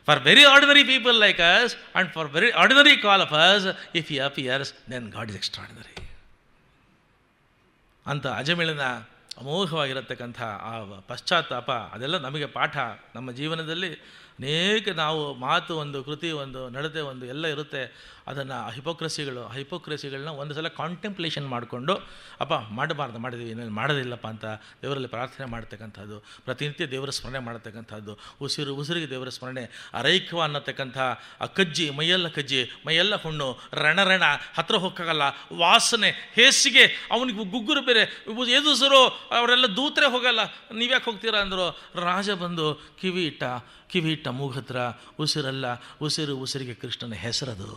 For very ordinary people like us, and for very ordinary call of us, if he appears, then God is extraordinary. ಅಂತ ಅಜಮಿಳಿನ ಅಮೋಘವಾಗಿರತಕ್ಕಂಥ ಆ ಪಶ್ಚಾತ್ತಾಪ, ಅದೆಲ್ಲ ನಮಗೆ ಪಾಠ. ನಮ್ಮ ಜೀವನದಲ್ಲಿ ಅನೇಕ ನಾವು ಮಾತು ಒಂದು, ಕೃತಿ ಒಂದು, ನಡತೆ ಒಂದು ಎಲ್ಲ ಇರುತ್ತೆ. ಅದನ್ನು ಹೈಪೋಕ್ರಸಿಗಳನ್ನ ಒಂದು ಸಲ ಕಾಂಟೆಂಪ್ಲೇಷನ್ ಮಾಡಿಕೊಂಡು ಅಪ್ಪ ಮಾಡಬಾರ್ದು, ಮಾಡಿದ್ವಿ, ಇನ್ನೇನು ಮಾಡೋದಿಲ್ಲಪ್ಪ ಅಂತ ದೇವರಲ್ಲಿ ಪ್ರಾರ್ಥನೆ ಮಾಡ್ತಕ್ಕಂಥದ್ದು, ಪ್ರತಿನಿತ್ಯ ದೇವರ ಸ್ಮರಣೆ ಮಾಡತಕ್ಕಂಥದ್ದು, ಉಸಿರಿಗೆ ದೇವರ ಸ್ಮರಣೆ, ಅರೈಕ್ವ ಅನ್ನತಕ್ಕಂಥ ಆ ಕಜ್ಜಿ, ಮೈಯೆಲ್ಲ ಹುಣ್ಣು, ರಣ ಹತ್ರ ಹೋಗಲ್ಲ, ವಾಸನೆ, ಹೇಸಿಗೆ, ಅವನಿಗೆ ಗುಗ್ಗುರು ಬೇರೆ, ಎದುಸರು ಅವರೆಲ್ಲ ದೂತ್ರೆ ಹೋಗಲ್ಲ. ನೀವ್ಯಾಕೆ ಹೋಗ್ತೀರಾ ಅಂದರು. ರಾಜ ಬಂದು ಕಿವಿ ಇಟ್ಟ ಮೂಗತ್ರ, ಉಸಿರಿಗೆ ಕೃಷ್ಣನ ಹೆಸರದು.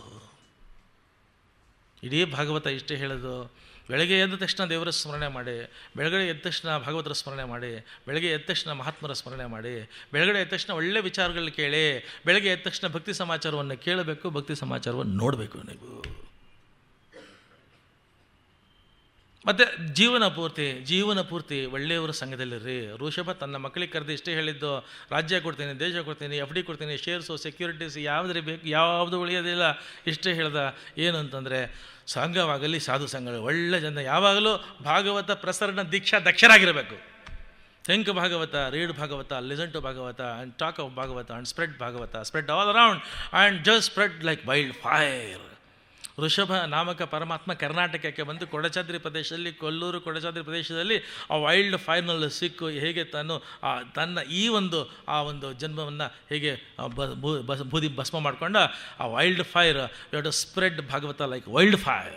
ಇಡೀ ಭಾಗವತ ಇಷ್ಟೇ ಹೇಳೋದು. ಬೆಳಗ್ಗೆ ಎದ್ದ ತಕ್ಷಣ ದೇವರ ಸ್ಮರಣೆ ಮಾಡಿ, ಬೆಳಗ್ಗೆ ಎದ್ದ ತಕ್ಷಣ ಭಾಗವತರ ಸ್ಮರಣೆ ಮಾಡಿ, ಬೆಳಗ್ಗೆ ಎದ್ದ ತಕ್ಷಣ ಮಹಾತ್ಮರ ಸ್ಮರಣೆ ಮಾಡಿ, ಬೆಳಗಡೆ ಎದ್ದ ತಕ್ಷಣ ಒಳ್ಳೆ ವಿಚಾರಗಳು ಕೇಳಿ, ಬೆಳಗ್ಗೆ ಎದ್ದ ತಕ್ಷಣ ಭಕ್ತಿ ಸಮಾಚಾರವನ್ನು ಕೇಳಬೇಕು, ಭಕ್ತಿ ಸಮಾಚಾರವನ್ನು ನೋಡಬೇಕು ನೀವು. ಮತ್ತು ಜೀವನ ಪೂರ್ತಿ ಒಳ್ಳೆಯವರ ಸಂಘದಲ್ಲಿರ್ರಿ. ಋಷಭ ತನ್ನ ಮಕ್ಕಳಿಗೆ ಕರೆದು ಇಷ್ಟೇ ಹೇಳಿದ್ದು, ರಾಜ್ಯ ಕೊಡ್ತೀನಿ, ದೇಶ ಕೊಡ್ತೀನಿ, FD ಕೊಡ್ತೀನಿ, ಶೇರ್ಸು, ಸೆಕ್ಯೂರಿಟೀಸ್ ಯಾವುದೇ ಬೇಕು, ಯಾವುದು ಉಳಿಯೋದಿಲ್ಲ. ಇಷ್ಟೇ ಹೇಳ್ದ. ಏನು ಅಂತಂದರೆ, ಸಂಘವಾಗಲಿ ಸಾಧು ಸಂಘಗಳು, ಒಳ್ಳೆ ಜನ ಯಾವಾಗಲೂ ಭಾಗವತ ಪ್ರಸರಣ ದೀಕ್ಷಾ ದಕ್ಷರಾಗಿರಬೇಕು. Think Bhagavata, read Bhagavata, listen to Bhagavata, and talk of Bhagavata, and spread Bhagavata, spread all around, and just spread like wildfire. Rishabha ನಾಮಕ ಪರಮಾತ್ಮ ಕರ್ನಾಟಕಕ್ಕೆ ಬಂದು ಕೊಡಚಾದ್ರಿ ಪ್ರದೇಶದಲ್ಲಿ, ಕೊಲ್ಲೂರು ಕೊಡಚಾದ್ರಿ ಪ್ರದೇಶದಲ್ಲಿ ಆ ವೈಲ್ಡ್ ಫೈರ್ನಲ್ಲಿ ಸಿಕ್ಕು ಹೇಗೆ ತನ್ನ ಆ ಒಂದು ಜನ್ಮವನ್ನು ಹೇಗೆ ಬೂದಿ ಭಸ್ಮ ಮಾಡಿಕೊಂಡ ಆ wildfire you have to spread Bhagavata like wildfire.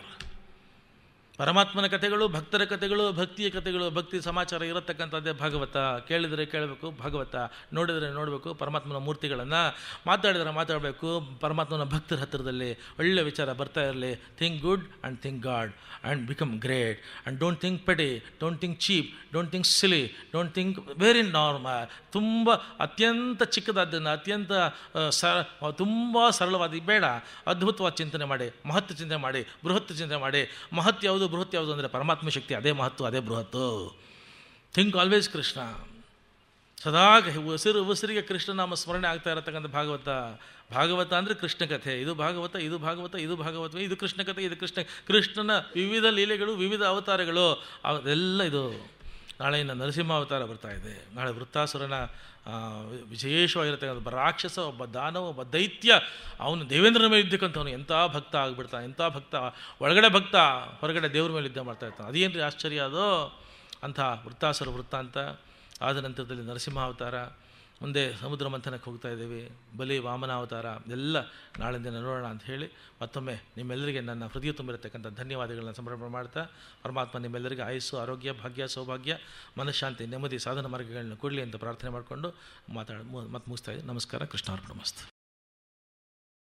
ಪರಮಾತ್ಮನ ಕಥೆಗಳು, ಭಕ್ತರ ಕಥೆಗಳು, ಭಕ್ತಿಯ ಕಥೆಗಳು, ಭಕ್ತಿ ಸಮಾಚಾರ ಇರತಕ್ಕಂಥದ್ದೇ ಭಾಗವತ. ಕೇಳಿದರೆ ಕೇಳಬೇಕು ಭಾಗವತ, ನೋಡಿದರೆ ನೋಡಬೇಕು ಪರಮಾತ್ಮನ ಮೂರ್ತಿಗಳನ್ನು, ಮಾತಾಡಿದರೆ ಮಾತಾಡಬೇಕು ಪರಮಾತ್ಮನ ಭಕ್ತರ ಹತ್ತಿರದಲ್ಲಿ. ಒಳ್ಳೆಯ ವಿಚಾರ ಬರ್ತಾ ಇರಲಿ. Think good and think God and become great and don't think petty, don't think cheap, don't think silly, don't think very normal. ತುಂಬ ಅತ್ಯಂತ ಚಿಕ್ಕದಾದ್ದನ್ನು, ಅತ್ಯಂತ ತುಂಬ ಸರಳವಾದ ಬೇಡ, ಅದ್ಭುತವಾದ ಚಿಂತನೆ ಮಾಡಿ, ಮಹತ್ವ ಚಿಂತನೆ ಮಾಡಿ, ಬೃಹತ್ ಚಿಂತನೆ ಮಾಡಿ. ಮಹತ್ ಯಾವುದು ಬೃಹತ್ ಯಾವುದು ಅಂದರೆ ಪರಮಾತ್ಮ ಶಕ್ತಿ, ಅದೇ ಮಹತ್ವ, ಅದೇ ಬೃಹತ್ತು. Think always Krishna. ಸದಾ ಉಸಿರಿಗೆ ಕೃಷ್ಣನಾಮ ಸ್ಮರಣೆ ಆಗ್ತಾ ಇರತಕ್ಕಂಥ ಭಾಗವತ ಅಂದರೆ ಕೃಷ್ಣ ಕಥೆ. ಇದು ಭಾಗವತ, ಇದು ಭಾಗವತ, ಇದು ಭಾಗವತವೇ, ಇದು ಕೃಷ್ಣ ಕಥೆ, ಇದು ಕೃಷ್ಣನ ವಿವಿಧ ಲೀಲೆಗಳು, ವಿವಿಧ ಅವತಾರಗಳು, ಅದೆಲ್ಲ ಇದು. ನಾಳೆ ಇನ್ನು ನರಸಿಂಹ ಅವತಾರ ಬರ್ತಾ ಇದೆ. ನಾಳೆ ವೃತ್ತಾಸುರನ ವಿಶೇಷವಾಗಿರತಕ್ಕಂಥ ರಾಕ್ಷಸ, ಒಬ್ಬ ದಾನವ, ಒಬ್ಬ ದೈತ್ಯ, ಅವನು ದೇವೇಂದ್ರನ ಮೇಲೆ ಯುದ್ಧಕ್ಕಂಥವನು ಎಂಥ ಭಕ್ತ ಆಗಿಬಿಡ್ತಾನೆ. ಎಂಥ ಭಕ್ತ, ಒಳಗಡೆ ಭಕ್ತ, ಹೊರಗಡೆ ದೇವ್ರ ಮೇಲೆ ಯುದ್ಧ ಮಾಡ್ತಾ ಇರ್ತಾನೆ. ಅದೇನು ರೀ ಆಶ್ಚರ್ಯ ಅದು. ಅಂಥ ವೃತ್ತಾಸುರ ವೃತ್ತಾಂತ. ಆದ ನಂತರದಲ್ಲಿ ನರಸಿಂಹ ಅವತಾರ, ಮುಂದೆ ಸಮುದ್ರ ಮಂಥನಕ್ಕೆ ಹೋಗ್ತಾ ಇದ್ದೀವಿ, ಬಲಿ ವಾಮನ ಅವತಾರ, ಎಲ್ಲ ನಾಳಿನ ದಿನ ನೋಡೋಣ ಅಂತ ಹೇಳಿ ಮತ್ತೊಮ್ಮೆ ನಿಮ್ಮೆಲ್ಲರಿಗೆ ನನ್ನ ಹೃದಯ ತುಂಬಿರತಕ್ಕಂಥ ಧನ್ಯವಾದಗಳನ್ನ ಸಮರ್ಪಣೆ ಮಾಡ್ತಾ, ಪರಮಾತ್ಮ ನಿಮ್ಮೆಲ್ಲರಿಗೆ ಆಯುಸ್ಸು, ಆರೋಗ್ಯ, ಭಾಗ್ಯ, ಸೌಭಾಗ್ಯ, ಮನಃಶಾಂತಿ, ನೆಮ್ಮದಿ, ಸಾಧನ ಮಾರ್ಗಗಳನ್ನ ಕೊಡಲಿ ಅಂತ ಪ್ರಾರ್ಥನೆ ಮಾಡಿಕೊಂಡು ಮತ್ತೆ ಮುಗಿಸ್ತಾ ಇದ್ದೀನಿ. ನಮಸ್ಕಾರ. ಕೃಷ್ಣಾರ್ಪಣಮಸ್ತು.